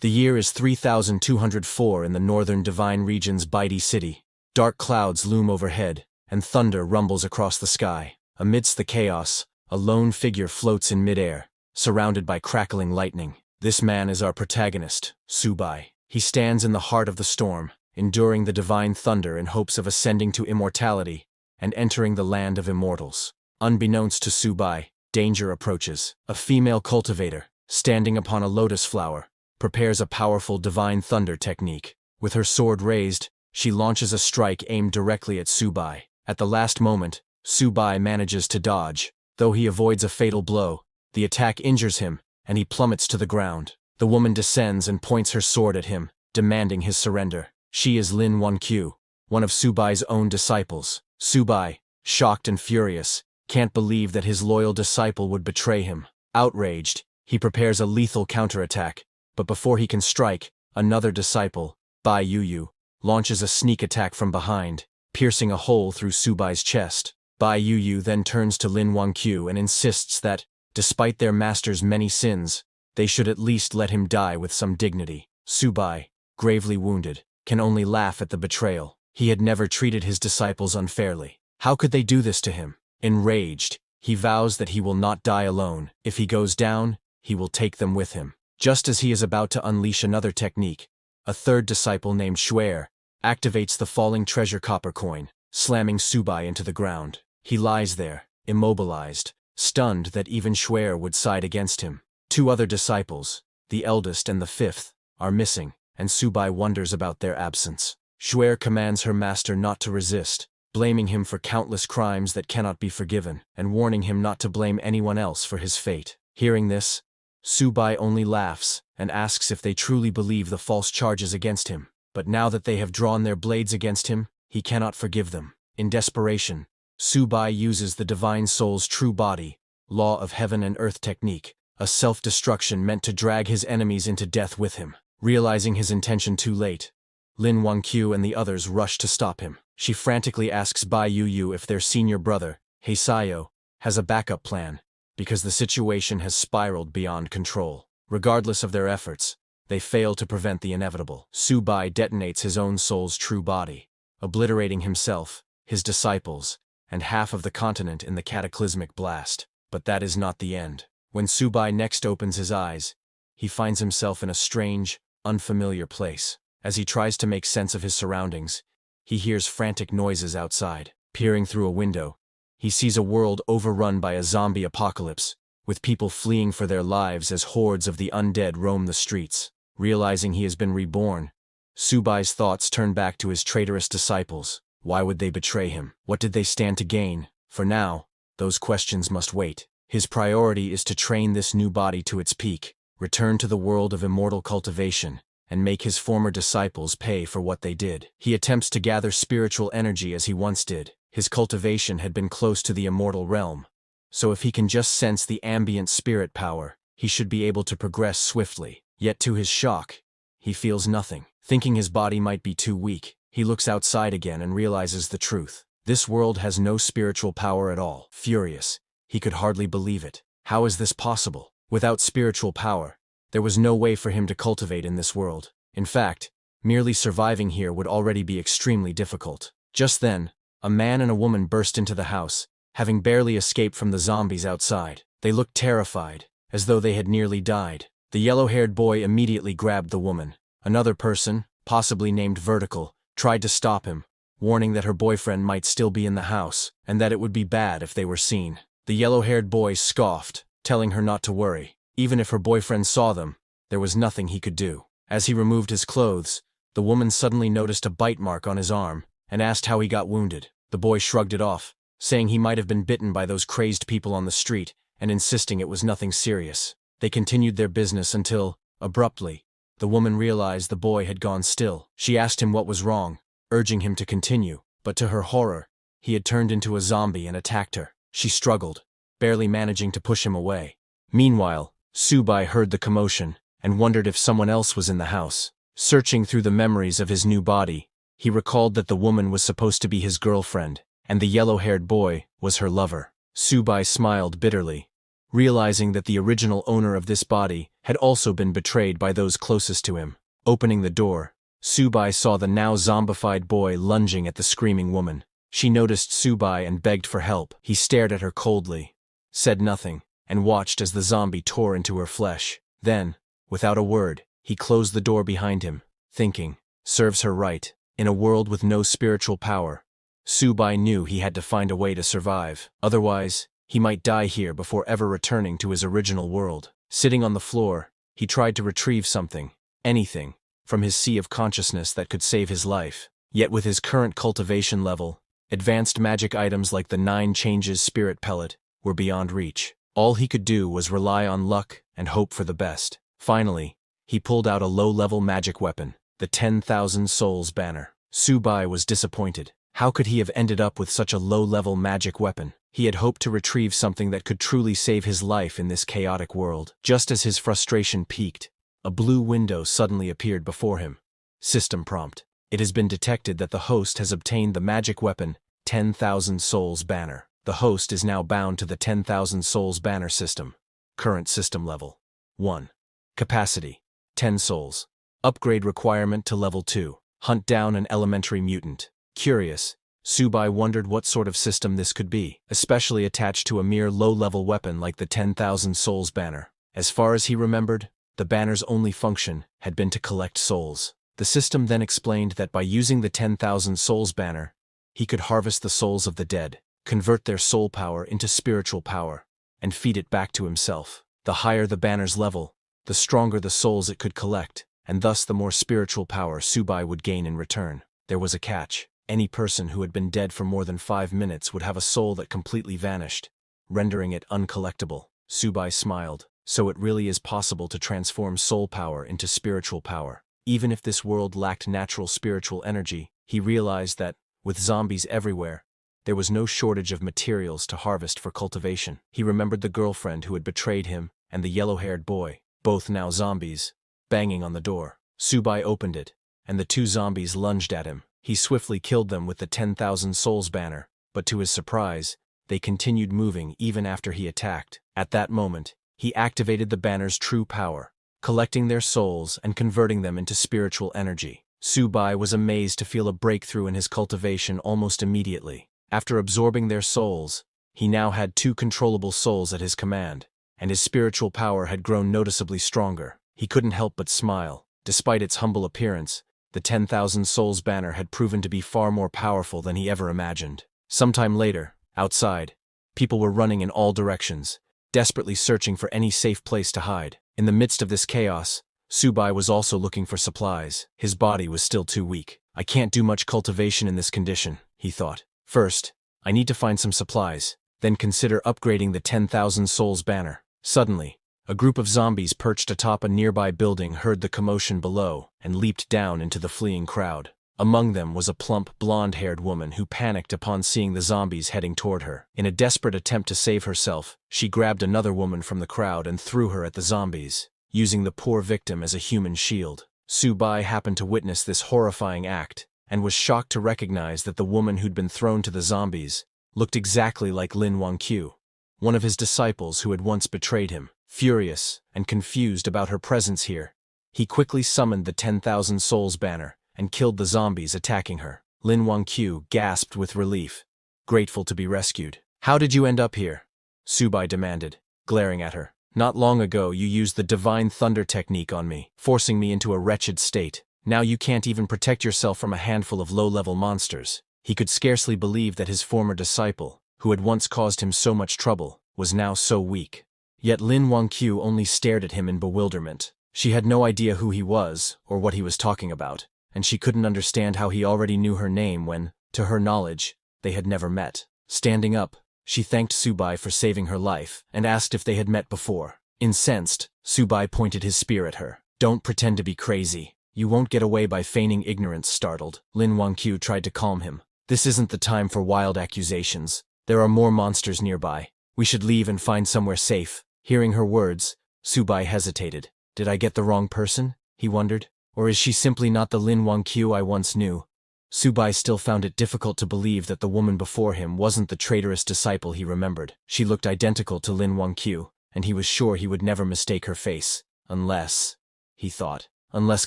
The year is 3204 in the northern divine region's Baidi city. Dark clouds loom overhead, and thunder rumbles across the sky. Amidst the chaos, a lone figure floats in midair, surrounded by crackling lightning. This man is our protagonist, Subai. He stands in the heart of the storm, enduring the divine thunder in hopes of ascending to immortality and entering the land of immortals. Unbeknownst to Subai, danger approaches. A female cultivator, standing upon a lotus flower, prepares a powerful divine thunder technique. With her sword raised, she launches a strike aimed directly at Subai. At the last moment, Subai manages to dodge. Though he avoids a fatal blow, the attack injures him, and he plummets to the ground. The woman descends and points her sword at him, demanding his surrender. She is Lin Wankyu, one of Subai's own disciples. Subai, shocked and furious, can't believe that his loyal disciple would betray him. Outraged, he prepares a lethal counterattack, but before he can strike, another disciple, Bai Yuyu, launches a sneak attack from behind, piercing a hole through Subai's chest. Bai Yuyu then turns to Lin Wankyu and insists that, despite their master's many sins, they should at least let him die with some dignity. Subai, gravely wounded, can only laugh at the betrayal. He had never treated his disciples unfairly. How could they do this to him? Enraged, he vows that he will not die alone. If he goes down, he will take them with him. Just as he is about to unleash another technique, a third disciple named Xuer activates the falling treasure copper coin, slamming Subai into the ground. He lies there, immobilized, stunned that even Xuer would side against him. Two other disciples, the eldest and the fifth, are missing, and Subai wonders about their absence. Xuer commands her master not to resist, blaming him for countless crimes that cannot be forgiven, and warning him not to blame anyone else for his fate. Hearing this, Subai only laughs and asks if they truly believe the false charges against him. But now that they have drawn their blades against him, he cannot forgive them. In desperation, Subai uses the divine soul's true body, law of heaven and earth technique, a self-destruction meant to drag his enemies into death with him. Realizing his intention too late, Lin Wankyu and the others rush to stop him. She frantically asks Bai Yuyu if their senior brother, Heisayo, has a backup plan, because the situation has spiraled beyond control. Regardless of their efforts, they fail to prevent the inevitable. Subai detonates his own soul's true body, obliterating himself, his disciples, and half of the continent in the cataclysmic blast. But that is not the end. When Subai next opens his eyes, he finds himself in a strange, unfamiliar place. As he tries to make sense of his surroundings, he hears frantic noises outside. Peering through a window, he sees a world overrun by a zombie apocalypse, with people fleeing for their lives as hordes of the undead roam the streets. Realizing he has been reborn, Subai's thoughts turn back to his traitorous disciples. Why would they betray him? What did they stand to gain? For now, those questions must wait. His priority is to train this new body to its peak, return to the world of immortal cultivation, and make his former disciples pay for what they did. He attempts to gather spiritual energy as he once did. His cultivation had been close to the immortal realm, so if he can just sense the ambient spirit power, he should be able to progress swiftly. Yet to his shock, he feels nothing. Thinking his body might be too weak, he looks outside again and realizes the truth. This world has no spiritual power at all. Furious, he could hardly believe it. How is this possible? Without spiritual power, there was no way for him to cultivate in this world. In fact, merely surviving here would already be extremely difficult. Just then, a man and a woman burst into the house, having barely escaped from the zombies outside. They looked terrified, as though they had nearly died. The yellow-haired boy immediately grabbed the woman. Another person, possibly named Vertical, tried to stop him, warning that her boyfriend might still be in the house, and that it would be bad if they were seen. The yellow-haired boy scoffed, telling her not to worry. Even if her boyfriend saw them, there was nothing he could do. As he removed his clothes, the woman suddenly noticed a bite mark on his arm, and asked how he got wounded. The boy shrugged it off, saying he might have been bitten by those crazed people on the street, and insisting it was nothing serious. They continued their business until, abruptly, the woman realized the boy had gone still. She asked him what was wrong, urging him to continue, but to her horror, he had turned into a zombie and attacked her. She struggled, barely managing to push him away. Meanwhile, Subai heard the commotion and wondered if someone else was in the house. Searching through the memories of his new body, he recalled that the woman was supposed to be his girlfriend, and the yellow-haired boy was her lover. Subai smiled bitterly, realizing that the original owner of this body had also been betrayed by those closest to him. Opening the door, Subai saw the now zombified boy lunging at the screaming woman. She noticed Subai and begged for help. He stared at her coldly, said nothing, and watched as the zombie tore into her flesh. Then, without a word, he closed the door behind him, thinking, serves her right. In a world with no spiritual power, Subai knew he had to find a way to survive. Otherwise, he might die here before ever returning to his original world. Sitting on the floor, he tried to retrieve something, anything, from his sea of consciousness that could save his life. Yet with his current cultivation level, advanced magic items like the 9 Changes Spirit Pellet were beyond reach. All he could do was rely on luck and hope for the best. Finally, he pulled out a low-level magic weapon, the 10,000 Souls banner. Subai was disappointed. How could he have ended up with such a low-level magic weapon? He had hoped to retrieve something that could truly save his life in this chaotic world. Just as his frustration peaked, a blue window suddenly appeared before him. System prompt. It has been detected that the host has obtained the magic weapon 10,000 Souls banner. The host is now bound to the 10,000 Souls banner system. Current system level 1. Capacity 10 souls. Upgrade requirement to level 2. Hunt down an elementary mutant. Curious, Subai wondered what sort of system this could be, especially attached to a mere low-level weapon like the 10,000 Souls banner. As far as he remembered, the banner's only function had been to collect souls. The system then explained that by using the 10,000 Souls banner, he could harvest the souls of the dead, convert their soul power into spiritual power, and feed it back to himself. The higher the banner's level, the stronger the souls it could collect, and thus the more spiritual power Subai would gain in return. There was a catch. Any person who had been dead for more than 5 minutes would have a soul that completely vanished, rendering it uncollectible. Subai smiled. So it really is possible to transform soul power into spiritual power. Even if this world lacked natural spiritual energy, he realized that, with zombies everywhere, there was no shortage of materials to harvest for cultivation. He remembered the girlfriend who had betrayed him and the yellow-haired boy, both now zombies, banging on the door. Subai opened it, and the 2 zombies lunged at him. He swiftly killed them with the 10,000 Souls banner, but to his surprise, they continued moving even after he attacked. At that moment, he activated the banner's true power, collecting their souls and converting them into spiritual energy. Subai was amazed to feel a breakthrough in his cultivation almost immediately. After absorbing their souls, he now had 2 controllable souls at his command, and his spiritual power had grown noticeably stronger. He couldn't help but smile. Despite its humble appearance, the 10,000 Souls banner had proven to be far more powerful than he ever imagined. Sometime later, outside, people were running in all directions, desperately searching for any safe place to hide. In the midst of this chaos, Subai was also looking for supplies. His body was still too weak. I can't do much cultivation in this condition, he thought. First, I need to find some supplies, then consider upgrading the 10,000 Souls banner. Suddenly, a group of zombies perched atop a nearby building heard the commotion below and leaped down into the fleeing crowd. Among them was a plump, blonde-haired woman who panicked upon seeing the zombies heading toward her. In a desperate attempt to save herself, she grabbed another woman from the crowd and threw her at the zombies, using the poor victim as a human shield. Subai happened to witness this horrifying act, and was shocked to recognize that the woman who'd been thrown to the zombies looked exactly like Lin Wangqiu, one of his disciples who had once betrayed him. Furious and confused about her presence here, he quickly summoned the 10,000 Souls banner and killed the zombies attacking her. Lin Wangqiu gasped with relief, grateful to be rescued. How did you end up here? Subai demanded, glaring at her. Not long ago you used the Divine Thunder technique on me, forcing me into a wretched state. Now you can't even protect yourself from a handful of low-level monsters. He could scarcely believe that his former disciple, who had once caused him so much trouble, was now so weak. Yet Lin Wangqiu only stared at him in bewilderment. She had no idea who he was or what he was talking about, and she couldn't understand how he already knew her name when, to her knowledge, they had never met. Standing up, she thanked Subai for saving her life and asked if they had met before. Incensed, Subai pointed his spear at her. Don't pretend to be crazy. You won't get away by feigning ignorance. Startled, Lin Wangqiu tried to calm him. This isn't the time for wild accusations. There are more monsters nearby. We should leave and find somewhere safe. Hearing her words, Subai hesitated. Did I get the wrong person? He wondered. Or is she simply not the Lin Wangqiu I once knew? Subai still found it difficult to believe that the woman before him wasn't the traitorous disciple he remembered. She looked identical to Lin Wangqiu, and he was sure he would never mistake her face. Unless, he thought, unless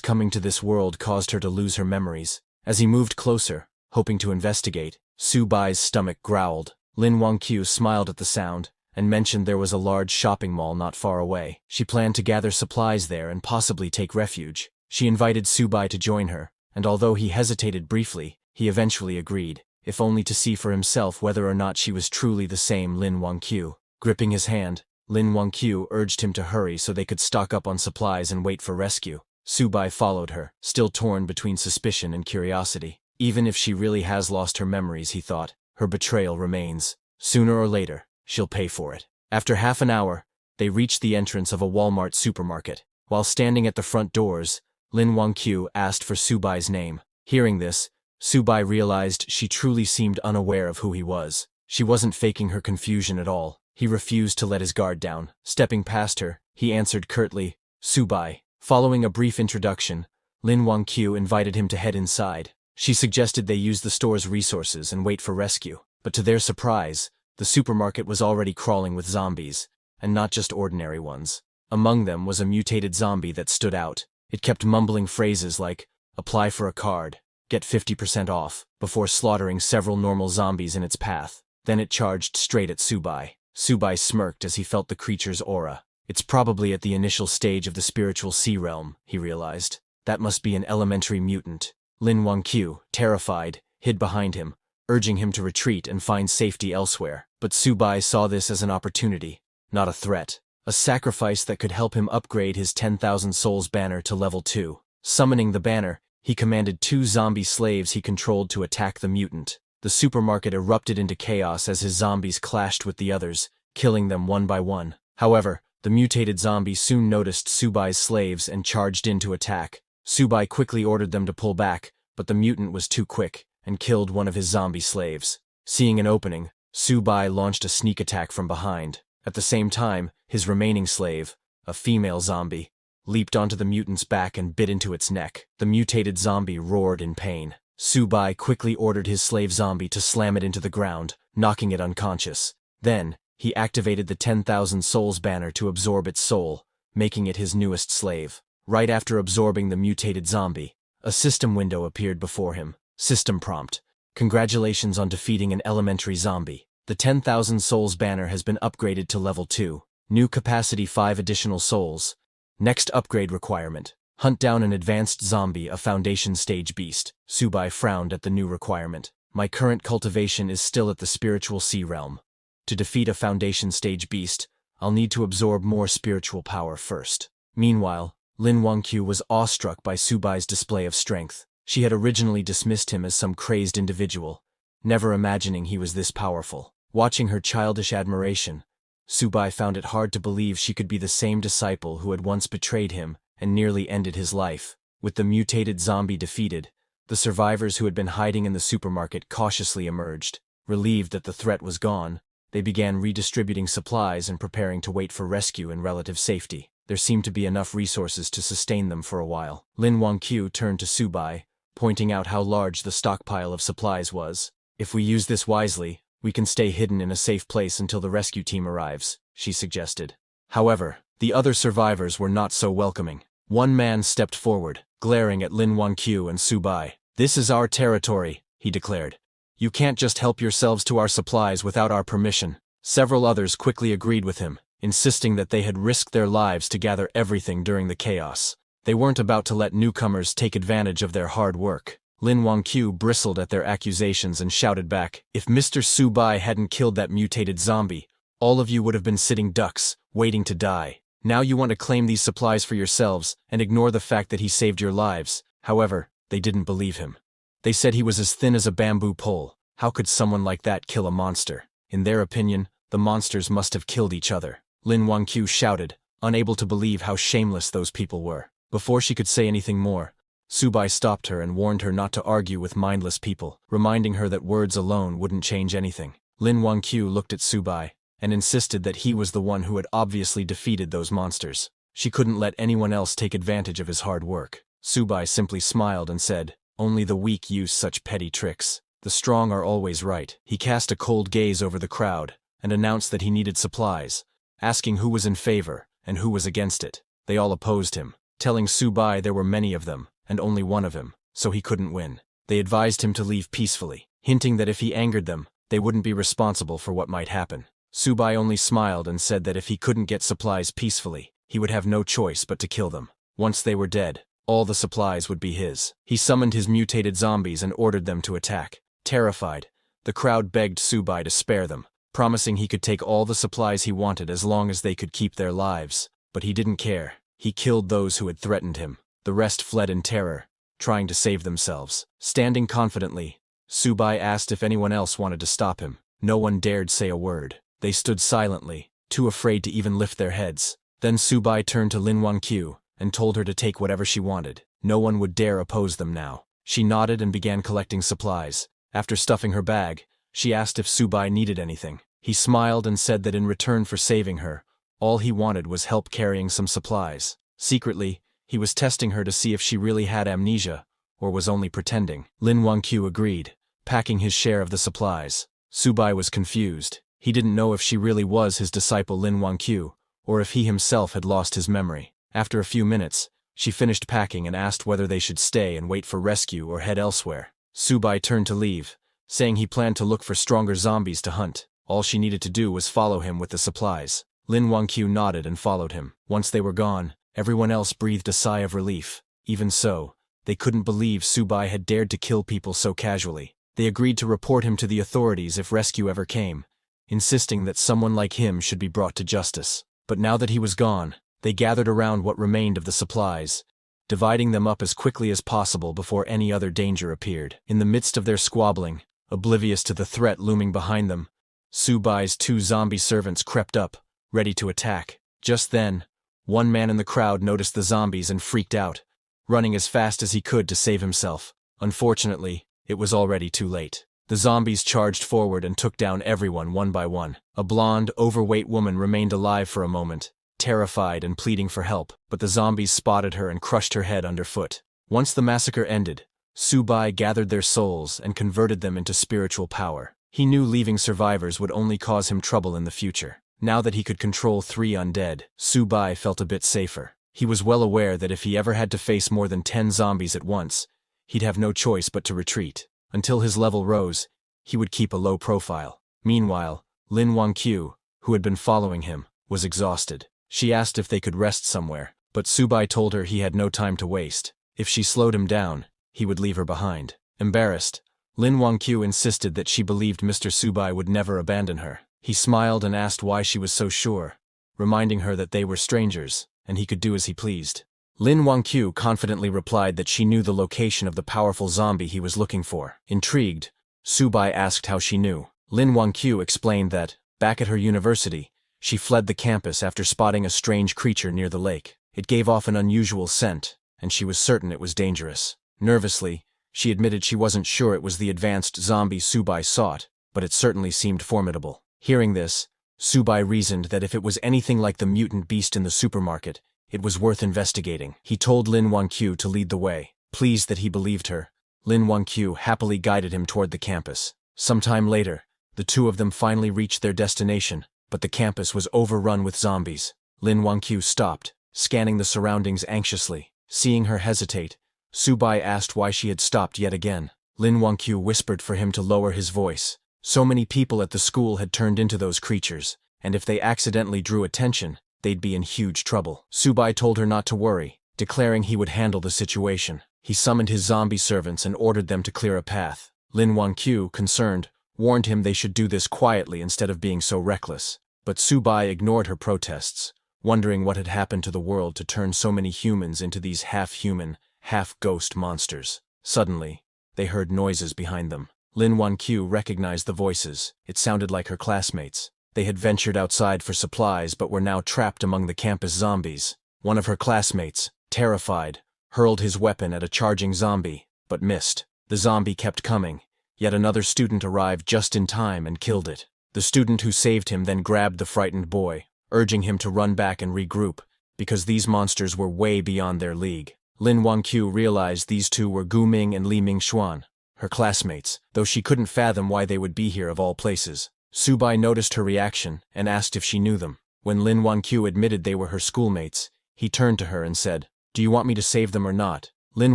coming to this world caused her to lose her memories. As he moved closer, hoping to investigate, Su-bai's stomach growled. Lin Wangqiu smiled at the sound, and mentioned there was a large shopping mall not far away. She planned to gather supplies there and possibly take refuge. She invited Su-bai to join her, and although he hesitated briefly, he eventually agreed, if only to see for himself whether or not she was truly the same Lin Wangqiu. Gripping his hand, Lin Wangqiu urged him to hurry so they could stock up on supplies and wait for rescue. Su-bai followed her, still torn between suspicion and curiosity. Even if she really has lost her memories, he thought, her betrayal remains. Sooner or later, she'll pay for it. After half an hour, they reached the entrance of a Walmart supermarket. While standing at the front doors, Lin Wangqiu asked for Su-bai's name. Hearing this, Su-bai realized she truly seemed unaware of who he was. She wasn't faking her confusion at all. He refused to let his guard down. Stepping past her, he answered curtly, "Su-bai." Following a brief introduction, Lin Wangqiu invited him to head inside. She suggested they use the store's resources and wait for rescue. But to their surprise, the supermarket was already crawling with zombies, and not just ordinary ones. Among them was a mutated zombie that stood out. It kept mumbling phrases like, "Apply for a card, get 50% off," before slaughtering several normal zombies in its path. Then it charged straight at Su-bai. Su-bai smirked as he felt the creature's aura. It's probably at the initial stage of the spiritual sea realm, he realized. That must be an elementary mutant. Lin Wangqiu, terrified, hid behind him, urging him to retreat and find safety elsewhere. But Su-bai saw this as an opportunity, not a threat. A sacrifice that could help him upgrade his 10,000 souls banner to level 2. Summoning the banner, he commanded 2 zombie slaves he controlled to attack the mutant. The supermarket erupted into chaos as his zombies clashed with the others, killing them one by one. However, the mutated zombie soon noticed Su-bai's slaves and charged in to attack. Su-bai quickly ordered them to pull back, but the mutant was too quick and killed one of his zombie slaves. Seeing an opening, Su-bai launched a sneak attack from behind. At the same time, his remaining slave, a female zombie, leaped onto the mutant's back and bit into its neck. The mutated zombie roared in pain. Su-bai quickly ordered his slave zombie to slam it into the ground, knocking it unconscious. Then, he activated the 10,000 souls banner to absorb its soul, making it his newest slave. Right after absorbing the mutated zombie, a system window appeared before him. System prompt: "Congratulations on defeating an elementary zombie. The 10,000 souls banner has been upgraded to level 2. New capacity 5 additional souls. Next upgrade requirement: hunt down an advanced zombie, a foundation stage beast." Su-bai frowned at the new requirement. "My current cultivation is still at the spiritual sea realm. To defeat a foundation stage beast, I'll need to absorb more spiritual power first." Meanwhile, Lin Wangqiu was awestruck by Su-bai's display of strength. She had originally dismissed him as some crazed individual, never imagining he was this powerful. Watching her childish admiration, Su-bai found it hard to believe she could be the same disciple who had once betrayed him and nearly ended his life. With the mutated zombie defeated, the survivors who had been hiding in the supermarket cautiously emerged. Relieved that the threat was gone, they began redistributing supplies and preparing to wait for rescue in relative safety. There seemed to be enough resources to sustain them for a while. Lin Wangqiu turned to Su-bai, pointing out how large the stockpile of supplies was. "If we use this wisely, we can stay hidden in a safe place until the rescue team arrives," she suggested. However, the other survivors were not so welcoming. One man stepped forward, glaring at Lin Wangqiu and Su-bai. "This is our territory," he declared. "You can't just help yourselves to our supplies without our permission." Several others quickly agreed with him, insisting that they had risked their lives to gather everything during the chaos. They weren't about to let newcomers take advantage of their hard work. Lin Wangqiu bristled at their accusations and shouted back, "If Mr. Su-bai hadn't killed that mutated zombie, all of you would have been sitting ducks, waiting to die. Now you want to claim these supplies for yourselves and ignore the fact that he saved your lives." However, they didn't believe him. They said he was as thin as a bamboo pole. How could someone like that kill a monster? In their opinion, the monsters must have killed each other. Lin Wangqiu shouted, unable to believe how shameless those people were. Before she could say anything more, Su-bai stopped her and warned her not to argue with mindless people, reminding her that words alone wouldn't change anything. Lin Wangqiu looked at Su-bai and insisted that he was the one who had obviously defeated those monsters. She couldn't let anyone else take advantage of his hard work. Su-bai simply smiled and said, "Only the weak use such petty tricks. The strong are always right." He cast a cold gaze over the crowd and announced that he needed supplies, asking who was in favor and who was against it. They all opposed him, telling Subai there were many of them, and only one of him, so he couldn't win. They advised him to leave peacefully, hinting that if he angered them, they wouldn't be responsible for what might happen. Subai only smiled and said that if he couldn't get supplies peacefully, he would have no choice but to kill them. Once they were dead, all the supplies would be his. He summoned his mutated zombies and ordered them to attack. Terrified, the crowd begged Subai to spare them, promising he could take all the supplies he wanted as long as they could keep their lives. But he didn't care. He killed those who had threatened him. The rest fled in terror, trying to save themselves. Standing confidently, Subai asked if anyone else wanted to stop him. No one dared say a word. They stood silently, too afraid to even lift their heads. Then Subai turned to Lin Wangqiu and told her to take whatever she wanted. No one would dare oppose them now. She nodded and began collecting supplies. After stuffing her bag, she asked if Subai needed anything. He smiled and said that in return for saving her, all he wanted was help carrying some supplies. Secretly, he was testing her to see if she really had amnesia, or was only pretending. Lin Wangqiu agreed, packing his share of the supplies. Subai was confused. He didn't know if she really was his disciple Lin Wangqiu, or if he himself had lost his memory. After a few minutes, she finished packing and asked whether they should stay and wait for rescue or head elsewhere. Subai turned to leave, saying he planned to look for stronger zombies to hunt. All she needed to do was follow him with the supplies. Lin Wangqiu nodded and followed him. Once they were gone, everyone else breathed a sigh of relief. Even so, they couldn't believe Subai had dared to kill people so casually. They agreed to report him to the authorities if rescue ever came, insisting that someone like him should be brought to justice. But now that he was gone, they gathered around what remained of the supplies, dividing them up as quickly as possible before any other danger appeared. In the midst of their squabbling, oblivious to the threat looming behind them, Subai's 2 zombie servants crept up, ready to attack. Just then, one man in the crowd noticed the zombies and freaked out, running as fast as he could to save himself. Unfortunately, it was already too late. The zombies charged forward and took down everyone one by one. A blonde, overweight woman remained alive for a moment, terrified and pleading for help, but the zombies spotted her and crushed her head underfoot. Once the massacre ended, Subai gathered their souls and converted them into spiritual power. He knew leaving survivors would only cause him trouble in the future. Now that he could control 3 undead, Subai felt a bit safer. He was well aware that if he ever had to face more than 10 zombies at once, he'd have no choice but to retreat. Until his level rose, he would keep a low profile. Meanwhile, Lin Wangqiu, who had been following him, was exhausted. She asked if they could rest somewhere, but Subai told her he had no time to waste. If she slowed him down, he would leave her behind. Embarrassed, Lin Wangqiu insisted that she believed Mr. Subai would never abandon her. He smiled and asked why she was so sure, reminding her that they were strangers, and he could do as he pleased. Lin Wangqiu confidently replied that she knew the location of the powerful zombie he was looking for. Intrigued, Subai asked how she knew. Lin Wangqiu explained that, back at her university, she fled the campus after spotting a strange creature near the lake. It gave off an unusual scent, and she was certain it was dangerous. Nervously, she admitted she wasn't sure it was the advanced zombie Subai sought, but it certainly seemed formidable. Hearing this, Subai reasoned that if it was anything like the mutant beast in the supermarket, it was worth investigating. He told Lin Wangqiu to lead the way. Pleased that he believed her, Lin Wangqiu happily guided him toward the campus. Sometime later, the two of them finally reached their destination, but the campus was overrun with zombies. Lin Wangqiu stopped, scanning the surroundings anxiously. Seeing her hesitate, Subai asked why she had stopped yet again. Lin Wangqiu whispered for him to lower his voice. So many people at the school had turned into those creatures, and if they accidentally drew attention, they'd be in huge trouble. Subai told her not to worry, declaring he would handle the situation. He summoned his zombie servants and ordered them to clear a path. Lin Wangqiu, concerned, warned him they should do this quietly instead of being so reckless. But Subai ignored her protests, wondering what had happened to the world to turn so many humans into these half-human, half-ghost monsters. Suddenly, they heard noises behind them. Lin Wangqiu recognized the voices. It sounded like her classmates. They had ventured outside for supplies but were now trapped among the campus zombies. One of her classmates, terrified, hurled his weapon at a charging zombie, but missed. The zombie kept coming, yet another student arrived just in time and killed it. The student who saved him then grabbed the frightened boy, urging him to run back and regroup, because these monsters were way beyond their league. Lin Wangqiu realized these two were Gu Ming and Li Mingxuan, her classmates, though she couldn't fathom why they would be here of all places. Subai noticed her reaction and asked if she knew them. When Lin Wanqiu admitted they were her schoolmates, he turned to her and said, "Do you want me to save them or not?" Lin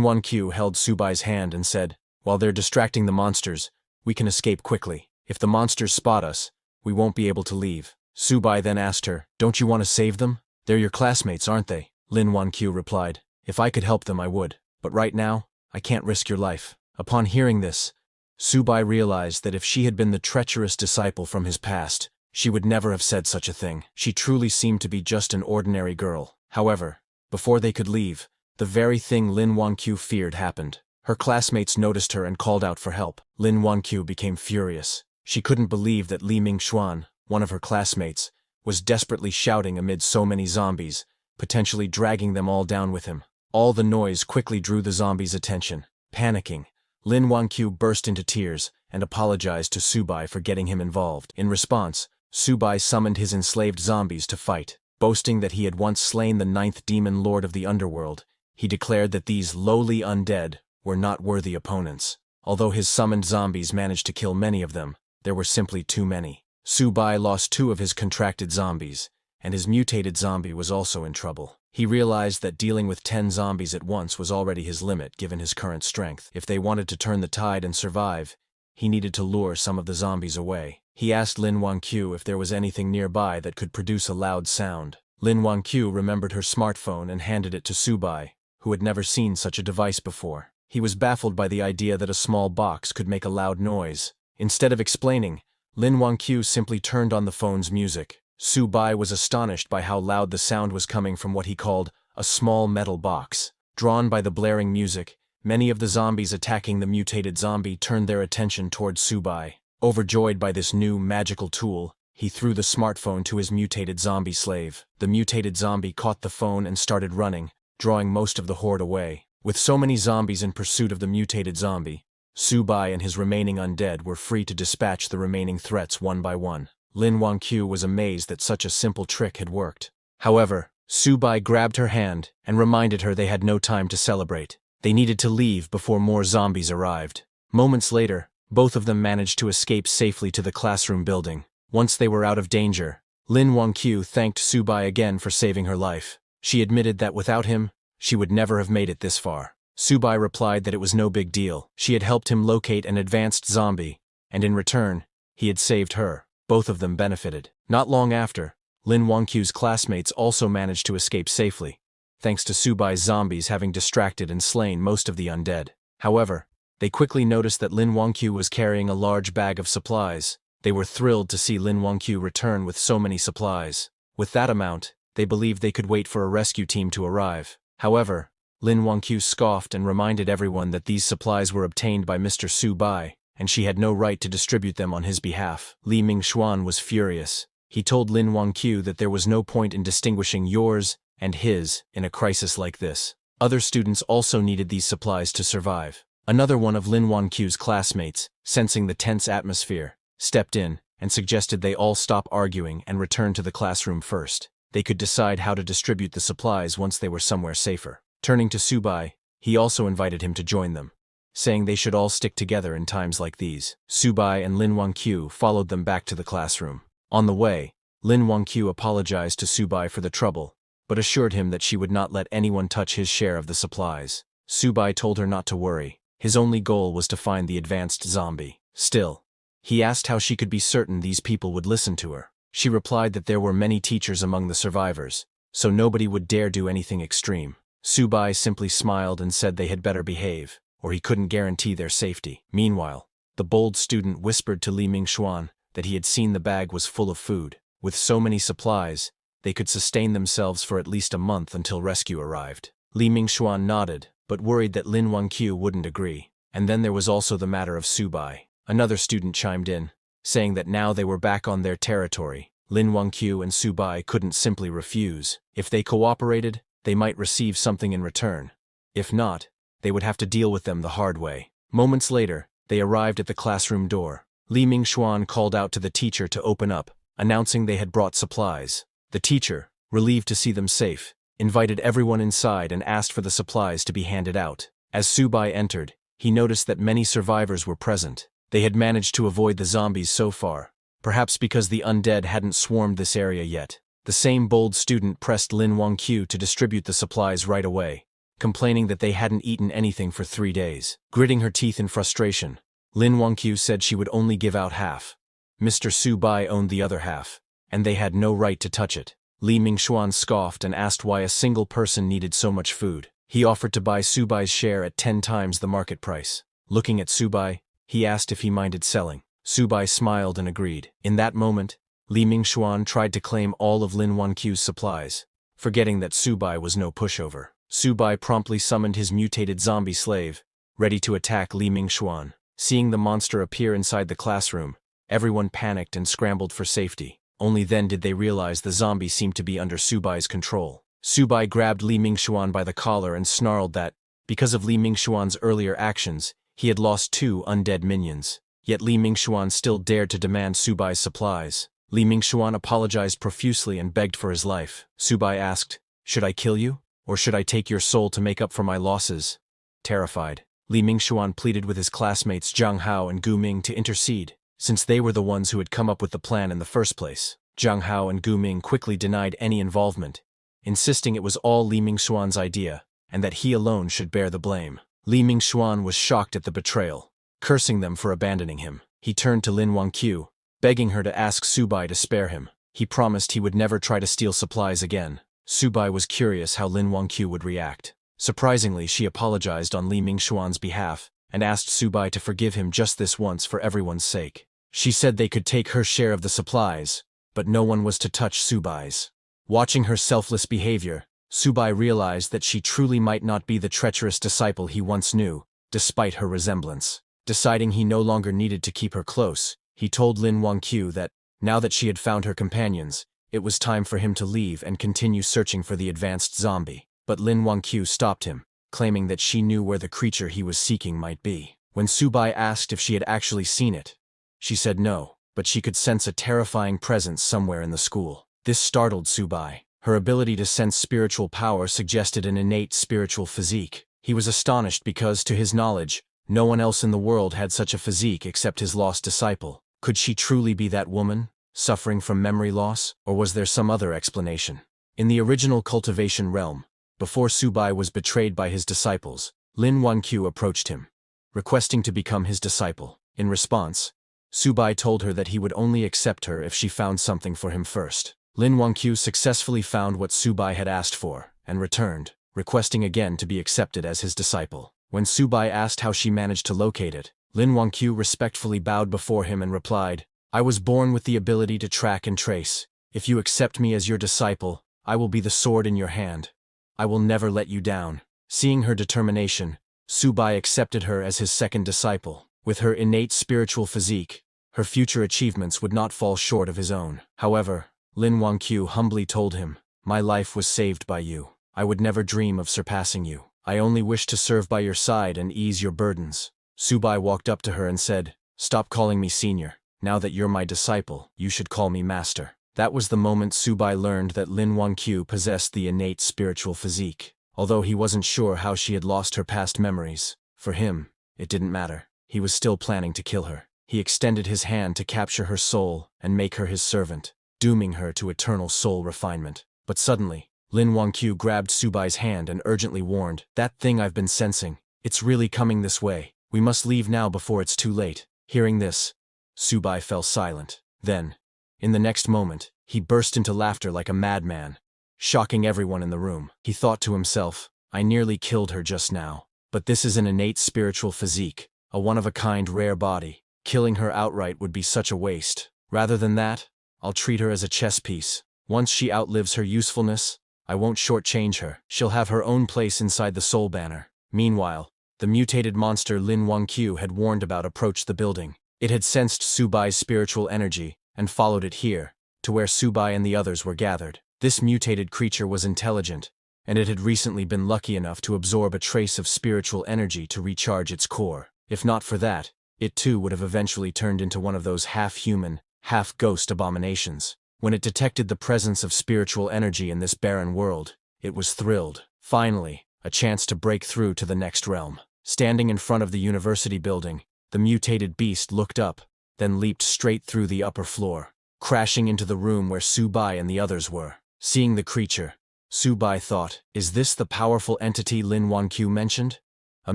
Wanqiu held Subai's hand and said, "While they're distracting the monsters, we can escape quickly. If the monsters spot us, we won't be able to leave." Subai then asked her, "Don't you want to save them? They're your classmates, aren't they?" Lin Wanqiu replied, "If I could help them, I would. But right now, I can't risk your life." Upon hearing this, Subai realized that if she had been the treacherous disciple from his past, she would never have said such a thing. She truly seemed to be just an ordinary girl. However, before they could leave, the very thing Lin Wanqiu feared happened. Her classmates noticed her and called out for help. Lin Wanqiu became furious. She couldn't believe that Li Mingxuan, one of her classmates, was desperately shouting amid so many zombies, potentially dragging them all down with him. All the noise quickly drew the zombies' attention. Panicking, Lin Wanqiu burst into tears and apologized to Subai for getting him involved. In response, Subai summoned his enslaved zombies to fight. Boasting that he had once slain the 9th demon lord of the underworld, he declared that these lowly undead were not worthy opponents. Although his summoned zombies managed to kill many of them, there were simply too many. Subai lost 2 of his contracted zombies, and his mutated zombie was also in trouble. He realized that dealing with 10 zombies at once was already his limit given his current strength. If they wanted to turn the tide and survive, he needed to lure some of the zombies away. He asked Lin Wanqiu if there was anything nearby that could produce a loud sound. Lin Wanqiu remembered her smartphone and handed it to Subai, who had never seen such a device before. He was baffled by the idea that a small box could make a loud noise. Instead of explaining, Lin Wanqiu simply turned on the phone's music. Subai was astonished by how loud the sound was coming from what he called a small metal box. Drawn by the blaring music, many of the zombies attacking the mutated zombie turned their attention towards Subai. Overjoyed by this new magical tool, he threw the smartphone to his mutated zombie slave. The mutated zombie caught the phone and started running, drawing most of the horde away. With so many zombies in pursuit of the mutated zombie, Subai and his remaining undead were free to dispatch the remaining threats one by one. Lin Wanqiu was amazed that such a simple trick had worked. However, Subai grabbed her hand and reminded her they had no time to celebrate. They needed to leave before more zombies arrived. Moments later, both of them managed to escape safely to the classroom building. Once they were out of danger, Lin Wanqiu thanked Subai again for saving her life. She admitted that without him, she would never have made it this far. Subai replied that it was no big deal. She had helped him locate an advanced zombie, and in return, he had saved her. Both of them benefited. Not long after, Lin Wanqiu's classmates also managed to escape safely, thanks to Subai's zombies having distracted and slain most of the undead. However, they quickly noticed that Lin Wanqiu was carrying a large bag of supplies. They were thrilled to see Lin Wanqiu return with so many supplies. With that amount, they believed they could wait for a rescue team to arrive. However, Lin Wanqiu scoffed and reminded everyone that these supplies were obtained by Mr. Subai, and she had no right to distribute them on his behalf. Li Mingxuan was furious. He told Lin Wanqiu that there was no point in distinguishing yours and his in a crisis like this. Other students also needed these supplies to survive. Another one of Lin Wanqiu's classmates, sensing the tense atmosphere, stepped in and suggested they all stop arguing and return to the classroom first. They could decide how to distribute the supplies once they were somewhere safer. Turning to Subai, he also invited him to join them, saying they should all stick together in times like these. Subai and Lin Wanqiu followed them back to the classroom. On the way, Lin Wanqiu apologized to Subai for the trouble, but assured him that she would not let anyone touch his share of the supplies. Subai told her not to worry. His only goal was to find the advanced zombie. Still, he asked how she could be certain these people would listen to her. She replied that there were many teachers among the survivors, so nobody would dare do anything extreme. Subai simply smiled and said they had better behave, or he couldn't guarantee their safety. Meanwhile, the bold student whispered to Li Mingxuan that he had seen the bag was full of food. With so many supplies, they could sustain themselves for at least a month until rescue arrived. Li Mingxuan nodded, but worried that Lin Wanqiu wouldn't agree. And then there was also the matter of Subai. Another student chimed in, saying that now they were back on their territory, Lin Wanqiu and Subai couldn't simply refuse. If they cooperated, they might receive something in return. If not, they would have to deal with them the hard way. Moments later, they arrived at the classroom door. Li Mingxuan called out to the teacher to open up, announcing they had brought supplies. The teacher, relieved to see them safe, invited everyone inside and asked for the supplies to be handed out. As Subai entered, he noticed that many survivors were present. They had managed to avoid the zombies so far, perhaps because the undead hadn't swarmed this area yet. The same bold student pressed Lin Wangqiu to distribute the supplies right away, complaining that they hadn't eaten anything for 3 days. Gritting her teeth in frustration, Lin Wangqiu said she would only give out half. Mr. Su Bai owned the other half, and they had no right to touch it. Li Mingxuan scoffed and asked why a single person needed so much food. He offered to buy Su Bai's share at 10 times the market price. Looking at Su Bai, he asked if he minded selling. Su Bai smiled and agreed. In that moment, Li Mingxuan tried to claim all of Lin Wangqiu's supplies, forgetting that Su Bai was no pushover. Su Bai promptly summoned his mutated zombie slave, ready to attack Li Mingxuan. Seeing the monster appear inside the classroom, everyone panicked and scrambled for safety. Only then did they realize the zombie seemed to be under Su Bai's control. Su Bai grabbed Li Mingxuan by the collar and snarled that, because of Li Mingxuan's earlier actions, he had lost 2 undead minions. Yet Li Mingxuan still dared to demand Su Bai's supplies. Li Mingxuan apologized profusely and begged for his life. Su Bai asked, "Should I kill you? Or should I take your soul to make up for my losses?" Terrified, Li Mingxuan pleaded with his classmates Zhang Hao and Gu Ming to intercede, since they were the ones who had come up with the plan in the first place. Zhang Hao and Gu Ming quickly denied any involvement, insisting it was all Li Mingxuan's idea, and that he alone should bear the blame. Li Mingxuan was shocked at the betrayal, cursing them for abandoning him. He turned to Lin Wangqiu, begging her to ask Su Bai to spare him. He promised he would never try to steal supplies again. Su Bai was curious how Lin Wangqiu would react. Surprisingly, she apologized on Li Mingxuan's behalf and asked Su Bai to forgive him just this once for everyone's sake. She said they could take her share of the supplies, but no one was to touch Su Bai's. Watching her selfless behavior, Su Bai realized that she truly might not be the treacherous disciple he once knew, despite her resemblance. Deciding he no longer needed to keep her close, he told Lin Wangqiu that, now that she had found her companions, it was time for him to leave and continue searching for the advanced zombie. But Lin Wangqiu stopped him, claiming that she knew where the creature he was seeking might be. When Su Bai asked if she had actually seen it, she said no, but she could sense a terrifying presence somewhere in the school. This startled Su Bai. Her ability to sense spiritual power suggested an innate spiritual physique. He was astonished because, to his knowledge, no one else in the world had such a physique except his lost disciple. Could she truly be that woman, suffering from memory loss, or was there some other explanation? In the original cultivation realm, before Su Bai was betrayed by his disciples, Lin Wangqiu approached him, requesting to become his disciple. In response, Su Bai told her that he would only accept her if she found something for him first. Lin Wangqiu successfully found what Su Bai had asked for, and returned, requesting again to be accepted as his disciple. When Su Bai asked how she managed to locate it, Lin Wangqiu respectfully bowed before him and replied, "I was born with the ability to track and trace. If you accept me as your disciple, I will be the sword in your hand. I will never let you down." Seeing her determination, Su Bai accepted her as his second disciple. With her innate spiritual physique, her future achievements would not fall short of his own. However, Lin Wangqiu humbly told him, "My life was saved by you. I would never dream of surpassing you. I only wish to serve by your side and ease your burdens." Su Bai walked up to her and said, "Stop calling me senior. Now that you're my disciple, you should call me master." That was the moment Su Bai learned that Lin Wangqiu possessed the innate spiritual physique. Although he wasn't sure how she had lost her past memories, for him, it didn't matter. He was still planning to kill her. He extended his hand to capture her soul and make her his servant, dooming her to eternal soul refinement. But suddenly, Lin Wangqiu grabbed Su Bai's hand and urgently warned, "That thing I've been sensing, it's really coming this way. We must leave now before it's too late." Hearing this, Su Bai fell silent. Then, in the next moment, he burst into laughter like a madman, shocking everyone in the room. He thought to himself, "I nearly killed her just now. But this is an innate spiritual physique, a one-of-a-kind rare body. Killing her outright would be such a waste. Rather than that, I'll treat her as a chess piece. Once she outlives her usefulness, I won't shortchange her. She'll have her own place inside the Soul Banner." Meanwhile, the mutated monster Lin Wangqiu had warned about approached the building. It had sensed Su Bai's spiritual energy and followed it here, to where Su Bai and the others were gathered. This mutated creature was intelligent, and it had recently been lucky enough to absorb a trace of spiritual energy to recharge its core. If not for that, it too would have eventually turned into one of those half-human, half-ghost abominations. When it detected the presence of spiritual energy in this barren world, it was thrilled. Finally, a chance to break through to the next realm. Standing in front of the university building, the mutated beast looked up, then leaped straight through the upper floor, crashing into the room where Subai and the others were. Seeing the creature, Subai thought, is this the powerful entity Lin Wanqiu mentioned? A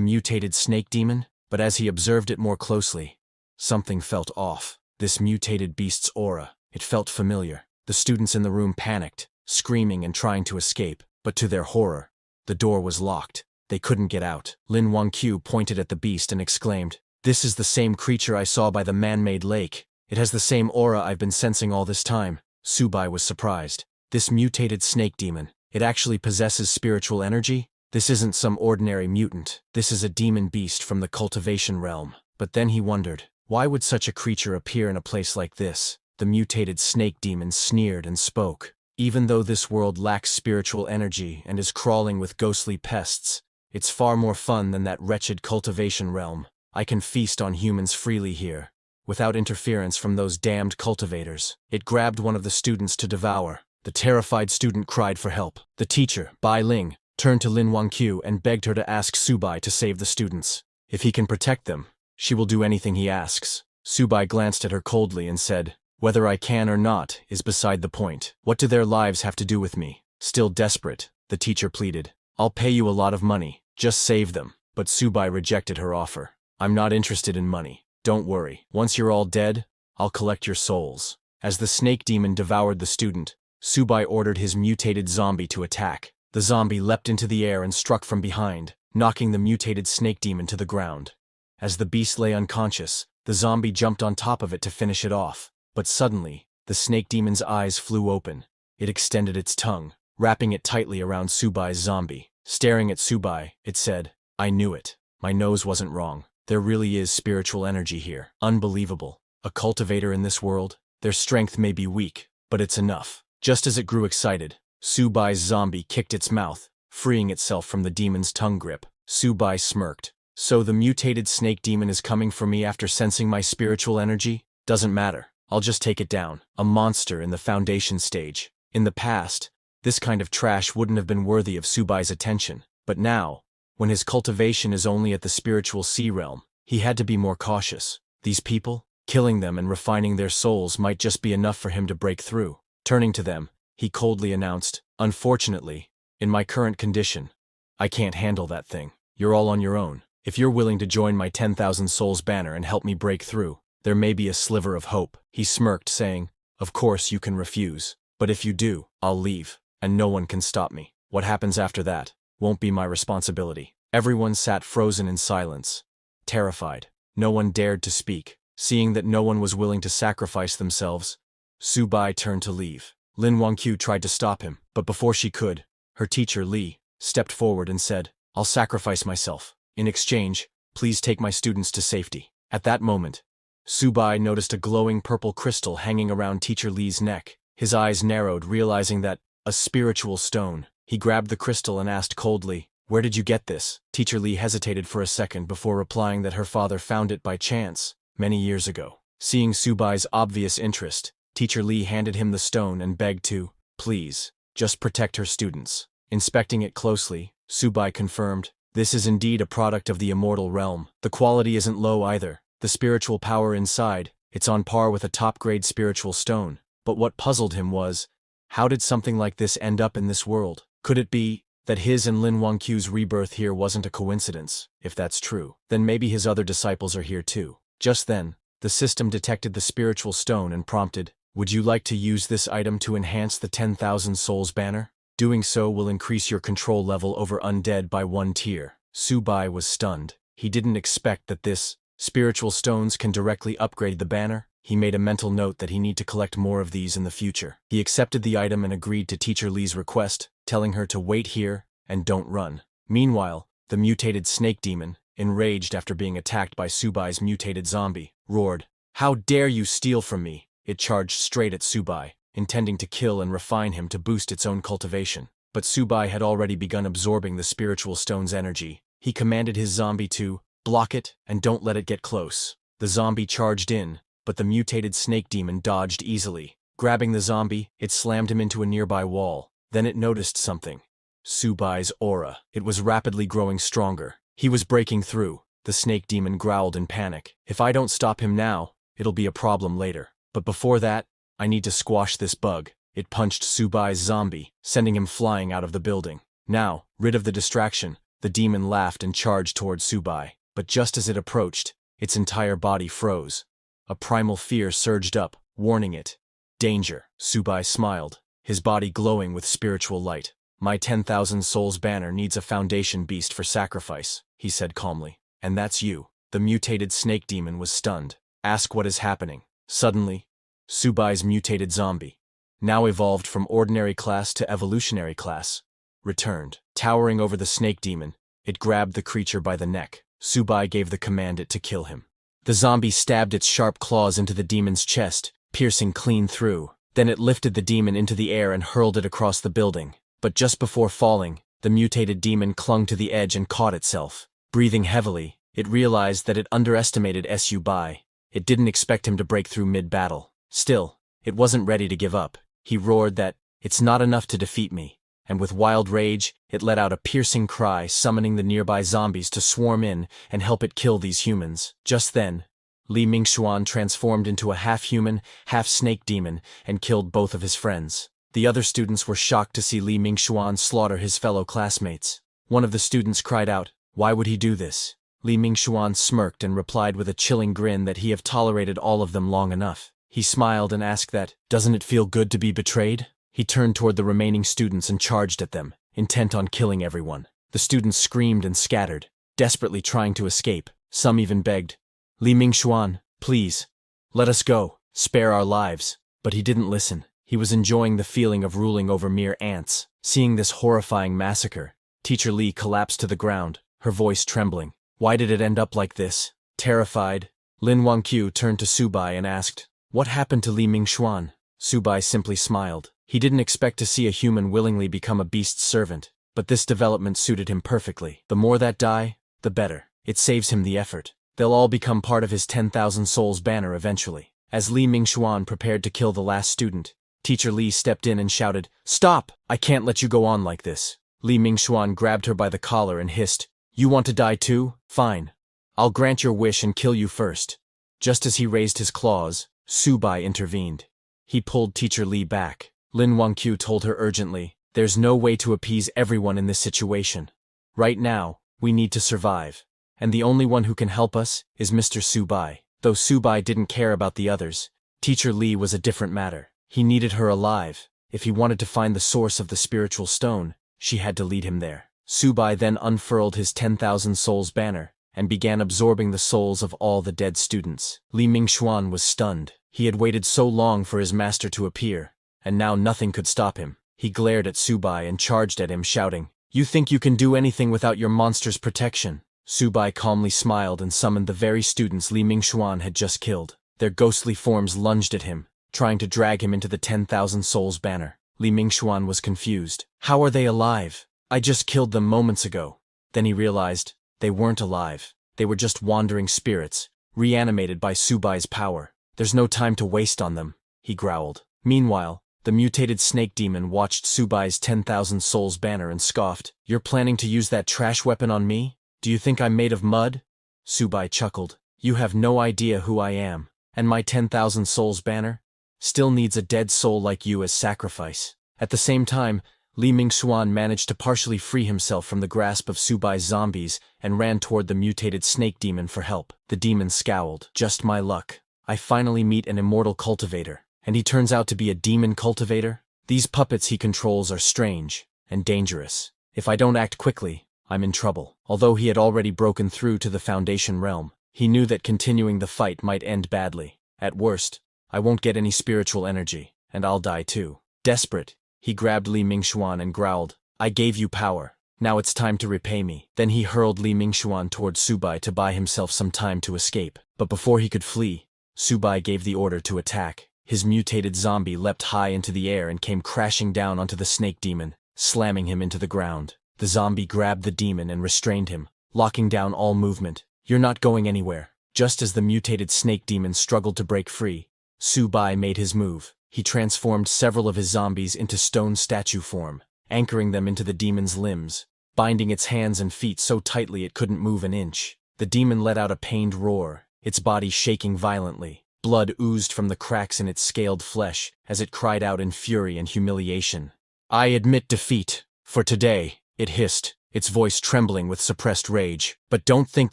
mutated snake demon? But as he observed it more closely, something felt off. This mutated beast's aura, it felt familiar. The students in the room panicked, screaming and trying to escape, but to their horror, the door was locked. They couldn't get out. Lin Wanqiu pointed at the beast and exclaimed, "This is the same creature I saw by the man-made lake. It has the same aura I've been sensing all this time." Subai was surprised. This mutated snake demon, it actually possesses spiritual energy? This isn't some ordinary mutant. This is a demon beast from the cultivation realm. But then he wondered, why would such a creature appear in a place like this? The mutated snake demon sneered and spoke. Even though this world lacks spiritual energy and is crawling with ghostly pests, it's far more fun than that wretched cultivation realm. I can feast on humans freely here, without interference from those damned cultivators. It grabbed one of the students to devour. The terrified student cried for help. The teacher, Bai Ling, turned to Lin Wanqiu and begged her to ask Subai to save the students. If he can protect them, she will do anything he asks. Subai glanced at her coldly and said, "Whether I can or not is beside the point. What do their lives have to do with me?" Still desperate, the teacher pleaded, "I'll pay you a lot of money. Just save them." But Subai rejected her offer. "I'm not interested in money. Don't worry. Once you're all dead, I'll collect your souls." As the snake demon devoured the student, Subai ordered his mutated zombie to attack. The zombie leapt into the air and struck from behind, knocking the mutated snake demon to the ground. As the beast lay unconscious, the zombie jumped on top of it to finish it off. But suddenly, the snake demon's eyes flew open. It extended its tongue, wrapping it tightly around Subai's zombie. Staring at Subai, it said, "I knew it. My nose wasn't wrong. There really is spiritual energy here. Unbelievable. A cultivator in this world? Their strength may be weak, but it's enough." Just as it grew excited, Subai's zombie kicked its mouth, freeing itself from the demon's tongue grip. Subai smirked. "So the mutated snake demon is coming for me after sensing my spiritual energy? Doesn't matter. I'll just take it down." A monster in the foundation stage. In the past, this kind of trash wouldn't have been worthy of Subai's attention. But now, when his cultivation is only at the spiritual sea realm, he had to be more cautious. These people, killing them and refining their souls might just be enough for him to break through. Turning to them, he coldly announced, "Unfortunately, in my current condition, I can't handle that thing. You're all on your own. If you're willing to join my 10,000 souls banner and help me break through, there may be a sliver of hope." He smirked, saying, "Of course you can refuse. But if you do, I'll leave, and no one can stop me. What happens after that won't be my responsibility." Everyone sat frozen in silence, terrified. No one dared to speak. Seeing that no one was willing to sacrifice themselves, Subai turned to leave. Lin Wanqiu tried to stop him, but before she could, her teacher, Li, stepped forward and said, "I'll sacrifice myself. In exchange, please take my students to safety." At that moment, Subai noticed a glowing purple crystal hanging around teacher Li's neck. His eyes narrowed, realizing that, a spiritual stone. He grabbed the crystal and asked coldly, "Where did you get this?" Teacher Li hesitated for a second before replying that her father found it by chance, many years ago. Seeing Subai's obvious interest, Teacher Li handed him the stone and begged to, "Please, just protect her students." Inspecting it closely, Subai confirmed, "This is indeed a product of the immortal realm. The quality isn't low either. The spiritual power inside, it's on par with a top-grade spiritual stone." But what puzzled him was, how did something like this end up in this world? Could it be that his and Lin Wanqiu's rebirth here wasn't a coincidence? If that's true, then maybe his other disciples are here too. Just then, the system detected the spiritual stone and prompted, "Would you like to use this item to enhance the 10,000 souls banner? Doing so will increase your control level over undead by 1 tier." Subai was stunned. He didn't expect that this spiritual stones can directly upgrade the banner. He made a mental note that he need to collect more of these in the future. He accepted the item and agreed to Teacher Li's request, telling her to wait here and don't run. Meanwhile, the mutated snake demon, enraged after being attacked by Subai's mutated zombie, roared, "How dare you steal from me!" It charged straight at Subai, intending to kill and refine him to boost its own cultivation. But Subai had already begun absorbing the spiritual stone's energy. He commanded his zombie to block it and don't let it get close. The zombie charged in, but the mutated snake demon dodged easily. Grabbing the zombie, it slammed him into a nearby wall. Then it noticed something. Subai's aura. It was rapidly growing stronger. He was breaking through. The snake demon growled in panic. "If I don't stop him now, it'll be a problem later. But before that, I need to squash this bug. It punched Subai's zombie, sending him flying out of the building. Now, rid of the distraction, the demon laughed and charged toward Subai. But just as it approached, its entire body froze. A primal fear surged up, warning it. Danger, Subai smiled, his body glowing with spiritual light. My 10,000 souls banner needs a foundation beast for sacrifice, he said calmly. And that's you. The mutated snake demon was stunned. Ask what is happening. Suddenly, Subai's mutated zombie, now evolved from ordinary class to evolutionary class, returned. Towering over the snake demon, it grabbed the creature by the neck. Subai gave the command it to kill him. The zombie stabbed its sharp claws into the demon's chest, piercing clean through. Then it lifted the demon into the air and hurled it across the building. But just before falling, the mutated demon clung to the edge and caught itself. Breathing heavily, it realized that it underestimated Subai. It didn't expect him to break through mid-battle. Still, it wasn't ready to give up. He roared that, "It's not enough to defeat me." And with wild rage, it let out a piercing cry, summoning the nearby zombies to swarm in and help it kill these humans. Just then, Li Mingxuan transformed into a half-human, half-snake demon and killed both of his friends. The other students were shocked to see Li Mingxuan slaughter his fellow classmates. One of the students cried out, "Why would he do this?" Li Mingxuan smirked and replied with a chilling grin that he had tolerated all of them long enough. He smiled and asked that, "Doesn't it feel good to be betrayed?" He turned toward the remaining students and charged at them, intent on killing everyone. The students screamed and scattered, desperately trying to escape. Some even begged, "Li Mingxuan, please, let us go, spare our lives." But he didn't listen. He was enjoying the feeling of ruling over mere ants. Seeing this horrifying massacre, Teacher Li collapsed to the ground, her voice trembling. Why did it end up like this? Terrified, Lin Wangqiu turned to Subai and asked, "What happened to Li Mingxuan?" Subai simply smiled. He didn't expect to see a human willingly become a beast's servant, but this development suited him perfectly. The more that die, the better. It saves him the effort. They'll all become part of his 10,000 souls banner eventually. As Li Mingxuan prepared to kill the last student, Teacher Li stepped in and shouted, "Stop! I can't let you go on like this." Li Mingxuan grabbed her by the collar and hissed, "You want to die too? Fine. I'll grant your wish and kill you first." Just as he raised his claws, Subai intervened. He pulled Teacher Li back. Lin Wangqiu told her urgently, "There's no way to appease everyone in this situation. Right now, we need to survive. And the only one who can help us is Mr. Subai." Though Subai didn't care about the others, Teacher Li was a different matter. He needed her alive. If he wanted to find the source of the spiritual stone, she had to lead him there. Subai then unfurled his 10,000 souls banner and began absorbing the souls of all the dead students. Li Mingxuan was stunned. He had waited so long for his master to appear, and now nothing could stop him. He glared at Subai and charged at him, shouting, "You think you can do anything without your monster's protection?" Subai calmly smiled and summoned the very students Li Mingxuan had just killed. Their ghostly forms lunged at him, trying to drag him into the 10,000 souls banner. Li Mingxuan was confused. "How are they alive? I just killed them moments ago." Then he realized, they weren't alive. They were just wandering spirits, reanimated by Subai's power. "There's no time to waste on them," he growled. Meanwhile, the mutated snake demon watched Subai's 10,000 souls banner and scoffed, "You're planning to use that trash weapon on me? Do you think I'm made of mud?" Subai chuckled. "You have no idea who I am, and my 10,000 souls banner still needs a dead soul like you as sacrifice." At the same time, Li Mingxuan managed to partially free himself from the grasp of Subai's zombies and ran toward the mutated snake demon for help. The demon scowled. "Just my luck. I finally meet an immortal cultivator, and he turns out to be a demon cultivator? These puppets he controls are strange and dangerous. If I don't act quickly, I'm in trouble." Although he had already broken through to the Foundation realm, he knew that continuing the fight might end badly. At worst, I won't get any spiritual energy, and I'll die too. Desperate, he grabbed Li Mingxuan and growled, "I gave you power. Now it's time to repay me." Then he hurled Li Mingxuan toward Subai to buy himself some time to escape. But before he could flee, Subai gave the order to attack. His mutated zombie leapt high into the air and came crashing down onto the snake demon, slamming him into the ground. The zombie grabbed the demon and restrained him, locking down all movement. "You're not going anywhere." Just as the mutated snake demon struggled to break free, Subai made his move. He transformed several of his zombies into stone statue form, anchoring them into the demon's limbs, binding its hands and feet so tightly it couldn't move an inch. The demon let out a pained roar, its body shaking violently. Blood oozed from the cracks in its scaled flesh as it cried out in fury and humiliation. "I admit defeat. For today," it hissed, its voice trembling with suppressed rage. "But don't think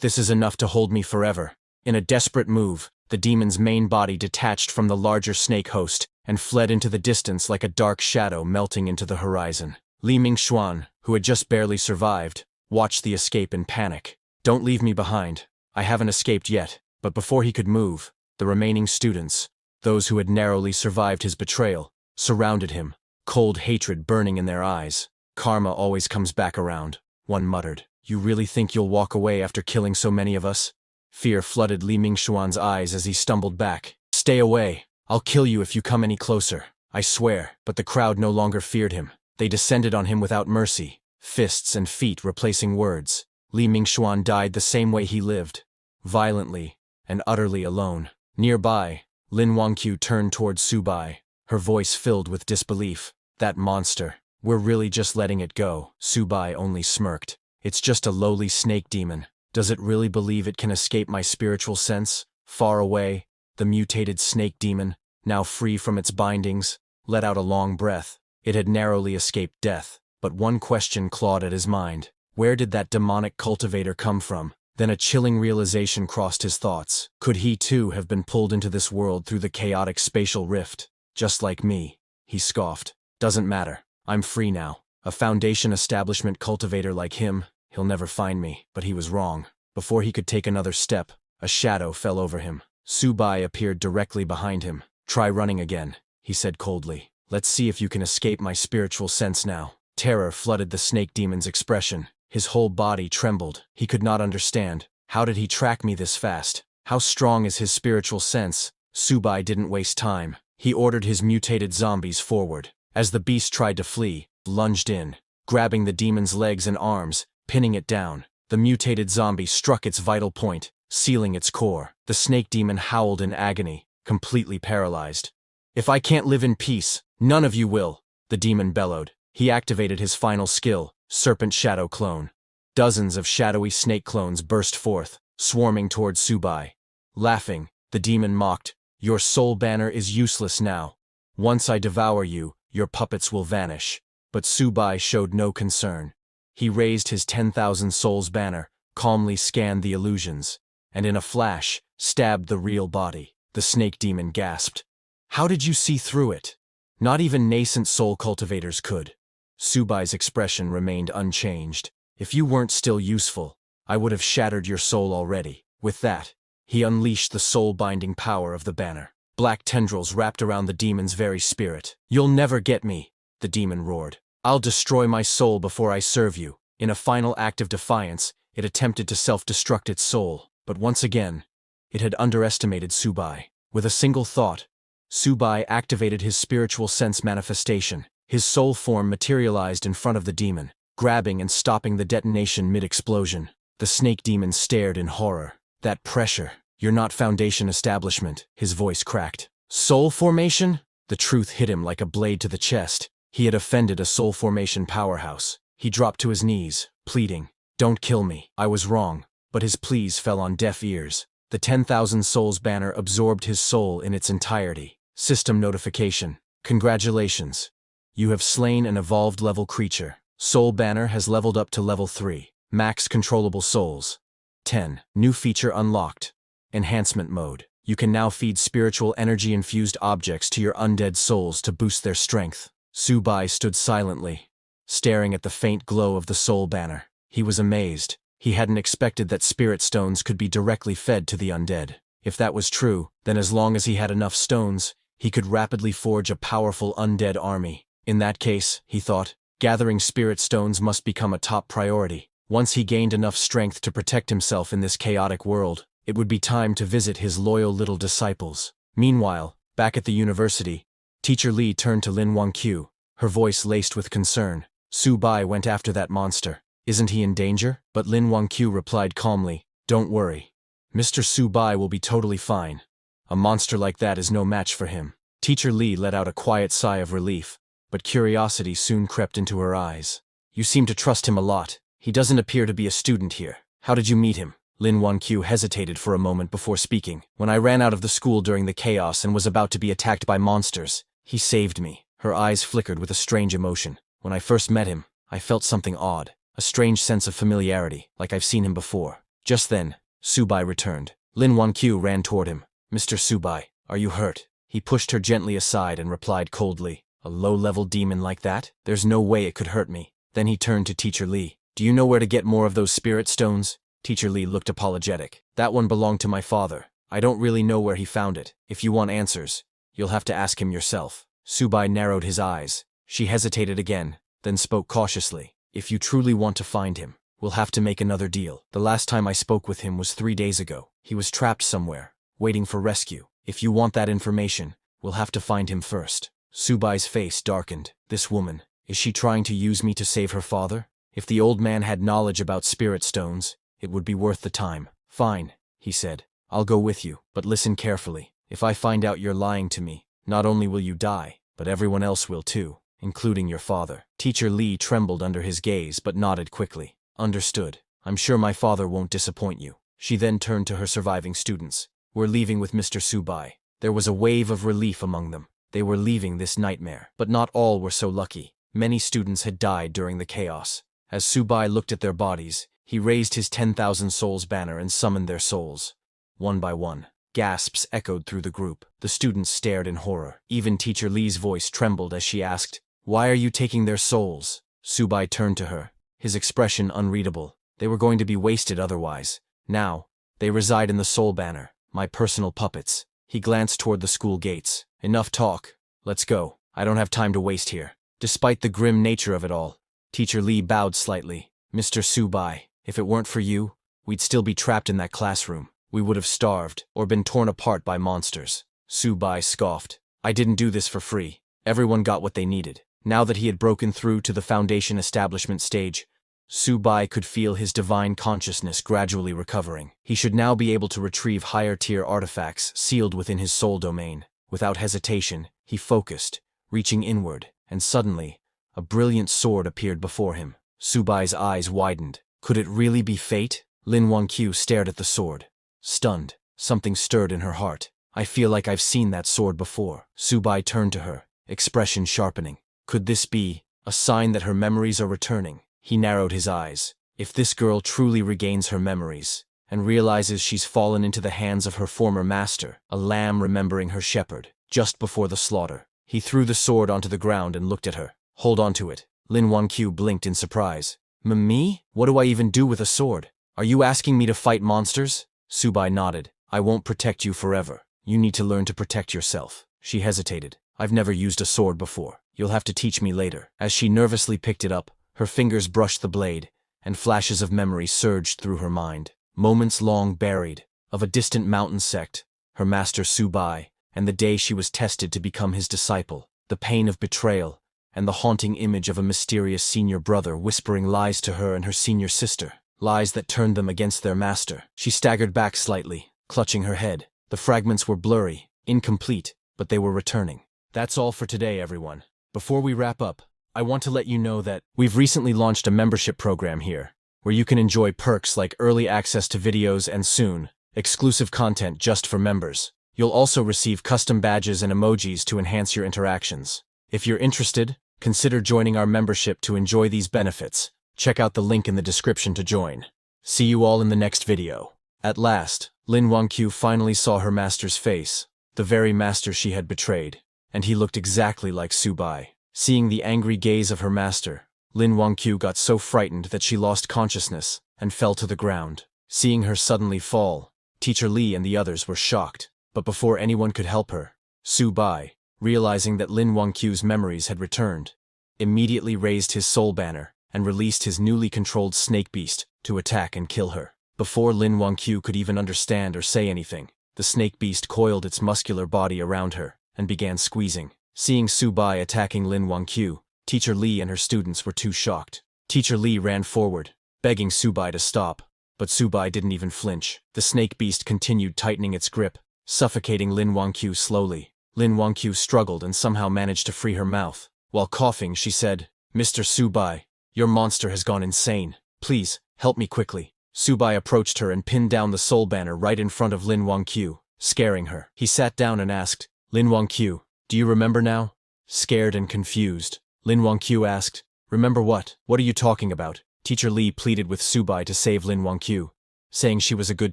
this is enough to hold me forever." In a desperate move, the demon's main body detached from the larger snake host and fled into the distance like a dark shadow melting into the horizon. Li Mingxuan, who had just barely survived, watched the escape in panic. "Don't leave me behind. I haven't escaped yet." But before he could move, the remaining students, those who had narrowly survived his betrayal, surrounded him, cold hatred burning in their eyes. "Karma always comes back around," one muttered. "You really think you'll walk away after killing so many of us?" Fear flooded Li Mingxuan's eyes as he stumbled back. "Stay away. I'll kill you if you come any closer. I swear." But the crowd no longer feared him. They descended on him without mercy, fists and feet replacing words. Li Mingxuan died the same way he lived, violently and utterly alone. Nearby, Lin Wangqiu turned toward Subai, her voice filled with disbelief. "That monster. We're really just letting it go." Subai only smirked. "It's just a lowly snake demon. Does it really believe it can escape my spiritual sense?" Far away, the mutated snake demon, now free from its bindings, let out a long breath. It had narrowly escaped death, but one question clawed at his mind. Where did that demonic cultivator come from? Then a chilling realization crossed his thoughts. Could he too have been pulled into this world through the chaotic spatial rift? "Just like me," he scoffed. "Doesn't matter. I'm free now. A Foundation establishment cultivator like him, he'll never find me." But he was wrong. Before he could take another step, a shadow fell over him. Subai appeared directly behind him. "Try running again," he said coldly. "Let's see if you can escape my spiritual sense now." Terror flooded the snake demon's expression. His whole body trembled. He could not understand. How did he track me this fast? How strong is his spiritual sense? Subai didn't waste time. He ordered his mutated zombies forward. As the beast tried to flee, lunged in, grabbing the demon's legs and arms, pinning it down. The mutated zombie struck its vital point, sealing its core. The snake demon howled in agony, completely paralyzed. "If I can't live in peace, none of you will," the demon bellowed. He activated his final skill, Serpent Shadow Clone. Dozens of shadowy snake clones burst forth, swarming towards Subai. Laughing, the demon mocked, "Your soul banner is useless now. Once I devour you, your puppets will vanish." But Subai showed no concern. He raised his 10,000 souls banner, calmly scanned the illusions, and in a flash, stabbed the real body. The snake demon gasped. "How did you see through it?" "Not even nascent soul cultivators could." Subai's expression remained unchanged. "If you weren't still useful, I would have shattered your soul already." With that, he unleashed the soul-binding power of the banner. Black tendrils wrapped around the demon's very spirit. "You'll never get me," the demon roared. "I'll destroy my soul before I serve you." In a final act of defiance, it attempted to self-destruct its soul, but once again, it had underestimated Subai. With a single thought, Subai activated his spiritual sense manifestation. His soul form materialized in front of the demon, grabbing and stopping the detonation mid-explosion. The snake demon stared in horror. "That pressure. You're not Foundation establishment," his voice cracked. "Soul formation?" The truth hit him like a blade to the chest. He had offended a soul formation powerhouse. He dropped to his knees, pleading, "Don't kill me. I was wrong." But his pleas fell on deaf ears. The 10,000 souls banner absorbed his soul in its entirety. System notification. "Congratulations. You have slain an evolved level creature. Soul banner has leveled up to level 3. Max controllable souls. 10. New feature unlocked. Enhancement mode. You can now feed spiritual energy-infused objects to your undead souls to boost their strength." Subai stood silently, staring at the faint glow of the soul banner. He was amazed. He hadn't expected that spirit stones could be directly fed to the undead. If that was true, then as long as he had enough stones, he could rapidly forge a powerful undead army. In that case, he thought, gathering spirit stones must become a top priority. Once he gained enough strength to protect himself in this chaotic world, it would be time to visit his loyal little disciples. Meanwhile, back at the university, Teacher Li turned to Lin Wangqiu, her voice laced with concern. "Subai went after that monster. Isn't he in danger?" But Lin Wangqiu replied calmly, "Don't worry. Mr. Subai will be totally fine. A monster like that is no match for him." Teacher Li let out a quiet sigh of relief, but curiosity soon crept into her eyes. "You seem to trust him a lot. He doesn't appear to be a student here. How did you meet him?" Lin Wanqiu hesitated for a moment before speaking. When I ran out of the school during the chaos and was about to be attacked by monsters, he saved me. Her eyes flickered with a strange emotion. When I first met him, I felt something odd, a strange sense of familiarity, like I've seen him before. Just then, Subai returned. Lin Wanqiu ran toward him. Mr. Subai, are you hurt? He pushed her gently aside and replied coldly, a low-level demon like that? There's no way it could hurt me. Then he turned to Teacher Li. Do you know where to get more of those spirit stones? Teacher Li looked apologetic. That one belonged to my father. I don't really know where he found it. If you want answers, you'll have to ask him yourself. Subai narrowed his eyes. She hesitated again, then spoke cautiously. If you truly want to find him, we'll have to make another deal. The last time I spoke with him was 3 days ago. He was trapped somewhere, waiting for rescue. If you want that information, we'll have to find him first. Subai's face darkened. This woman, is she trying to use me to save her father? If the old man had knowledge about spirit stones, it would be worth the time. Fine, he said. I'll go with you, but listen carefully. If I find out you're lying to me, not only will you die, but everyone else will too, including your father. Teacher Li trembled under his gaze but nodded quickly. Understood. I'm sure my father won't disappoint you. She then turned to her surviving students. We're leaving with Mr. Subai. There was a wave of relief among them. They were leaving this nightmare. But not all were so lucky. Many students had died during the chaos. As Subai looked at their bodies, he raised his 10,000 souls banner and summoned their souls. One by one, gasps echoed through the group. The students stared in horror. Even Teacher Li's voice trembled as she asked, "Why are you taking their souls?" Subai turned to her, his expression unreadable. They were going to be wasted otherwise. Now, they reside in the soul banner, my personal puppets. He glanced toward the school gates. Enough talk. Let's go. I don't have time to waste here. Despite the grim nature of it all, Teacher Li bowed slightly. Mr. Subai, if it weren't for you, we'd still be trapped in that classroom. We would have starved, or been torn apart by monsters. Subai scoffed. I didn't do this for free. Everyone got what they needed. Now that he had broken through to the Foundation establishment stage, Subai could feel his divine consciousness gradually recovering. He should now be able to retrieve higher-tier artifacts sealed within his soul domain. Without hesitation, he focused, reaching inward, and suddenly, a brilliant sword appeared before him. Subai's eyes widened. Could it really be fate? Lin Wanqiu stared at the sword. Stunned, something stirred in her heart. I feel like I've seen that sword before. Subai turned to her, expression sharpening. Could this be a sign that her memories are returning? He narrowed his eyes. If this girl truly regains her memories, and realizes she's fallen into the hands of her former master, a lamb remembering her shepherd, just before the slaughter. He threw the sword onto the ground and looked at her. Hold on to it. Lin Wanqiu blinked in surprise. Me? What do I even do with a sword? Are you asking me to fight monsters? Subai nodded. I won't protect you forever. You need to learn to protect yourself. She hesitated. I've never used a sword before. You'll have to teach me later. As she nervously picked it up, her fingers brushed the blade, and flashes of memory surged through her mind. Moments long buried, of a distant mountain sect, her master Subai, and the day she was tested to become his disciple, the pain of betrayal, and the haunting image of a mysterious senior brother whispering lies to her and her senior sister, lies that turned them against their master. She staggered back slightly, clutching her head. The fragments were blurry, incomplete, but they were returning. That's all for today, everyone. Before we wrap up, I want to let you know that we've recently launched a membership program here, where you can enjoy perks like early access to videos and soon, exclusive content just for members. You'll also receive custom badges and emojis to enhance your interactions. If you're interested, consider joining our membership to enjoy these benefits. Check out the link in the description to join. See you all in the next video. At last, Lin Wanqiu finally saw her master's face, the very master she had betrayed, and he looked exactly like Subai. Seeing the angry gaze of her master, Lin Wanqiu got so frightened that she lost consciousness and fell to the ground. Seeing her suddenly fall, Teacher Li and the others were shocked. But before anyone could help her, Subai, realizing that Lin Wanqiu's memories had returned, immediately raised his soul banner and released his newly controlled snake beast to attack and kill her. Before Lin Wanqiu could even understand or say anything, the snake beast coiled its muscular body around her and began squeezing. Seeing Subai attacking Lin Wanqiu, Teacher Li and her students were too shocked. Teacher Li ran forward, begging Subai to stop, but Subai didn't even flinch. The snake beast continued tightening its grip, suffocating Lin Wanqiu slowly. Lin Wanqiu struggled and somehow managed to free her mouth. While coughing, she said, "Mr. Subai, your monster has gone insane. Please, help me quickly." Subai approached her and pinned down the soul banner right in front of Lin Wangqiu, scaring her. He sat down and asked, Lin Wangqiu, do you remember now? Scared and confused, Lin Wangqiu asked, remember what? What are you talking about? Teacher Li pleaded with Subai to save Lin Wangqiu, saying she was a good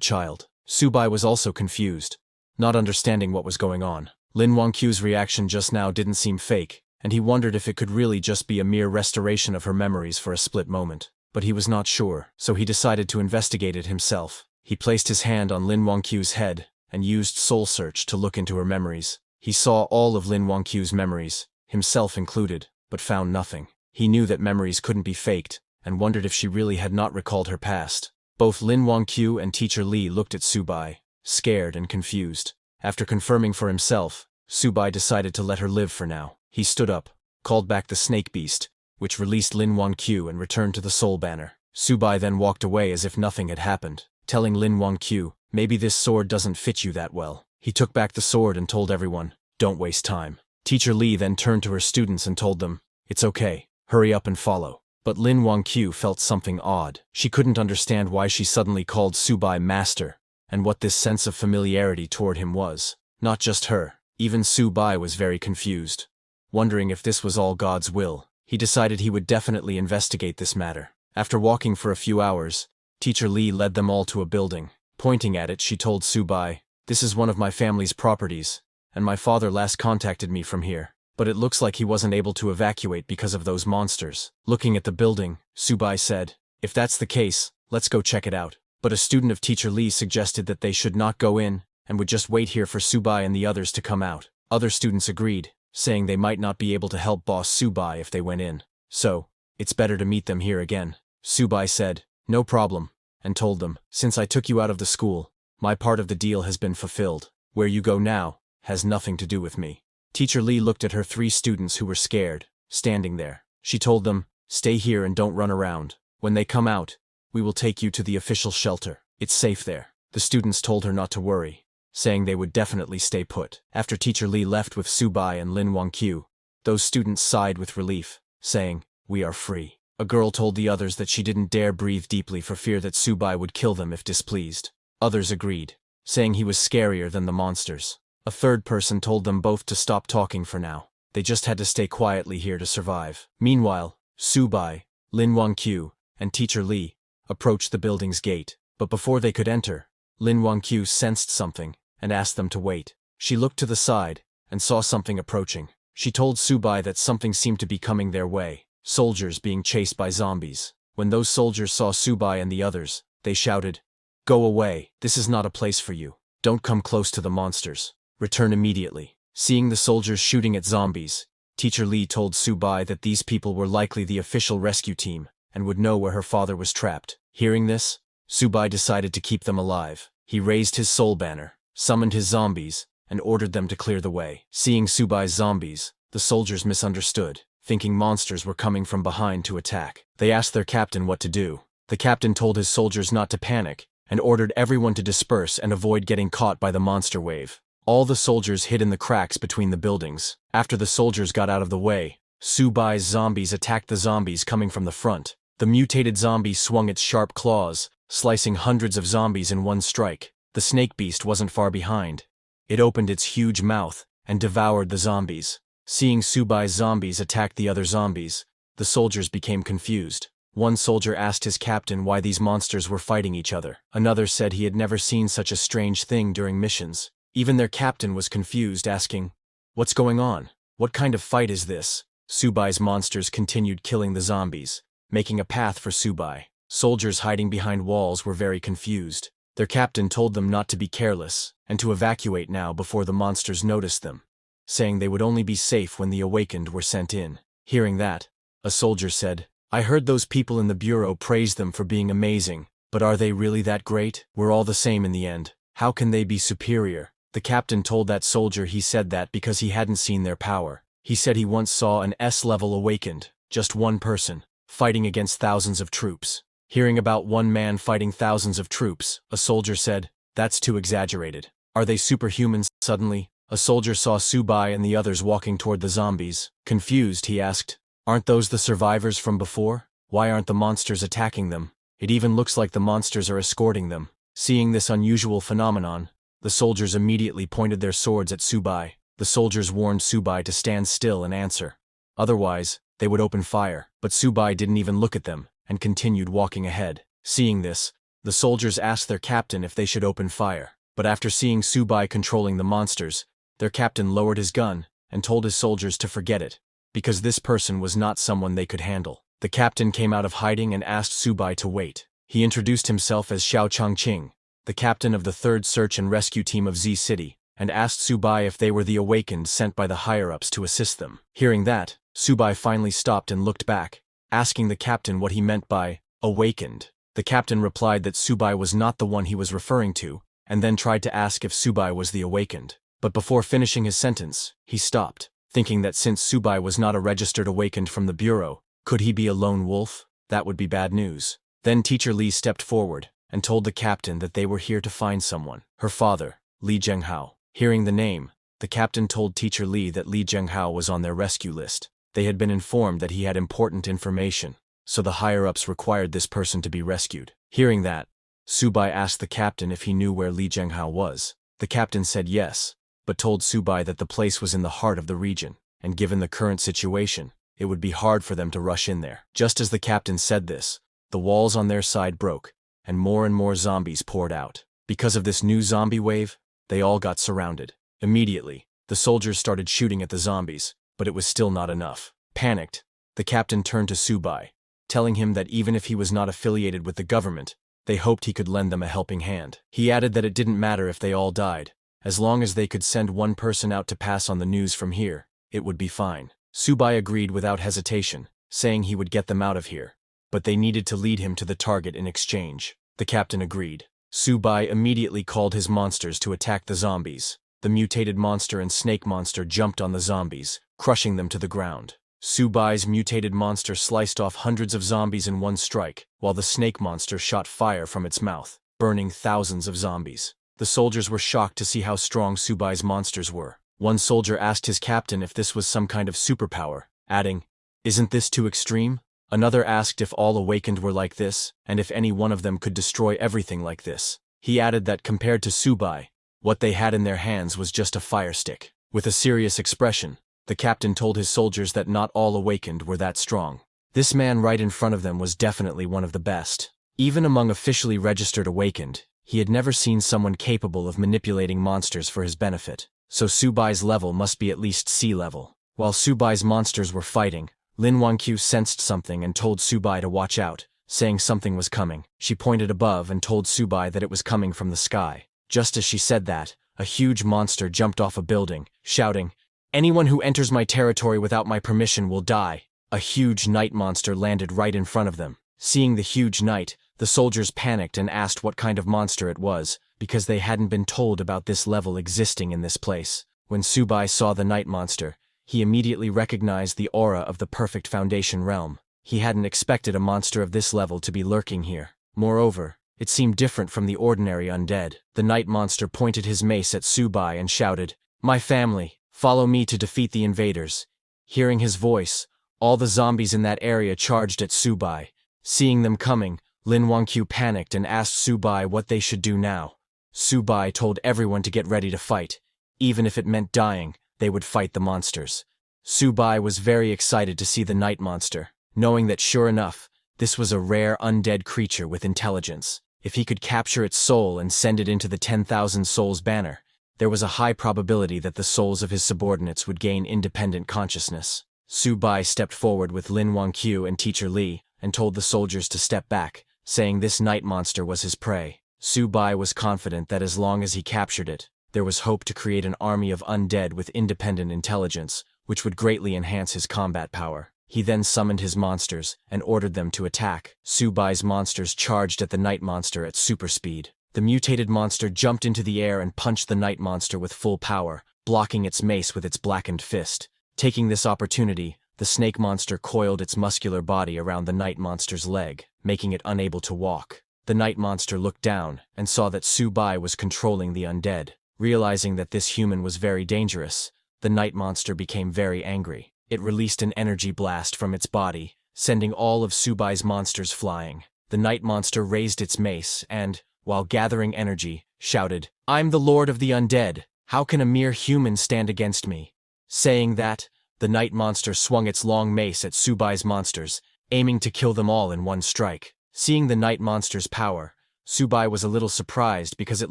child. Subai was also confused, not understanding what was going on. Lin Wangqiu's reaction just now didn't seem fake, and he wondered if it could really just be a mere restoration of her memories for a split moment. But he was not sure, so he decided to investigate it himself. He placed his hand on Lin Wangqiu's head and used Soul Search to look into her memories. He saw all of Lin Wangqiu's memories, himself included, but found nothing. He knew that memories couldn't be faked, and wondered if she really had not recalled her past. Both Lin Wangqiu and Teacher Li looked at Subai, scared and confused. After confirming for himself, Subai decided to let her live for now. He stood up, called back the snake beast, which released Lin Wangqiu and returned to the soul banner. Subai then walked away as if nothing had happened, telling Lin Wangqiu, maybe this sword doesn't fit you that well. He took back the sword and told everyone, don't waste time. Teacher Li then turned to her students and told them, it's okay, hurry up and follow. But Lin Wangqiu felt something odd. She couldn't understand why she suddenly called Subai master, and what this sense of familiarity toward him was. Not just her, even Subai was very confused, wondering if this was all God's will. He decided he would definitely investigate this matter. After walking for a few hours, Teacher Li led them all to a building. Pointing at it, she told Subai, this is one of my family's properties, and my father last contacted me from here. But it looks like he wasn't able to evacuate because of those monsters. Looking at the building, Subai said, if that's the case, let's go check it out. But a student of Teacher Li suggested that they should not go in, and would just wait here for Subai and the others to come out. Other students agreed, saying they might not be able to help Boss Subai if they went in. So, it's better to meet them here again. Subai said, no problem, and told them, since I took you out of the school, my part of the deal has been fulfilled. Where you go now has nothing to do with me. Teacher Li looked at her 3 students who were scared, standing there. She told them, stay here and don't run around. When they come out, we will take you to the official shelter. It's safe there. The students told her not to worry, saying they would definitely stay put. After Teacher Li left with Subai and Lin Wangqiu, those students sighed with relief, saying, we are free. A girl told the others that she didn't dare breathe deeply for fear that Subai would kill them if displeased. Others agreed, saying he was scarier than the monsters. A third person told them both to stop talking for now. They just had to stay quietly here to survive. Meanwhile, Subai, Lin Wangqiu, and Teacher Li approached the building's gate. But before they could enter, Lin Wangqiu sensed something and asked them to wait. She looked to the side and saw something approaching. She told Subai that something seemed to be coming their way. Soldiers being chased by zombies. When those soldiers saw Subai and the others, they shouted, go away, this is not a place for you. Don't come close to the monsters. Return immediately. Seeing the soldiers shooting at zombies, Teacher Li told Subai that these people were likely the official rescue team and would know where her father was trapped. Hearing this, Subai decided to keep them alive. He raised his soul banner, summoned his zombies, and ordered them to clear the way. Seeing Subai's zombies, the soldiers misunderstood, thinking monsters were coming from behind to attack. They asked their captain what to do. The captain told his soldiers not to panic and ordered everyone to disperse and avoid getting caught by the monster wave. All the soldiers hid in the cracks between the buildings. After the soldiers got out of the way, Subai's zombies attacked the zombies coming from the front. The mutated zombie swung its sharp claws, slicing hundreds of zombies in one strike. The snake beast wasn't far behind. It opened its huge mouth and devoured the zombies. Seeing Subai's zombies attack the other zombies, the soldiers became confused. One soldier asked his captain why these monsters were fighting each other. Another said he had never seen such a strange thing during missions. Even their captain was confused, asking, what's going on? What kind of fight is this? Subai's monsters continued killing the zombies, making a path for Subai. Soldiers hiding behind walls were very confused. Their captain told them not to be careless, and to evacuate now before the monsters noticed them, saying they would only be safe when the awakened were sent in. Hearing that, a soldier said, I heard those people in the bureau praise them for being amazing, but are they really that great? We're all the same in the end. How can they be superior? The captain told that soldier he said that because he hadn't seen their power. He said he once saw an S-level awakened, just one person, fighting against thousands of troops. Hearing about one man fighting thousands of troops, a soldier said, that's too exaggerated. Are they superhumans? Suddenly, a soldier saw Subai and the others walking toward the zombies. Confused, he asked, aren't those the survivors from before? Why aren't the monsters attacking them? It even looks like the monsters are escorting them. Seeing this unusual phenomenon, the soldiers immediately pointed their swords at Subai. The soldiers warned Subai to stand still and answer. Otherwise, they would open fire. But Subai didn't even look at them and continued walking ahead. Seeing this, the soldiers asked their captain if they should open fire. But after seeing Subai controlling the monsters, their captain lowered his gun and told his soldiers to forget it, because this person was not someone they could handle. The captain came out of hiding and asked Subai to wait. He introduced himself as Xiao Changqing, the captain of the 3rd Search and Rescue Team of Z City, and asked Subai if they were the awakened sent by the higher-ups to assist them. Hearing that, Subai finally stopped and looked back, asking the captain what he meant by awakened. The captain replied that Subai was not the one he was referring to, and then tried to ask if Subai was the awakened. But before finishing his sentence, he stopped, thinking that since Subai was not a registered awakened from the bureau, could he be a lone wolf? That would be bad news. Then Teacher Li stepped forward and told the captain that they were here to find someone, her father, Li Zhenghao. Hearing the name, the captain told Teacher Li that Li Zhenghao was on their rescue list. They had been informed that he had important information, so the higher-ups required this person to be rescued. Hearing that, Subai asked the captain if he knew where Li Zhenghao was. The captain said yes, but told Subai that the place was in the heart of the region, and given the current situation, it would be hard for them to rush in there. Just as the captain said this, the walls on their side broke, and more zombies poured out. Because of this new zombie wave, they all got surrounded. Immediately, the soldiers started shooting at the zombies, but it was still not enough. Panicked, the captain turned to Subai, telling him that even if he was not affiliated with the government, they hoped he could lend them a helping hand. He added that it didn't matter if they all died, as long as they could send one person out to pass on the news from here, it would be fine. Subai agreed without hesitation, saying he would get them out of here, but they needed to lead him to the target in exchange. The captain agreed. Subai immediately called his monsters to attack the zombies. The mutated monster and snake monster jumped on the zombies, crushing them to the ground. Subai's mutated monster sliced off hundreds of zombies in one strike, while the snake monster shot fire from its mouth, burning thousands of zombies. The soldiers were shocked to see how strong Subai's monsters were. One soldier asked his captain if this was some kind of superpower, adding, "Isn't this too extreme?" Another asked if all awakened were like this, and if any one of them could destroy everything like this. He added that compared to Subai, what they had in their hands was just a fire stick. With a serious expression, the captain told his soldiers that not all awakened were that strong. This man right in front of them was definitely one of the best. Even among officially registered awakened, he had never seen someone capable of manipulating monsters for his benefit, so Subai's level must be at least C level. While Subai's monsters were fighting, Lin Wangqiu sensed something and told Subai to watch out, saying something was coming. She pointed above and told Subai that it was coming from the sky. Just as she said that, a huge monster jumped off a building, shouting, "Anyone who enters my territory without my permission will die." A huge night monster landed right in front of them. Seeing the huge night, the soldiers panicked and asked what kind of monster it was, because they hadn't been told about this level existing in this place. When Subai saw the night monster, he immediately recognized the aura of the perfect foundation realm. He hadn't expected a monster of this level to be lurking here. Moreover, it seemed different from the ordinary undead. The night monster pointed his mace at Subai and shouted, "My family, follow me to defeat the invaders." Hearing his voice, all the zombies in that area charged at Subai. Seeing them coming, Lin Wangqiu panicked and asked Subai what they should do now. Subai told everyone to get ready to fight. Even if it meant dying, they would fight the monsters. Subai was very excited to see the night monster, knowing that sure enough, this was a rare undead creature with intelligence. If he could capture its soul and send it into the 10,000 souls banner, there was a high probability that the souls of his subordinates would gain independent consciousness. Subai stepped forward with Lin Wangqiu and Teacher Li and told the soldiers to step back, saying this night monster was his prey. Subai was confident that as long as he captured it, there was hope to create an army of undead with independent intelligence, which would greatly enhance his combat power. He then summoned his monsters and ordered them to attack. Subai's monsters charged at the night monster at super speed. The mutated monster jumped into the air and punched the night monster with full power, blocking its mace with its blackened fist. Taking this opportunity, the snake monster coiled its muscular body around the night monster's leg, making it unable to walk. The night monster looked down and saw that Subai was controlling the undead. Realizing that this human was very dangerous, the night monster became very angry. It released an energy blast from its body, sending all of Subai's monsters flying. the night monster raised its mace and, while gathering energy, shouted, "I'm the lord of the undead. How can a mere human stand against me?" Saying that, the night monster swung its long mace at Subai's monsters, aiming to kill them all in one strike. Seeing the night monster's power, Subai was a little surprised because it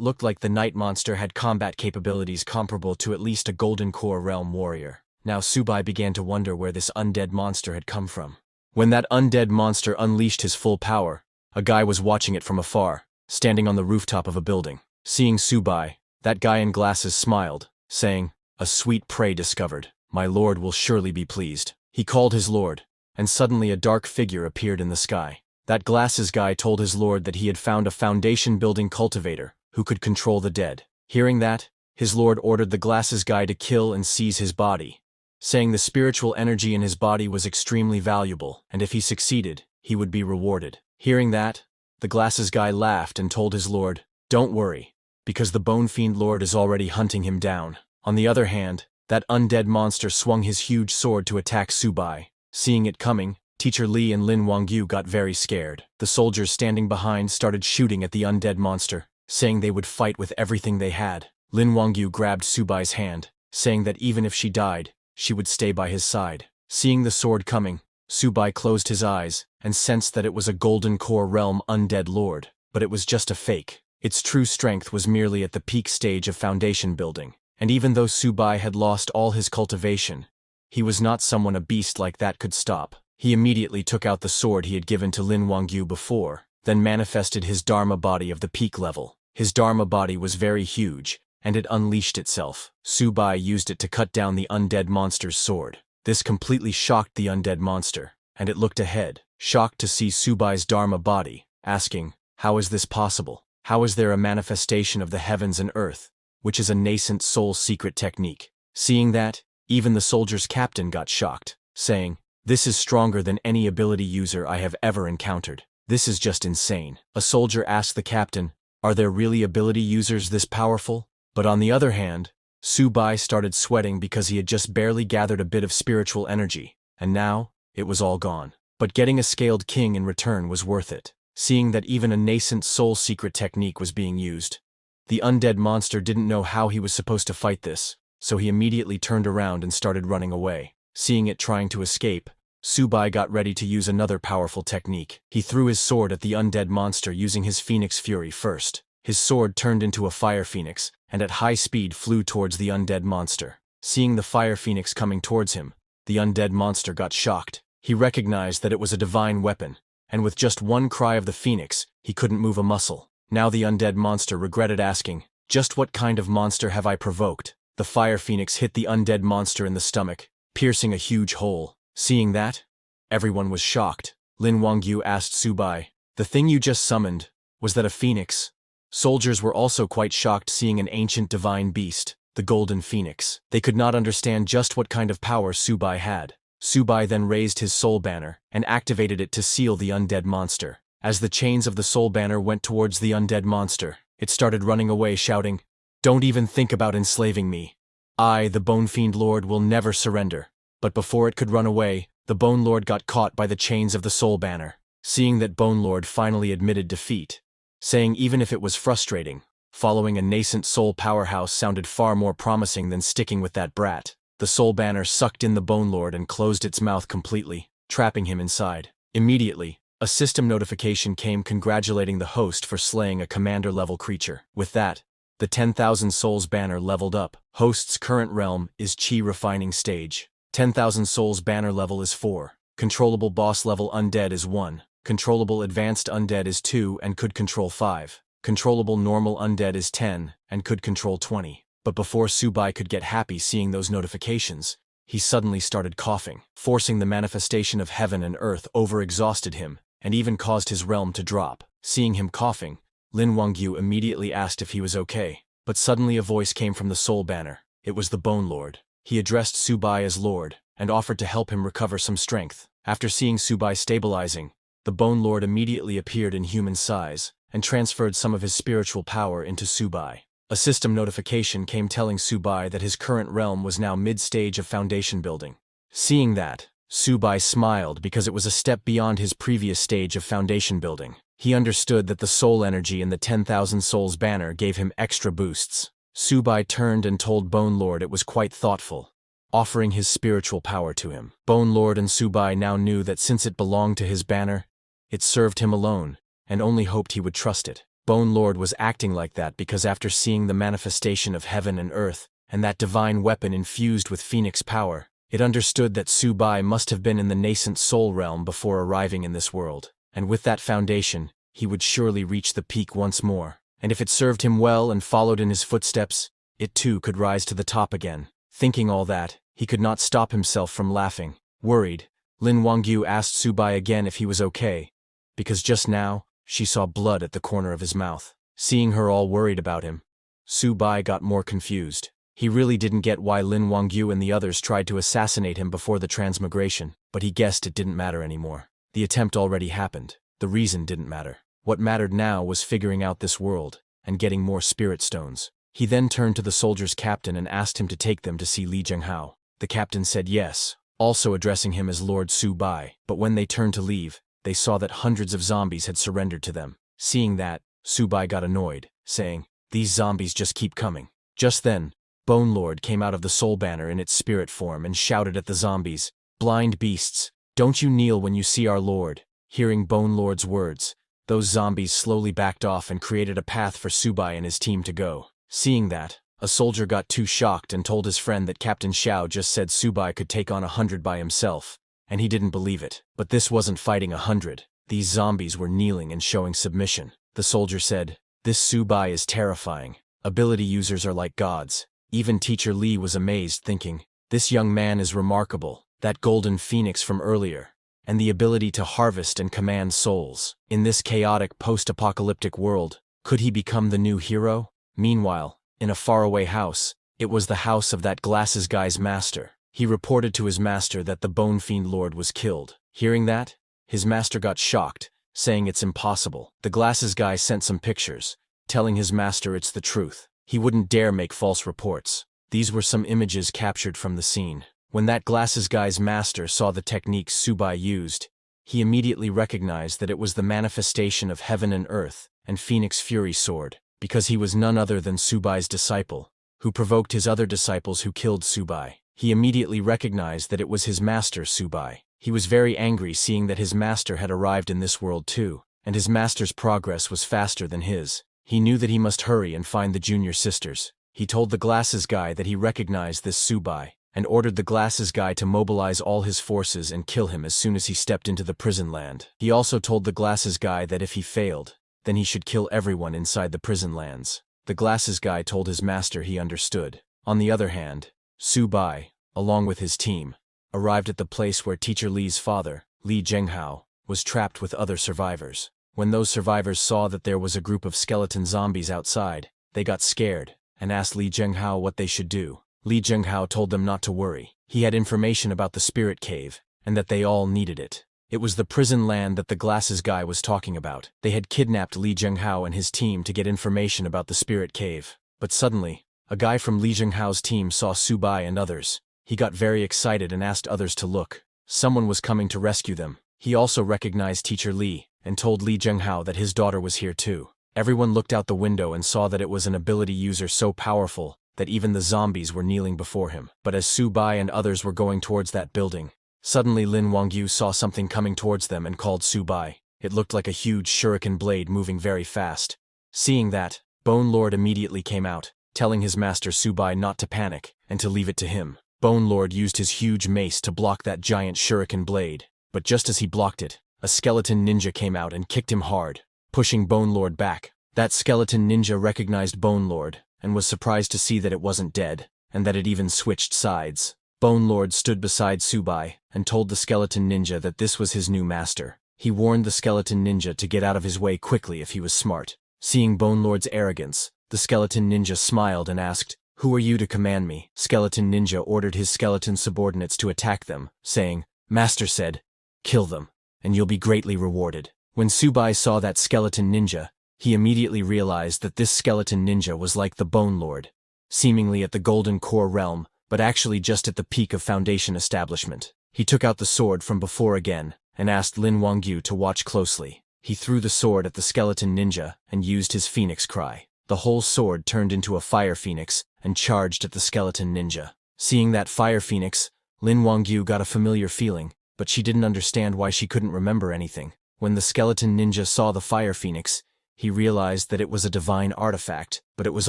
looked like the night monster had combat capabilities comparable to at least a Golden Core realm warrior. Now Subai began to wonder where this undead monster had come from. When that undead monster unleashed his full power, a guy was watching it from afar, standing on the rooftop of a building. Seeing Subai, that guy in glasses smiled, saying, "A sweet prey discovered. My lord will surely be pleased." He called his lord, and suddenly a dark figure appeared in the sky. That glasses guy told his lord that he had found a foundation-building cultivator who could control the dead. Hearing that, his lord ordered the glasses guy to kill and seize his body, saying the spiritual energy in his body was extremely valuable, and if he succeeded, he would be rewarded. Hearing that, the glasses guy laughed and told his lord, "Don't worry, because the Bone Fiend Lord is already hunting him down." On the other hand, that undead monster swung his huge sword to attack Subai. Seeing it coming, Teacher Li and Lin Wangyu got very scared. The soldiers standing behind started shooting at the undead monster, saying they would fight with everything they had. Lin Wangyu grabbed Subai's hand, saying that even if she died, she would stay by his side. Seeing the sword coming, Subai closed his eyes and sensed that it was a Golden Core realm undead lord, but it was just a fake. Its true strength was merely at the peak stage of foundation building, and even though Subai had lost all his cultivation, he was not someone a beast like that could stop. He immediately took out the sword he had given to Lin Wangyu before, then manifested his Dharma body of the peak level. His Dharma body was very huge, and it unleashed itself. Subai used it to cut down the undead monster's sword. This completely shocked the undead monster, and it looked ahead, shocked to see Subai's Dharma body, asking, "How is this possible? How is there a manifestation of the heavens and earth, which is a nascent soul secret technique?" Seeing that, even the soldier's captain got shocked, saying, "This is stronger than any ability user I have ever encountered. This is just insane." A soldier asked the captain, "Are there really ability users this powerful?" But on the other hand, Subai started sweating because he had just barely gathered a bit of spiritual energy, and now, it was all gone. But getting a scaled king in return was worth it. Seeing that even a nascent soul secret technique was being used, the undead monster didn't know how he was supposed to fight this, so he immediately turned around and started running away. Seeing it trying to escape, Subai got ready to use another powerful technique. He threw his sword at the undead monster using his Phoenix Fury first. His sword turned into a fire phoenix, and at high speed flew towards the undead monster. Seeing the fire phoenix coming towards him, the undead monster got shocked. He recognized that it was a divine weapon, and with just one cry of the phoenix, he couldn't move a muscle. Now the undead monster regretted asking, "Just what kind of monster have I provoked?" The fire phoenix hit the undead monster in the stomach, piercing a huge hole. Seeing that, everyone was shocked. Lin Wangyu asked Subai, "The thing you just summoned, was that a phoenix?" Soldiers were also quite shocked seeing an ancient divine beast, the golden phoenix. They could not understand just what kind of power Subai had. Subai then raised his soul banner and activated it to seal the undead monster. As the chains of the soul banner went towards the undead monster, it started running away shouting, "Don't even think about enslaving me. I, the Bone Fiend Lord, will never surrender." But before it could run away, the Bone Lord got caught by the chains of the soul banner. Seeing that Bone Lord finally admitted defeat, saying even if it was frustrating, following a nascent soul powerhouse sounded far more promising than sticking with that brat. The soul banner sucked in the Bone Lord and closed its mouth completely, trapping him inside. Immediately, a system notification came congratulating the host for slaying a commander-level creature. With that, the 10,000 Souls banner leveled up. Host's current realm is Chi Refining Stage. 10,000 Souls banner level is 4. Controllable boss level undead is 1. Controllable advanced undead is 2 and could control 5. Controllable normal undead is 10 and could control 20. But before Subai could get happy seeing those notifications, he suddenly started coughing. Forcing the manifestation of heaven and earth overexhausted him and even caused his realm to drop. Seeing him coughing, Lin Wangyu immediately asked if he was okay. But suddenly a voice came from the soul banner. It was the Bone Lord. He addressed Subai as Lord and offered to help him recover some strength. After seeing Subai stabilizing, the Bone Lord immediately appeared in human size and transferred some of his spiritual power into Subai. A system notification came telling Subai that his current realm was now mid-stage of foundation building. Seeing that, Subai smiled because it was a step beyond his previous stage of foundation building. He understood that the soul energy in the 10,000 Souls banner gave him extra boosts. Subai turned and told Bone Lord it was quite thoughtful, offering his spiritual power to him. Bone Lord and Subai now knew that since it belonged to his banner, it served him alone, and only hoped he would trust it. Bone Lord was acting like that because after seeing the manifestation of heaven and earth, and that divine weapon infused with phoenix power, it understood that Subai must have been in the nascent soul realm before arriving in this world, and with that foundation, he would surely reach the peak once more. And if it served him well and followed in his footsteps, it too could rise to the top again. Thinking all that, he could not stop himself from laughing. Worried, Lin Wangyu asked Subai again if he was okay, because just now, she saw blood at the corner of his mouth. Seeing her all worried about him, Subai got more confused. He really didn't get why Lin Wangyu and the others tried to assassinate him before the transmigration, but he guessed it didn't matter anymore. The attempt already happened. The reason didn't matter. What mattered now was figuring out this world, and getting more spirit stones. He then turned to the soldier's captain and asked him to take them to see Li Zhenghao. The captain said yes, also addressing him as Lord Subai, but when they turned to leave, they saw that hundreds of zombies had surrendered to them. Seeing that, Subai got annoyed, saying, "These zombies just keep coming." Just then, Bone Lord came out of the soul banner in its spirit form and shouted at the zombies, "Blind beasts, don't you kneel when you see our lord." Hearing Bone Lord's words, those zombies slowly backed off and created a path for Subai and his team to go. Seeing that, a soldier got too shocked and told his friend that Captain Xiao just said Subai could take on 100 by himself, and he didn't believe it. But this wasn't fighting 100. These zombies were kneeling and showing submission. The soldier said, "This Subai is terrifying. Ability users are like gods." Even Teacher Li was amazed, thinking, "This young man is remarkable. That golden phoenix from earlier, and the ability to harvest and command souls. In this chaotic post-apocalyptic world, could he become the new hero?" Meanwhile, in a faraway house, it was the house of that glasses guy's master. He reported to his master that the Bone Fiend Lord was killed. Hearing that, his master got shocked, saying it's impossible. The glasses guy sent some pictures, telling his master it's the truth. He wouldn't dare make false reports. These were some images captured from the scene. When that glasses guy's master saw the techniques Subai used, he immediately recognized that it was the manifestation of heaven and earth and Phoenix Fury Sword, because he was none other than Subai's disciple, who provoked his other disciples who killed Subai. He immediately recognized that it was his master Subai. He was very angry seeing that his master had arrived in this world too, and his master's progress was faster than his. He knew that he must hurry and find the junior sisters. He told the glasses guy that he recognized this Subai, and ordered the glasses guy to mobilize all his forces and kill him as soon as he stepped into the prison land. He also told the glasses guy that if he failed, then he should kill everyone inside the prison lands. The glasses guy told his master he understood. On the other hand, Subai, along with his team, arrived at the place where Teacher Li's father, Li Zhenghao, was trapped with other survivors. When those survivors saw that there was a group of skeleton zombies outside, they got scared and asked Li Zhenghao what they should do. Li Zhenghao told them not to worry. He had information about the spirit cave, and that they all needed it. It was the prison land that the glasses guy was talking about. They had kidnapped Li Zhenghao and his team to get information about the spirit cave. But suddenly, a guy from Li Zhenghao's team saw Subai and others. He got very excited and asked others to look. Someone was coming to rescue them. He also recognized Teacher Li, and told Li Zhenghao that his daughter was here too. Everyone looked out the window and saw that it was an ability user so powerful that even the zombies were kneeling before him. But as Subai and others were going towards that building, suddenly Lin Wangyu saw something coming towards them and called Subai. It looked like a huge shuriken blade moving very fast. Seeing that, Bone Lord immediately came out, telling his master Subai not to panic and to leave it to him. Bone Lord used his huge mace to block that giant shuriken blade, but just as he blocked it, a skeleton ninja came out and kicked him hard, pushing Bone Lord back. That skeleton ninja recognized Bone Lord, and was surprised to see that it wasn't dead, and that it even switched sides. Bone Lord stood beside Subai, and told the skeleton ninja that this was his new master. He warned the skeleton ninja to get out of his way quickly if he was smart. Seeing Bone Lord's arrogance, the skeleton ninja smiled and asked, "Who are you to command me?" Skeleton ninja ordered his skeleton subordinates to attack them, saying, "Master said, kill them, and you'll be greatly rewarded." When Subai saw that skeleton ninja, he immediately realized that this skeleton ninja was like the Bone Lord, seemingly at the Golden Core realm, but actually just at the peak of Foundation establishment. He took out the sword from before again, and asked Lin Wangyu to watch closely. He threw the sword at the skeleton ninja and used his phoenix cry. The whole sword turned into a fire phoenix and charged at the skeleton ninja. Seeing that fire phoenix, Lin Wangyu got a familiar feeling, but she didn't understand why she couldn't remember anything. When the skeleton ninja saw the fire phoenix, he realized that it was a divine artifact, but it was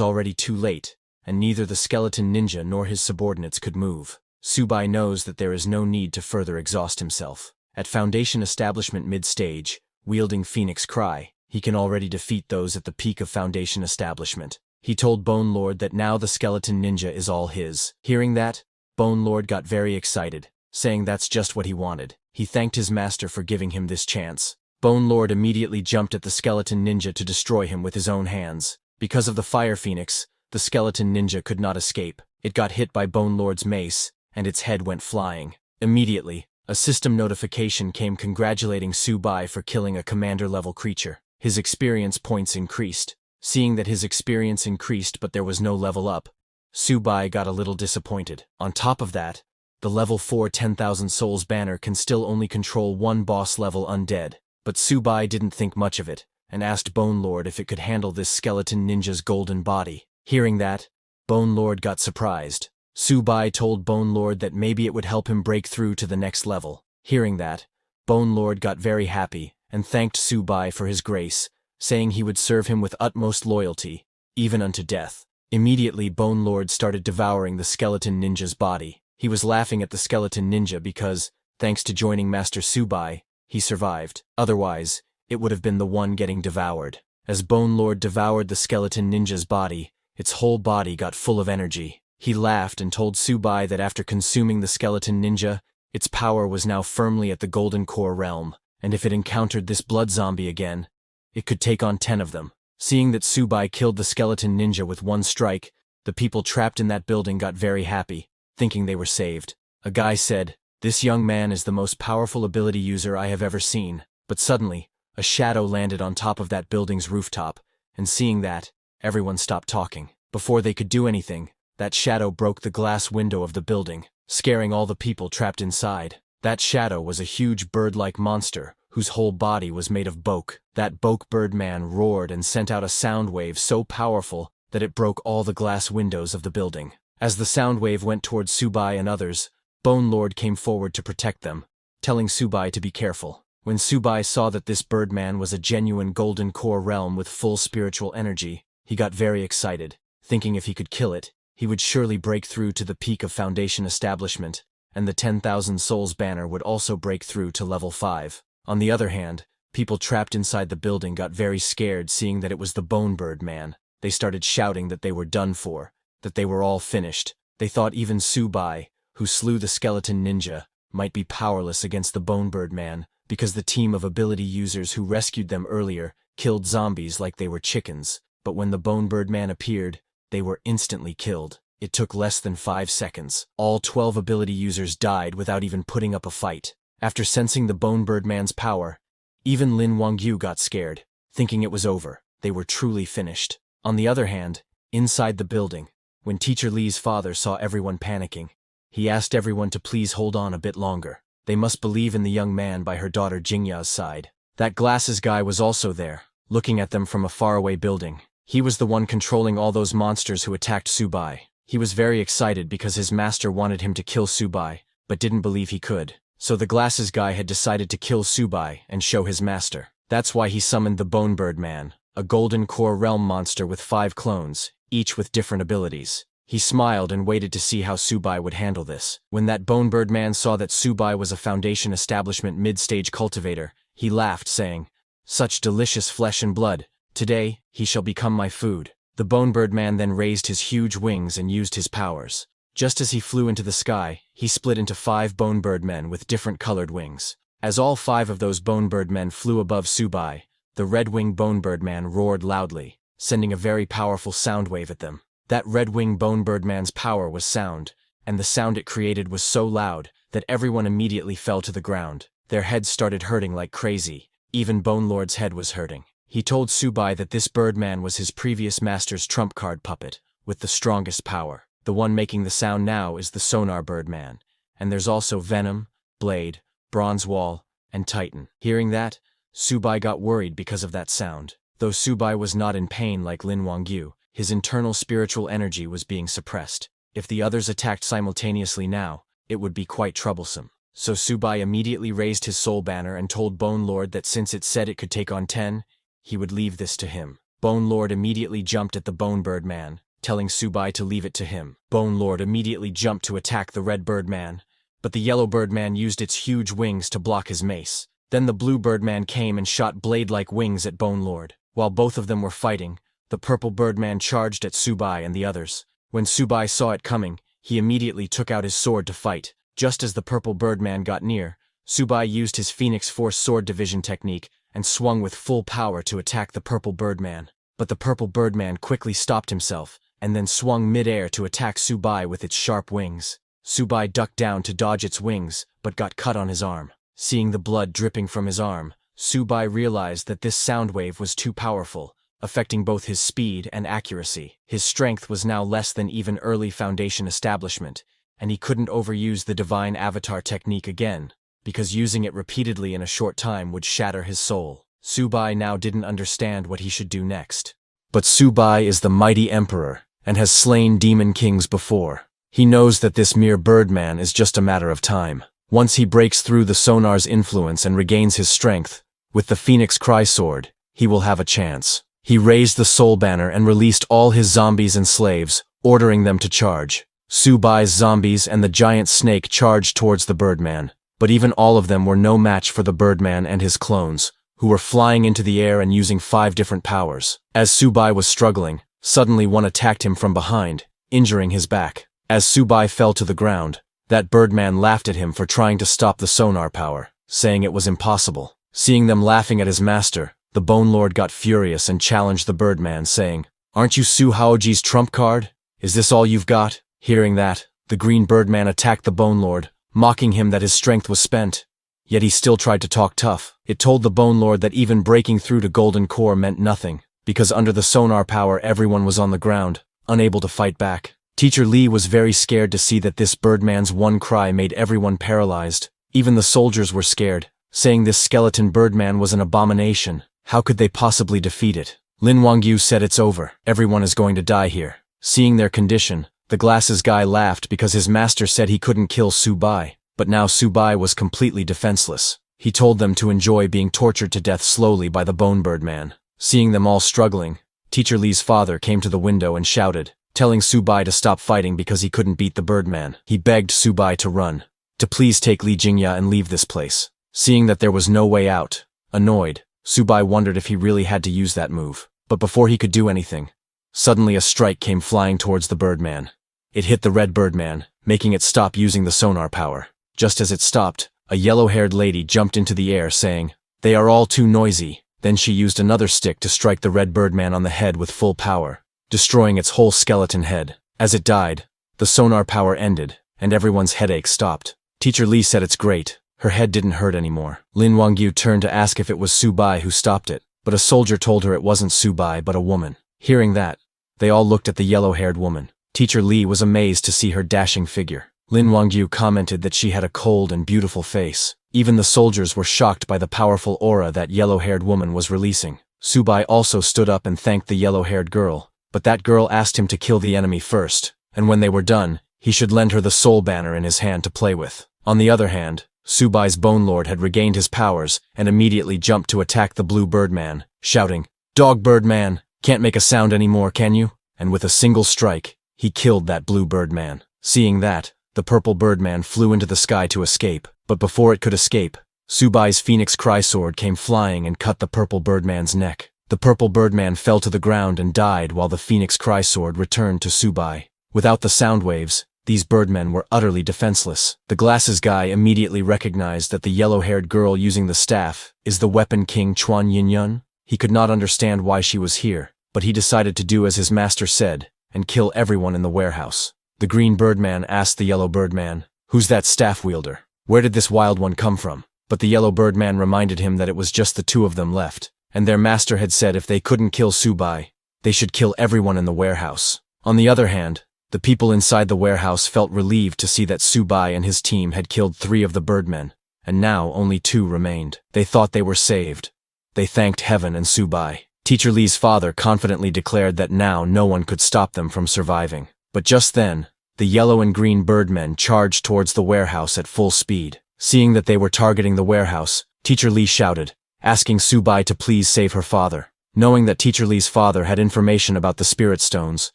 already too late, and neither the skeleton ninja nor his subordinates could move. Subai knows that there is no need to further exhaust himself. At Foundation Establishment mid-stage, wielding Phoenix Cry, he can already defeat those at the peak of Foundation Establishment. He told Bone Lord that now the skeleton ninja is all his. Hearing that, Bone Lord got very excited, saying that's just what he wanted. He thanked his master for giving him this chance. Bone Lord immediately jumped at the skeleton ninja to destroy him with his own hands. Because of the fire phoenix, the skeleton ninja could not escape. It got hit by Bone Lord's mace, and its head went flying. Immediately, a system notification came congratulating Subai for killing a commander-level creature. His experience points increased. Seeing that his experience increased but there was no level up, Subai got a little disappointed. On top of that, the level 4 10,000 Souls banner can still only control one boss-level undead. But Subai didn't think much of it, and asked Bone Lord if it could handle this skeleton ninja's golden body. Hearing that, Bone Lord got surprised. Subai told Bone Lord that maybe it would help him break through to the next level. Hearing that, Bone Lord got very happy and thanked Subai for his grace, saying he would serve him with utmost loyalty, even unto death. Immediately Bone Lord started devouring the skeleton ninja's body. He was laughing at the skeleton ninja because, thanks to joining Master Subai, he survived. Otherwise, it would have been the one getting devoured. As Bone Lord devoured the skeleton ninja's body, its whole body got full of energy. He laughed and told Subai that after consuming the skeleton ninja, its power was now firmly at the Golden Core realm, and if it encountered this blood zombie again, it could take on 10 of them. Seeing that Subai killed the skeleton ninja with one strike, the people trapped in that building got very happy, thinking they were saved. A guy said, "This young man is the most powerful ability user I have ever seen." But suddenly, a shadow landed on top of that building's rooftop, and seeing that, everyone stopped talking. Before they could do anything, that shadow broke the glass window of the building, scaring all the people trapped inside. That shadow was a huge bird-like monster, whose whole body was made of Boke. That Boke Birdman roared and sent out a sound wave so powerful that it broke all the glass windows of the building. As the sound wave went towards Subai and others, Bone Lord came forward to protect them, telling Subai to be careful. When Subai saw that this Birdman was a genuine Golden Core realm with full spiritual energy, he got very excited, thinking if he could kill it, he would surely break through to the peak of Foundation Establishment, and the 10,000 Souls banner would also break through to level 5. On the other hand, people trapped inside the building got very scared seeing that it was the Bone Bird Man. They started shouting that they were done for, that they were all finished. They thought even Subai, who slew the skeleton ninja, might be powerless against the Bone Bird Man, because the team of ability users who rescued them earlier killed zombies like they were chickens. But when the Bone Bird Man appeared, they were instantly killed. It took less than 5 seconds. All 12 ability users died without even putting up a fight. After sensing the Bone Bird Man's power, even Lin Wangyu got scared, thinking it was over. They were truly finished. On the other hand, inside the building, when Teacher Li's father saw everyone panicking, he asked everyone to please hold on a bit longer. They must believe in the young man by her daughter Jingya's side. That glasses guy was also there, looking at them from a faraway building. He was the one controlling all those monsters who attacked Subai. He was very excited because his master wanted him to kill Subai, but didn't believe he could. So the glasses guy had decided to kill Subai and show his master. That's why he summoned the Bone Bird Man, a Golden Core realm monster with 5 clones, each with different abilities. He smiled and waited to see how Subai would handle this. When that Bone Bird Man saw that Subai was a Foundation Establishment mid-stage cultivator, he laughed, saying, "Such delicious flesh and blood. Today, he shall become my food." The Bone Bird Man then raised his huge wings and used his powers. Just as he flew into the sky, he split into 5 Bone Bird Men with different colored wings. As all 5 of those Bone Bird Men flew above Subai, the red-winged Bone Bird Man roared loudly, sending a very powerful sound wave at them. That red-winged Bone Bird Man's power was sound, and the sound it created was so loud that everyone immediately fell to the ground. Their heads started hurting like crazy. Even Bone Lord's head was hurting. He told Subai that this Birdman was his previous master's trump card puppet, with the strongest power. The one making the sound now is the Sonar Birdman, and there's also Venom, Blade, Bronze Wall, and Titan. Hearing that, Subai got worried because of that sound. Though Subai was not in pain like Lin Wangyu, his internal spiritual energy was being suppressed. If the others attacked simultaneously now, it would be quite troublesome. So Subai immediately raised his soul banner and told Bone Lord that since it said it could take on 10, he would leave this to him. Bone Lord immediately jumped at the Bone Bird Man, telling Subai to leave it to him. Bone Lord immediately jumped to attack the Red Bird Man, but the Yellow Bird Man used its huge wings to block his mace. Then the Blue Bird Man came and shot blade-like wings at Bone Lord. While both of them were fighting, the Purple Bird Man charged at Subai and the others. When Subai saw it coming, he immediately took out his sword to fight. Just as the Purple Bird Man got near, Subai used his Phoenix Force sword division technique and swung with full power to attack the Purple Bird Man. But the Purple Bird Man quickly stopped himself and then swung mid-air to attack Subai with its sharp wings. Subai ducked down to dodge its wings, but got cut on his arm. Seeing the blood dripping from his arm, Subai realized that this sound wave was too powerful, affecting both his speed and accuracy. His strength was now less than even early Foundation establishment, and he couldn't overuse the Divine Avatar technique again, because using it repeatedly in a short time would shatter his soul. Subai now didn't understand what he should do next. But Subai is the mighty emperor, and has slain demon kings before. He knows that this mere Birdman is just a matter of time. Once he breaks through the Sonar's influence and regains his strength, with the Phoenix Cry Sword, he will have a chance. He raised the soul banner and released all his zombies and slaves, ordering them to charge. Subai's zombies and the giant snake charged towards the Birdman, but even all of them were no match for the Birdman and his clones, who were flying into the air and using 5 different powers. As Subai was struggling, suddenly one attacked him from behind, injuring his back. As Subai fell to the ground, that Birdman laughed at him for trying to stop the sonar power, saying it was impossible. Seeing them laughing at his master, the Bone Lord got furious and challenged the Birdman, saying, "Aren't you Su Haoji's trump card? Is this all you've got?" Hearing that, the Green Birdman attacked the Bone Lord, mocking him that his strength was spent. Yet he still tried to talk tough. It told the Bone Lord that even breaking through to Golden Core meant nothing, because under the sonar power everyone was on the ground, unable to fight back. Teacher Lee was very scared to see that this Birdman's one cry made everyone paralyzed. Even the soldiers were scared, saying this skeleton Birdman was an abomination. How could they possibly defeat it? Lin Wangyu said, "It's over. Everyone is going to die here." Seeing their condition, the glasses guy laughed because his master said he couldn't kill Subai, but now Subai was completely defenseless. He told them to enjoy being tortured to death slowly by the Bone Birdman. Seeing them all struggling, Teacher Lee's father came to the window and shouted, telling Subai to stop fighting because he couldn't beat the Birdman. He begged Subai to run, to please take Li Jingya and leave this place. Seeing that there was no way out, annoyed, Subai wondered if he really had to use that move. But before he could do anything, suddenly a strike came flying towards the Birdman. It hit the Red Birdman, making it stop using the sonar power. Just as it stopped, a yellow-haired lady jumped into the air saying, "They are all too noisy." Then she used another stick to strike the Red Birdman on the head with full power, destroying its whole skeleton head. As it died, the sonar power ended, and everyone's headache stopped. Teacher Lee said it's great. Her head didn't hurt anymore. Lin Wangyu turned to ask if it was Subai who stopped it, but a soldier told her it wasn't Subai but a woman. Hearing that, they all looked at the yellow-haired woman. Teacher Lee was amazed to see her dashing figure. Lin Wangyu commented that she had a cold and beautiful face. Even the soldiers were shocked by the powerful aura that yellow-haired woman was releasing. Subai also stood up and thanked the yellow-haired girl, but that girl asked him to kill the enemy first, and when they were done, he should lend her the soul banner in his hand to play with. On the other hand, Subai's Bone Lord had regained his powers and immediately jumped to attack the Blue Birdman, shouting, "Dog Birdman, can't make a sound anymore, can you?" And with a single strike, he killed that Blue Birdman. Seeing that, the Purple Birdman flew into the sky to escape, but before it could escape, Subai's Phoenix Cry Sword came flying and cut the Purple Birdman's neck. The Purple Birdman fell to the ground and died while the Phoenix Cry Sword returned to Subai. Without the sound waves, these birdmen were utterly defenseless. The glasses guy immediately recognized that the yellow-haired girl using the staff is the Weapon King Chuan Yinyun. He could not understand why she was here, but he decided to do as his master said and kill everyone in the warehouse. The Green Birdman asked the Yellow Birdman, "Who's that staff wielder? Where did this wild one come from?" But the Yellow Birdman reminded him that it was just the 2 of them left, and their master had said if they couldn't kill Subai, they should kill everyone in the warehouse. On the other hand, the people inside the warehouse felt relieved to see that Subai and his team had killed 3 of the birdmen, and now only 2 remained. They thought they were saved. They thanked heaven and Subai. Teacher Lee's father confidently declared that now no one could stop them from surviving. But just then, the yellow and green birdmen charged towards the warehouse at full speed. Seeing that they were targeting the warehouse, Teacher Lee shouted, asking Subai to please save her father. Knowing that Teacher Lee's father had information about the spirit stones,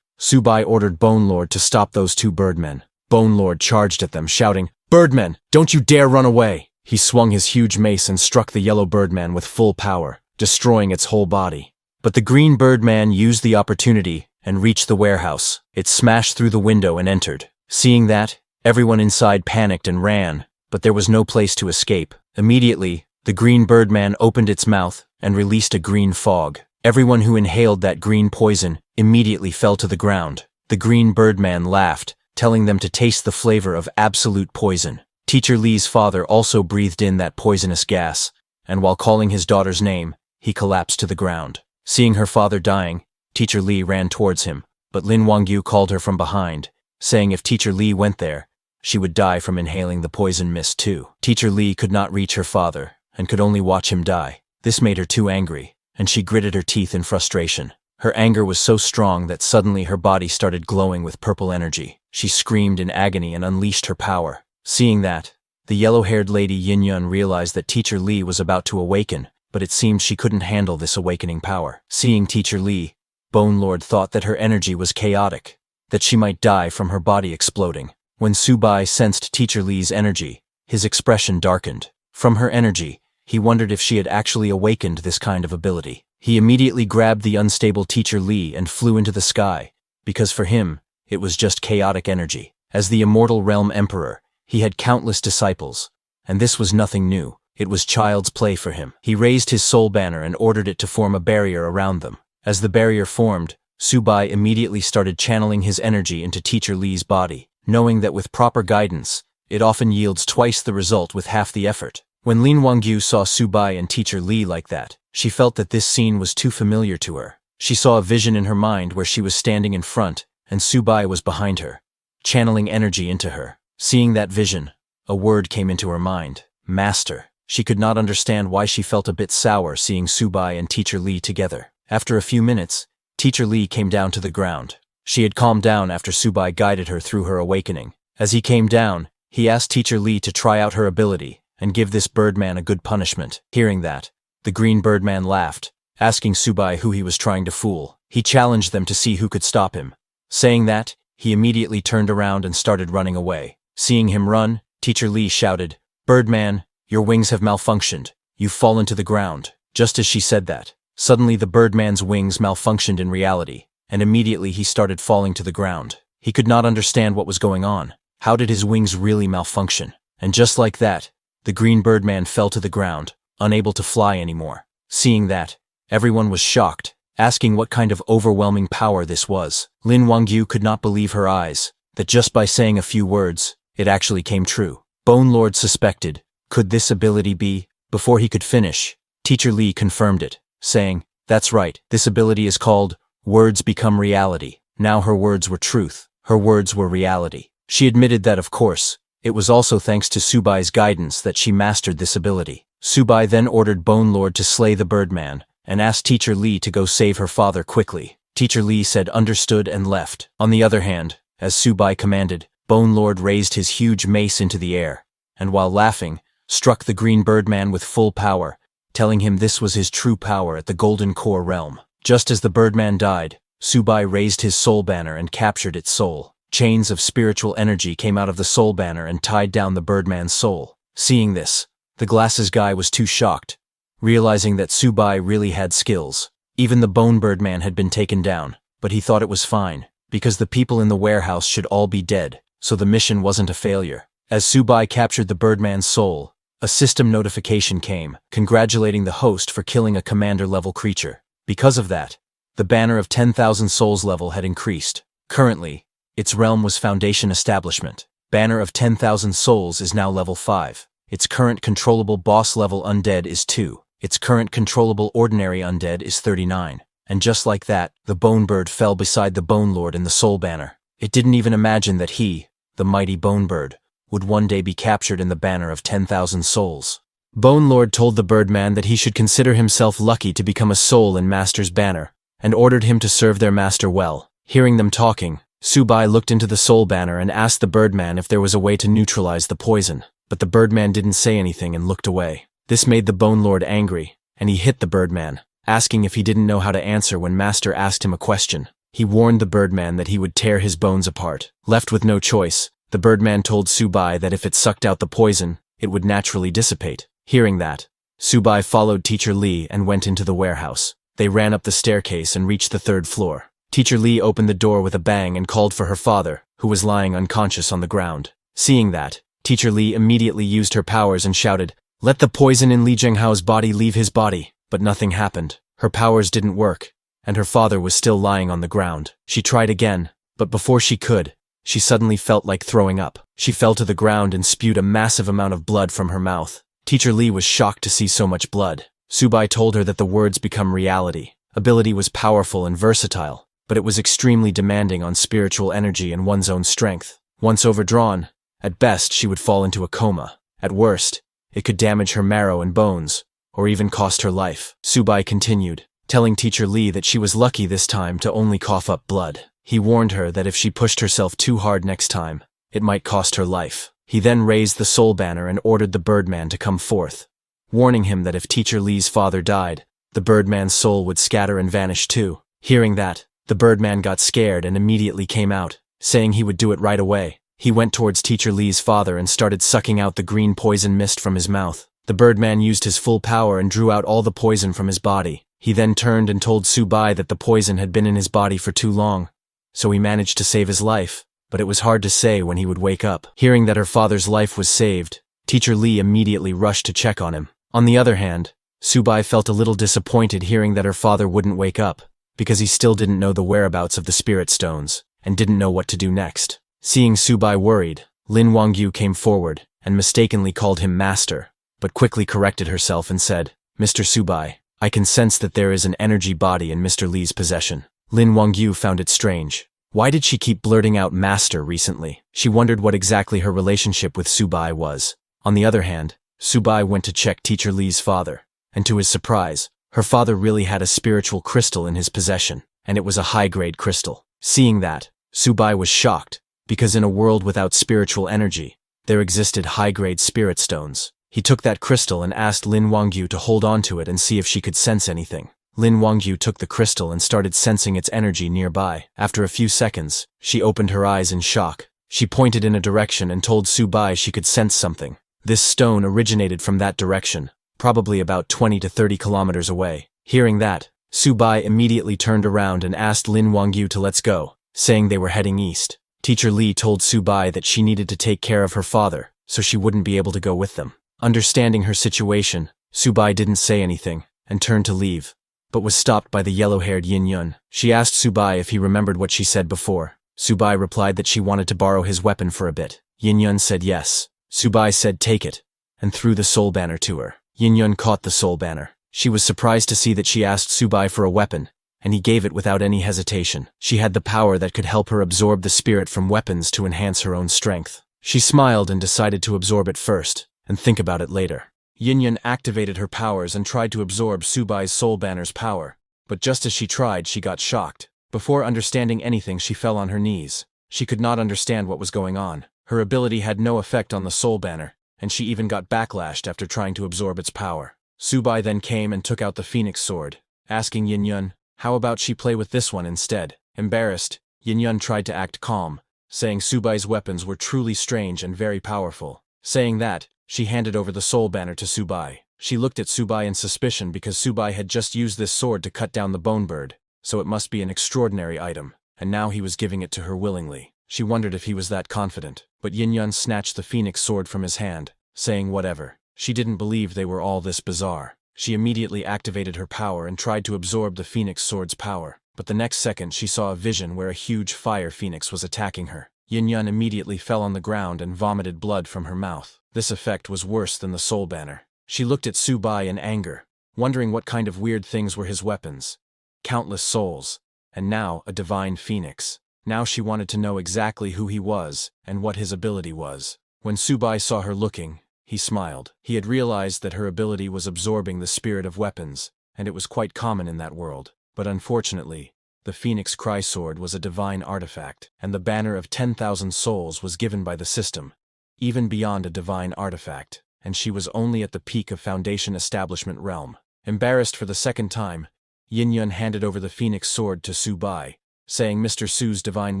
Subai ordered Bone Lord to stop those two birdmen. Bone Lord charged at them, shouting, "Birdmen, don't you dare run away!" He swung his huge mace and struck the yellow birdman with full power, destroying its whole body. But the green birdman used the opportunity and reached the warehouse. It smashed through the window and entered. Seeing that, everyone inside panicked and ran, but there was no place to escape. Immediately, the green birdman opened its mouth and released a green fog. Everyone who inhaled that green poison immediately fell to the ground. The green birdman laughed, telling them to taste the flavor of absolute poison. Teacher Lee's father also breathed in that poisonous gas, and while calling his daughter's name, he collapsed to the ground. Seeing her father dying, Teacher Lee ran towards him, but Lin Wangyu called her from behind, saying if Teacher Lee went there, she would die from inhaling the poison mist too. Teacher Lee could not reach her father, and could only watch him die. This made her too angry, and she gritted her teeth in frustration. Her anger was so strong that suddenly her body started glowing with purple energy. She screamed in agony and unleashed her power. Seeing that, the yellow-haired lady Yin Yun realized that Teacher Lee was about to awaken, but it seemed she couldn't handle this awakening power. Seeing Teacher Lee, Bone Lord thought that her energy was chaotic, that she might die from her body exploding. When Subai sensed Teacher Lee's energy, his expression darkened. From her energy, he wondered if she had actually awakened this kind of ability. He immediately grabbed the unstable Teacher Lee and flew into the sky, because for him, it was just chaotic energy. As the Immortal Realm Emperor, he had countless disciples, and this was nothing new. It was child's play for him. He raised his soul banner and ordered it to form a barrier around them. As the barrier formed, Subai immediately started channeling his energy into Teacher Lee's body, knowing that with proper guidance, it often yields twice the result with half the effort. When Lin Wangyu saw Subai and Teacher Lee like that, she felt that this scene was too familiar to her. She saw a vision in her mind where she was standing in front, and Subai was behind her, channeling energy into her. Seeing that vision, a word came into her mind, Master. She could not understand why she felt a bit sour seeing Subai and Teacher Lee together. After a few minutes, Teacher Lee came down to the ground. She had calmed down after Subai guided her through her awakening. As he came down, he asked Teacher Lee to try out her ability and give this birdman a good punishment. Hearing that, the green birdman laughed, asking Subai who he was trying to fool. He challenged them to see who could stop him. Saying that, he immediately turned around and started running away. Seeing him run, Teacher Lee shouted, "Birdman, your wings have malfunctioned. You've fallen to the ground." Just as she said that, suddenly the birdman's wings malfunctioned in reality, and immediately he started falling to the ground. He could not understand what was going on. How did his wings really malfunction? And just like that, the green birdman fell to the ground, unable to fly anymore. Seeing that, everyone was shocked, asking what kind of overwhelming power this was. Lin Wangyu could not believe her eyes, that just by saying a few words, it actually came true. Bone Lord suspected, could this ability be? Before he could finish, Teacher Lee confirmed it, saying, "That's right, this ability is called Words Become Reality." Now her words were truth, her words were reality. She admitted that of course, it was also thanks to Subai's guidance that she mastered this ability. Subai then ordered Bone Lord to slay the birdman, and asked Teacher Lee to go save her father quickly. Teacher Lee said understood and left. On the other hand, as Subai commanded, Bone Lord raised his huge mace into the air, and while laughing, struck the green birdman with full power, telling him this was his true power at the Golden Core realm. Just as the birdman died, Subai raised his soul banner and captured its soul. Chains of spiritual energy came out of the soul banner and tied down the birdman's soul. Seeing this, the glasses guy was too shocked, realizing that Subai really had skills. Even the bone birdman had been taken down, but he thought it was fine, because the people in the warehouse should all be dead, so the mission wasn't a failure. As Subai captured the birdman's soul, a system notification came, congratulating the host for killing a commander-level creature. Because of that, the banner of 10,000 souls level had increased. Currently, its realm was Foundation Establishment. Banner of 10,000 souls is now level 5. Its current controllable boss level undead is 2. Its current controllable ordinary undead is 39. And just like that, the bone bird fell beside the Bone Lord in the soul banner. It didn't even imagine that he, the mighty bone bird, would one day be captured in the banner of 10,000 souls. Bone Lord told the Birdman that he should consider himself lucky to become a soul in Master's banner, and ordered him to serve their master well. Hearing them talking, Subai looked into the soul banner and asked the Birdman if there was a way to neutralize the poison, but the Birdman didn't say anything and looked away. This made the Bone Lord angry, and he hit the Birdman, asking if he didn't know how to answer when Master asked him a question. He warned the Birdman that he would tear his bones apart. Left with no choice, the Birdman told Subai that if it sucked out the poison, it would naturally dissipate. Hearing that, Subai followed Teacher Lee and went into the warehouse. They ran up the staircase and reached the 3rd floor. Teacher Lee opened the door with a bang and called for her father, who was lying unconscious on the ground. Seeing that, Teacher Lee immediately used her powers and shouted, "Let the poison in Li Zhenghao's body leave his body." But nothing happened. Her powers didn't work, and her father was still lying on the ground. She tried again, but before she could, she suddenly felt like throwing up. She fell to the ground and spewed a massive amount of blood from her mouth. Teacher Lee was shocked to see so much blood. Subai told her that the words become reality. Ability was powerful and versatile, but it was extremely demanding on spiritual energy and one's own strength. Once overdrawn, at best she would fall into a coma. At worst, it could damage her marrow and bones, or even cost her life. Subai continued, telling Teacher Lee that she was lucky this time to only cough up blood. He warned her that if she pushed herself too hard next time, it might cost her life. He then raised the soul banner and ordered the Birdman to come forth, warning him that if Teacher Lee's father died, the Birdman's soul would scatter and vanish too. Hearing that, the Birdman got scared and immediately came out, saying he would do it right away. He went towards Teacher Lee's father and started sucking out the green poison mist from his mouth. The Birdman used his full power and drew out all the poison from his body. He then turned and told Subai that the poison had been in his body for too long, so he managed to save his life, but it was hard to say when he would wake up. Hearing that her father's life was saved, Teacher Lee immediately rushed to check on him. On the other hand, Subai felt a little disappointed hearing that her father wouldn't wake up, because he still didn't know the whereabouts of the spirit stones, and didn't know what to do next. Seeing Subai worried, Lin Wangyu came forward, and mistakenly called him Master, but quickly corrected herself and said, "Mr. Subai, I can sense that there is an energy body in Mr. Lee's possession." Lin Wangyu found it strange. Why did she keep blurting out Master recently? She wondered what exactly her relationship with Subai was. On the other hand, Subai went to check Teacher Lee's father, and to his surprise, her father really had a spiritual crystal in his possession, and it was a high-grade crystal. Seeing that, Subai was shocked, because in a world without spiritual energy, there existed high-grade spirit stones. He took that crystal and asked Lin Wangyu to hold on to it and see if she could sense anything. Lin Wangyu took the crystal and started sensing its energy nearby. After a few seconds, she opened her eyes in shock. She pointed in a direction and told Subai she could sense something. This stone originated from that direction, probably about 20 to 30 kilometers away. Hearing that, Subai immediately turned around and asked Lin Wangyu to let's go, saying they were heading east. Teacher Lee told Subai that she needed to take care of her father, so she wouldn't be able to go with them. Understanding her situation, Subai didn't say anything, and turned to leave, but was stopped by the yellow-haired Yin Yun. She asked Subai if he remembered what she said before. Subai replied that she wanted to borrow his weapon for a bit. Yin Yun said yes. Subai said take it, and threw the soul banner to her. Yin Yun caught the soul banner. She was surprised to see that she asked Subai for a weapon, and he gave it without any hesitation. She had the power that could help her absorb the spirit from weapons to enhance her own strength. She smiled and decided to absorb it first, and think about it later. Yin Yun activated her powers and tried to absorb Subai's soul banner's power, but just as she tried, she got shocked. Before understanding anything, she fell on her knees. She could not understand what was going on. Her ability had no effect on the soul banner, and she even got backlashed after trying to absorb its power. Subai then came and took out the phoenix sword, asking Yin Yun, how about she play with this one instead? Embarrassed, Yin Yun tried to act calm, saying Subai's weapons were truly strange and very powerful. Saying that, she handed over the soul banner to Subai. She looked at Subai in suspicion because Subai had just used this sword to cut down the bone bird, so it must be an extraordinary item, and now he was giving it to her willingly. She wondered if he was that confident, but Yin Yun snatched the phoenix sword from his hand, saying whatever. She didn't believe they were all this bizarre. She immediately activated her power and tried to absorb the phoenix sword's power, but the next second she saw a vision where a huge fire phoenix was attacking her. Yin Yun immediately fell on the ground and vomited blood from her mouth. This effect was worse than the soul banner. She looked at Subai in anger, wondering what kind of weird things were his weapons. Countless souls, and now a divine phoenix. Now she wanted to know exactly who he was and what his ability was. When Subai saw her looking, He smiled. He had realized that her ability was absorbing the spirit of weapons, and it was quite common in that world. But unfortunately, the Phoenix Cry Sword was a divine artifact, and the banner of 10,000 souls was given by the system, even beyond a divine artifact, and she was only at the peak of Foundation Establishment realm. Embarrassed for the second time, Yin Yun handed over the Phoenix Sword to Su Bai, saying Mr. Su's divine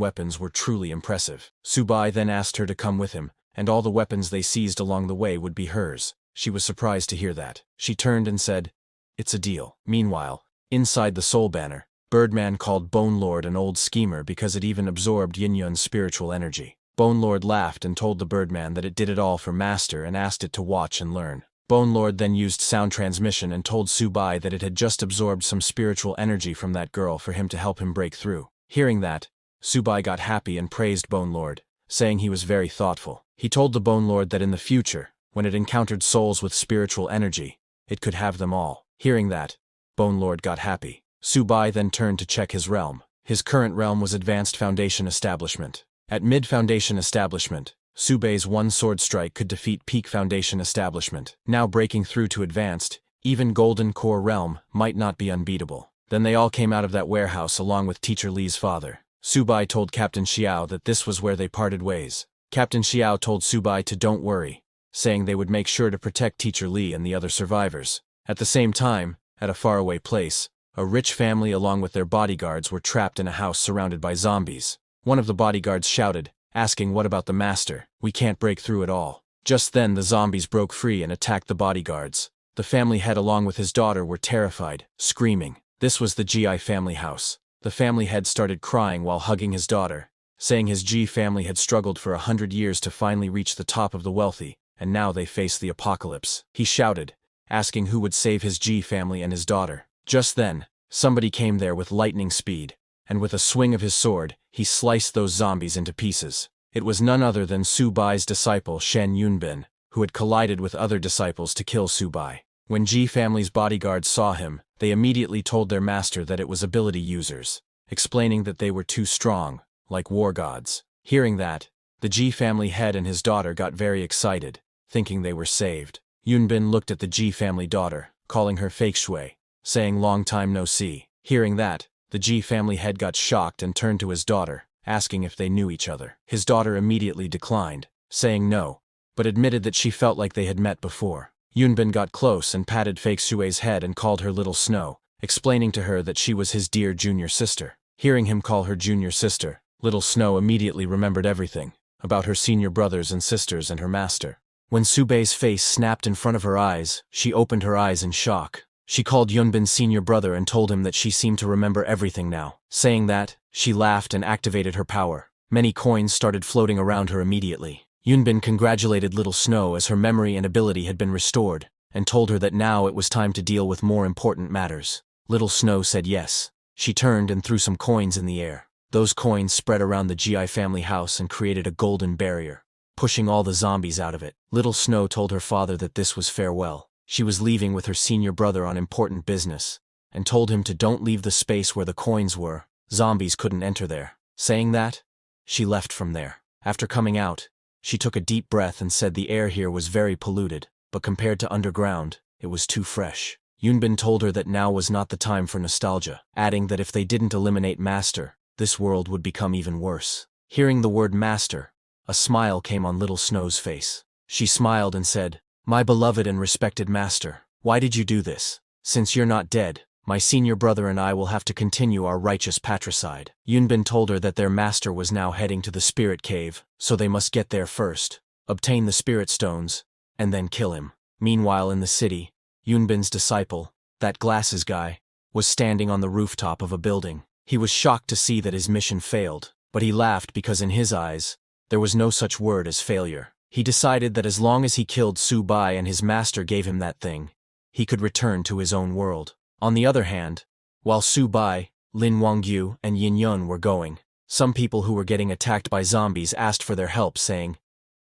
weapons were truly impressive. Su Bai then asked her to come with him, and all the weapons they seized along the way would be hers. She was surprised to hear that. She turned and said, "It's a deal." Meanwhile, inside the Soul Banner, Birdman called Bone Lord an old schemer because it even absorbed Yin Yun's spiritual energy. Bone Lord laughed and told the Birdman that it did it all for Master and asked it to watch and learn. Bone Lord then used sound transmission and told Su Bai that it had just absorbed some spiritual energy from that girl for him to help him break through. Hearing that, Su Bai got happy and praised Bone Lord, saying he was very thoughtful. He told the Bone Lord that in the future, when it encountered souls with spiritual energy, it could have them all. Hearing that, Bone Lord got happy. Su Bai then turned to check his realm. His current realm was Advanced Foundation Establishment. At Mid-Foundation Establishment, Su Bai's one sword strike could defeat Peak Foundation Establishment. Now breaking through to Advanced, even Golden Core Realm might not be unbeatable. Then they all came out of that warehouse along with Teacher Li's father. Su Bai told Captain Xiao that this was where they parted ways. Captain Xiao told Su Bai to don't worry, saying they would make sure to protect Teacher Li and the other survivors. At the same time, at a faraway place, a rich family along with their bodyguards were trapped in a house surrounded by zombies. One of the bodyguards shouted, asking what about the master? We can't break through at all. Just then the zombies broke free and attacked the bodyguards. The family head along with his daughter were terrified, screaming. This was the GI family house. The family head started crying while hugging his daughter, saying his G family had struggled for 100 years to finally reach the top of the wealthy, and now they faced the apocalypse. He shouted, asking who would save his G family and his daughter. Just then, somebody came there with lightning speed, and with a swing of his sword, he sliced those zombies into pieces. It was none other than Su Bai's disciple Shen Yunbin, who had collided with other disciples to kill Su Bai. When G family's bodyguards saw him, they immediately told their master that it was ability users, explaining that they were too strong, like war gods. Hearing that, the G family head and his daughter got very excited, thinking they were saved. Yunbin looked at the G family daughter, calling her fake Shui, saying long time no see. Hearing that, the G family head got shocked and turned to his daughter, asking if they knew each other. His daughter immediately declined, saying no, but admitted that she felt like they had met before. Yunbin got close and patted fake Shui's head and called her Little Snow, explaining to her that she was his dear junior sister. Hearing him call her junior sister, Little Snow immediately remembered everything about her senior brothers and sisters and her master. When Su Bai's face snapped in front of her eyes, she opened her eyes in shock. She called Yunbin's senior brother and told him that she seemed to remember everything now. Saying that, she laughed and activated her power. Many coins started floating around her immediately. Yunbin congratulated Little Snow as her memory and ability had been restored, and told her that now it was time to deal with more important matters. Little Snow said yes. She turned and threw some coins in the air. Those coins spread around the GI family house and created a golden barrier, pushing all the zombies out of it. Little Snow told her father that this was farewell. She was leaving with her senior brother on important business, and told him to don't leave the space where the coins were. Zombies couldn't enter there. Saying that, she left from there. After coming out, she took a deep breath and said the air here was very polluted, but compared to underground, it was too fresh. Yunbin told her that now was not the time for nostalgia, adding that if they didn't eliminate Master, this world would become even worse. Hearing the word Master, a smile came on Little Snow's face. She smiled and said, "My beloved and respected master, why did you do this? Since you're not dead, my senior brother and I will have to continue our righteous patricide." Yunbin told her that their master was now heading to the spirit cave, so they must get there first, obtain the spirit stones, and then kill him. Meanwhile in the city, Yunbin's disciple, that glasses guy, was standing on the rooftop of a building. He was shocked to see that his mission failed, but he laughed because in his eyes, there was no such word as failure. He decided that as long as he killed Su Bai and his master gave him that thing, he could return to his own world. On the other hand, while Su Bai, Lin Wangyu, and Yin Yun were going, some people who were getting attacked by zombies asked for their help saying,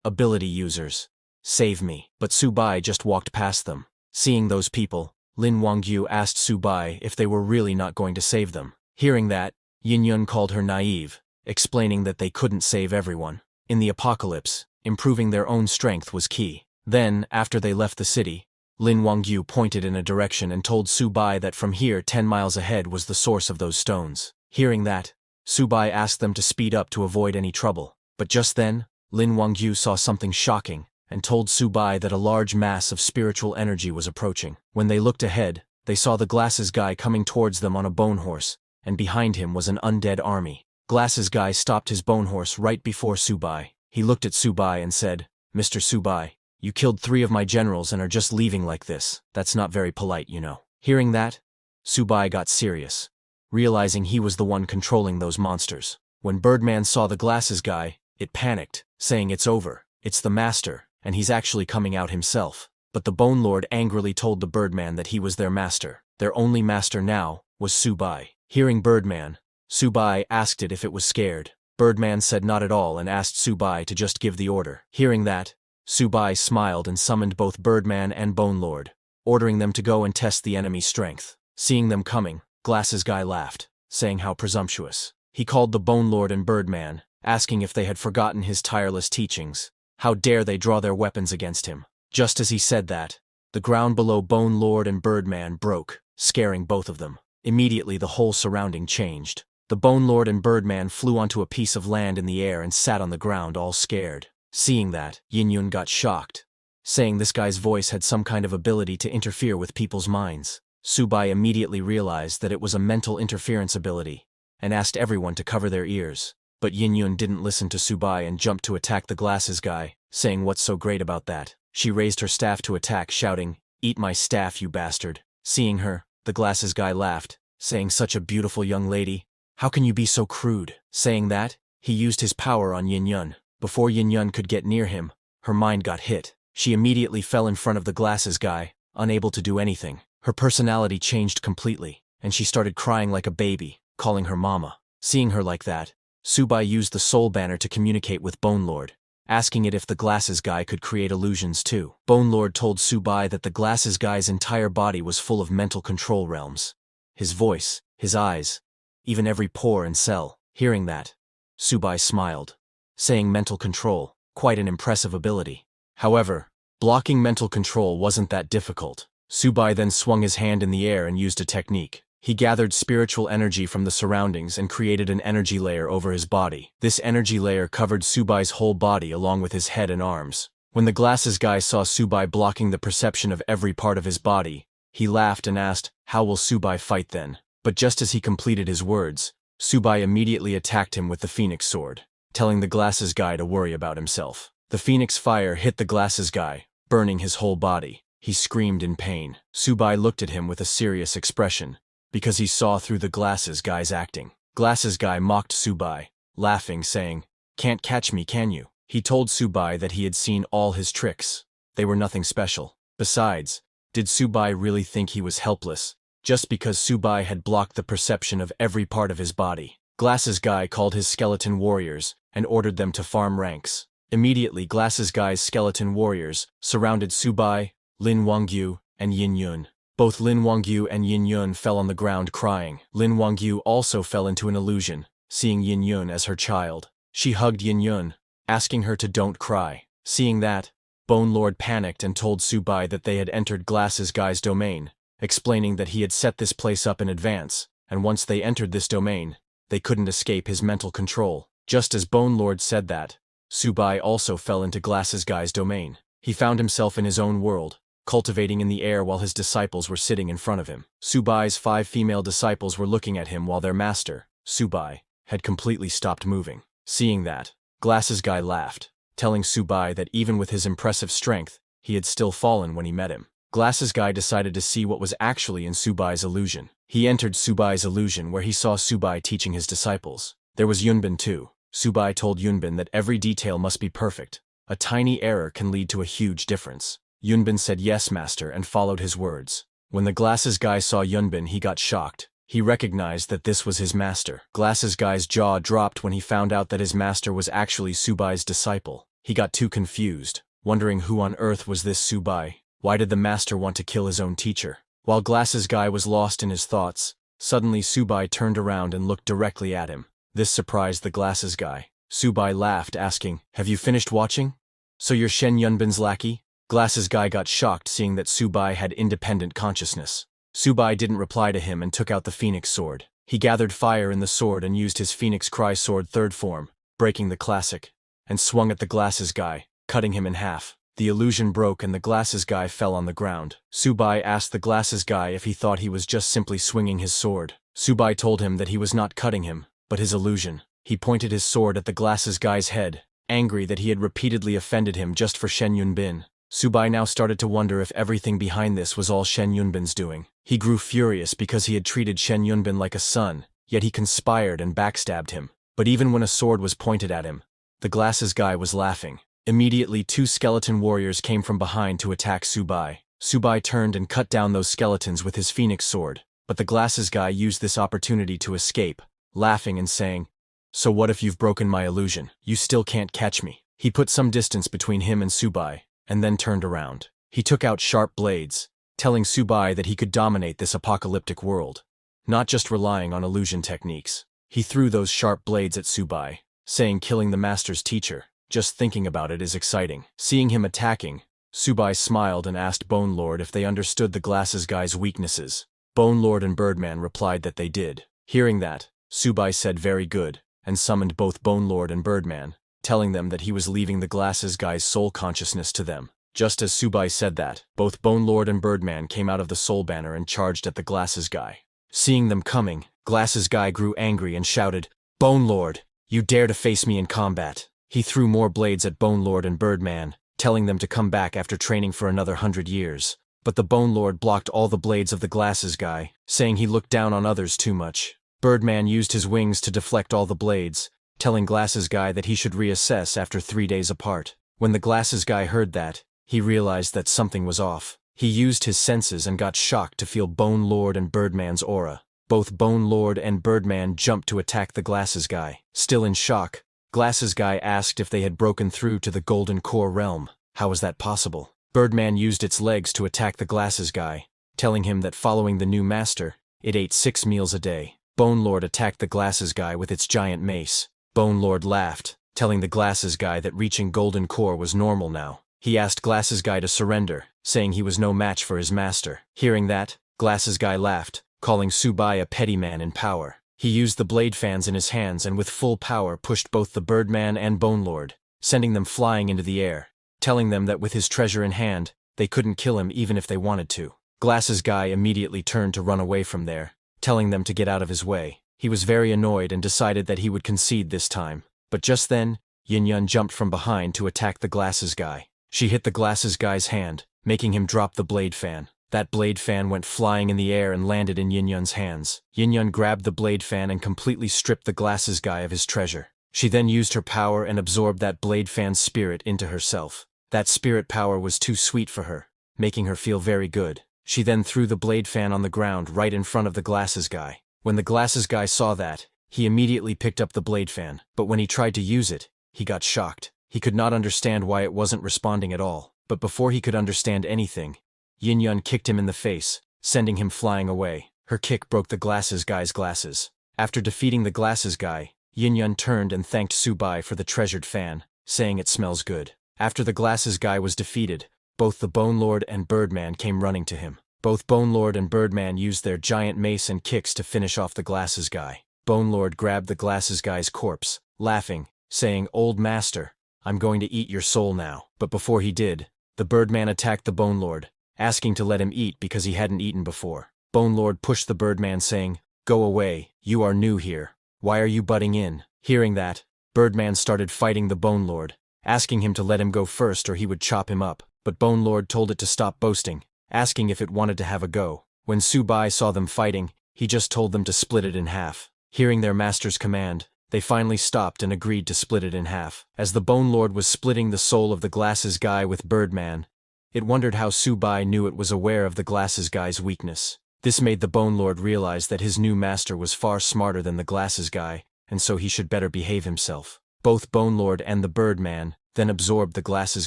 "Ability users, save me." But Su Bai just walked past them. Seeing those people, Lin Wangyu asked Su Bai if they were really not going to save them. Hearing that, Yin Yun called her naive, explaining that they couldn't save everyone. In the apocalypse, improving their own strength was key. Then, after they left the city, Lin Wangyu pointed in a direction and told Su Bai that from here 10 miles ahead was the source of those stones. Hearing that, Su Bai asked them to speed up to avoid any trouble. But just then, Lin Wangyu saw something shocking and told Su Bai that a large mass of spiritual energy was approaching. When they looked ahead, they saw the Glasses Guy coming towards them on a bone horse, and behind him was an undead army. Glasses Guy stopped his bone horse right before Su Bai. He looked at Su Bai and said, "Mr. Su Bai, you killed 3 of my generals and are just leaving like this. That's not very polite, you know." Hearing that, Su Bai got serious, realizing he was the one controlling those monsters. When Birdman saw the Glasses Guy, it panicked, saying it's over, it's the master, and he's actually coming out himself. But the Bone Lord angrily told the Birdman that he was their master. Their only master now was Su Bai. Hearing Birdman, Su Bai asked it if it was scared. Birdman said not at all and asked Su Bai to just give the order. Hearing that, Su Bai smiled and summoned both Birdman and Bone Lord, ordering them to go and test the enemy's strength. Seeing them coming, Glasses Guy laughed, saying how presumptuous. He called the Bone Lord and Birdman, asking if they had forgotten his tireless teachings. How dare they draw their weapons against him? Just as he said that, the ground below Bone Lord and Birdman broke, scaring both of them. Immediately the whole surrounding changed. The Bone Lord and Birdman flew onto a piece of land in the air and sat on the ground all scared. Seeing that, Yin Yun got shocked, saying this guy's voice had some kind of ability to interfere with people's minds. Su Bai immediately realized that it was a mental interference ability, and asked everyone to cover their ears. But Yin Yun didn't listen to Su Bai and jumped to attack the Glasses Guy, saying what's so great about that. She raised her staff to attack, shouting, "Eat my staff, you bastard." Seeing her, the Glasses Guy laughed, saying such a beautiful young lady, how can you be so crude? Saying that, he used his power on Yin Yun. Before Yin Yun could get near him, her mind got hit. She immediately fell in front of the Glasses Guy, unable to do anything. Her personality changed completely, and she started crying like a baby, calling her mama. Seeing her like that, Su Bai used the Soul Banner to communicate with Bone Lord, asking it if the Glasses Guy could create illusions too. Bone Lord told Su Bai that the Glasses Guy's entire body was full of mental control realms. His voice, his eyes, even every pore and cell. Hearing that, Su Bai smiled, saying mental control, quite an impressive ability. However, blocking mental control wasn't that difficult. Su Bai then swung his hand in the air and used a technique. He gathered spiritual energy from the surroundings and created an energy layer over his body. This energy layer covered Su Bai's whole body along with his head and arms. When the Glasses Guy saw Su Bai blocking the perception of every part of his body, he laughed and asked, "How will Su Bai fight then?" But just as he completed his words, Su Bai immediately attacked him with the Phoenix Sword, telling the Glasses Guy to worry about himself. The Phoenix Fire hit the Glasses Guy, burning his whole body. He screamed in pain. Su Bai looked at him with a serious expression, because he saw through the Glasses Guy's acting. Glasses Guy mocked Su Bai, laughing, saying, "Can't catch me, can you?" He told Su Bai that he had seen all his tricks. They were nothing special. Besides, did Su Bai really think he was helpless, just because Su Bai had blocked the perception of every part of his body? Glasses Guy called his skeleton warriors and ordered them to farm ranks. Immediately Glasses Guy's skeleton warriors surrounded Su Bai, Lin Wangyu, and Yin Yun. Both Lin Wangyu and Yin Yun fell on the ground crying. Lin Wangyu also fell into an illusion, seeing Yin Yun as her child. She hugged Yin Yun, asking her to don't cry. Seeing that, Bone Lord panicked and told Su Bai that they had entered Glasses Guy's domain, explaining that he had set this place up in advance, and once they entered this domain, they couldn't escape his mental control. Just as Bone Lord said that, Su Bai also fell into Glasses Guy's domain. He found himself in his own world, cultivating in the air while his disciples were sitting in front of him. Su Bai's 5 female disciples were looking at him while their master, Su Bai, had completely stopped moving. Seeing that, Glasses Guy laughed, telling Su Bai that even with his impressive strength, he had still fallen when he met him. Glasses Guy decided to see what was actually in Su Bai's illusion. He entered Su Bai's illusion where he saw Su Bai teaching his disciples. There was Yunbin too. Su Bai told Yunbin that every detail must be perfect. A tiny error can lead to a huge difference. Yunbin said yes, master, and followed his words. When the Glasses Guy saw Yunbin, he got shocked. He recognized that this was his master. Glasses Guy's jaw dropped when he found out that his master was actually Su Bai's disciple. He got too confused, wondering who on earth was this Su Bai. Why did the master want to kill his own teacher? While Glasses Guy was lost in his thoughts, suddenly Su Bai turned around and looked directly at him. This surprised the Glasses Guy. Su Bai laughed, asking, "Have you finished watching? So you're Shen Yunbin's lackey?" Glasses Guy got shocked seeing that Subai had independent consciousness. Subai didn't reply to him and took out the Phoenix Sword. He gathered fire in the sword and used his Phoenix Cry Sword third form, breaking the classic, and swung at the Glasses Guy, cutting him in half. The illusion broke and the Glasses Guy fell on the ground. Subai asked the Glasses Guy if he thought he was just simply swinging his sword. Subai told him that he was not cutting him, but his illusion. He pointed his sword at the Glasses Guy's head, angry that he had repeatedly offended him just for Shen Yunbin. Subai now started to wonder if everything behind this was all Shen Yunbin's doing. He grew furious because he had treated Shen Yunbin like a son, yet he conspired and backstabbed him. But even when a sword was pointed at him, the Glasses Guy was laughing. Immediately 2 skeleton warriors came from behind to attack Subai. Subai turned and cut down those skeletons with his Phoenix Sword, but the Glasses Guy used this opportunity to escape, laughing and saying, "So what if you've broken my illusion? You still can't catch me." He put some distance between him and Subai, and then turned around. He took out sharp blades, telling Subai that he could dominate this apocalyptic world, not just relying on illusion techniques. He threw those sharp blades at Subai, saying killing the master's teacher. Just thinking about it is exciting. Seeing him attacking, Subai smiled and asked Bone Lord if they understood the Glasses Guy's weaknesses. Bone Lord and Birdman replied that they did. Hearing that, Subai said very good, and summoned both Bone Lord and Birdman, telling them that he was leaving the Glasses Guy's soul consciousness to them. Just as Subai said that, both Bone Lord and Birdman came out of the soul banner and charged at the Glasses Guy. Seeing them coming, Glasses Guy grew angry and shouted, "Bone Lord, you dare to face me in combat!" He threw more blades at Bone Lord and Birdman, telling them to come back after training for another 100 years. But the Bone Lord blocked all the blades of the Glasses Guy, saying he looked down on others too much. Birdman used his wings to deflect all the blades, telling Glasses Guy that he should reassess after 3 days apart. When the Glasses Guy heard that, he realized that something was off. He used his senses and got shocked to feel Bone Lord and Birdman's aura. Both Bone Lord and Birdman jumped to attack the Glasses Guy. Still in shock, Glasses Guy asked if they had broken through to the Golden Core realm. How was that possible? Birdman used its legs to attack the Glasses Guy, telling him that following the new master, it ate 6 meals a day. Bone Lord attacked the Glasses Guy with its giant mace. Bone Lord laughed, telling the Glasses Guy that reaching Golden Core was normal now. He asked Glasses Guy to surrender, saying he was no match for his master. Hearing that, Glasses Guy laughed, calling Subai a petty man in power. He used the blade fans in his hands and with full power pushed both the Birdman and Bone Lord, sending them flying into the air, telling them that with his treasure in hand, they couldn't kill him even if they wanted to. Glasses Guy immediately turned to run away from there, telling them to get out of his way. He was very annoyed and decided that he would concede this time. But just then, Yin Yun jumped from behind to attack the Glasses Guy. She hit the Glasses Guy's hand, making him drop the blade fan. That blade fan went flying in the air and landed in Yin Yun's hands. Yin Yun grabbed the blade fan and completely stripped the Glasses Guy of his treasure. She then used her power and absorbed that blade fan's spirit into herself. That spirit power was too sweet for her, making her feel very good. She then threw the blade fan on the ground right in front of the Glasses Guy. When the Glasses Guy saw that, he immediately picked up the blade fan, but when he tried to use it, he got shocked. He could not understand why it wasn't responding at all. But before he could understand anything, Yin Yun kicked him in the face, sending him flying away. Her kick broke the Glasses Guy's glasses. After defeating the Glasses Guy, Yin Yun turned and thanked Subai for the treasured fan, saying it smells good. After the Glasses Guy was defeated, both the Bone Lord and Birdman came running to him. Both Bone Lord and Birdman used their giant mace and kicks to finish off the Glasses Guy. Bone Lord grabbed the Glasses Guy's corpse, laughing, saying, "Old master, I'm going to eat your soul now." But before he did, the Birdman attacked the Bone Lord, asking to let him eat because he hadn't eaten before. Bone Lord pushed the Birdman saying, "Go away, you are new here. Why are you butting in?" Hearing that, Birdman started fighting the Bone Lord, asking him to let him go first or he would chop him up. But Bone Lord told it to stop boasting, asking if it wanted to have a go. When Subai saw them fighting, he just told them to split it in half. Hearing their master's command, they finally stopped and agreed to split it in half. As the Bone Lord was splitting the soul of the Glasses Guy with Birdman, it wondered how Subai knew it was aware of the Glasses Guy's weakness. This made the Bone Lord realize that his new master was far smarter than the Glasses Guy, and so he should better behave himself. Both Bone Lord and the Birdman then absorbed the Glasses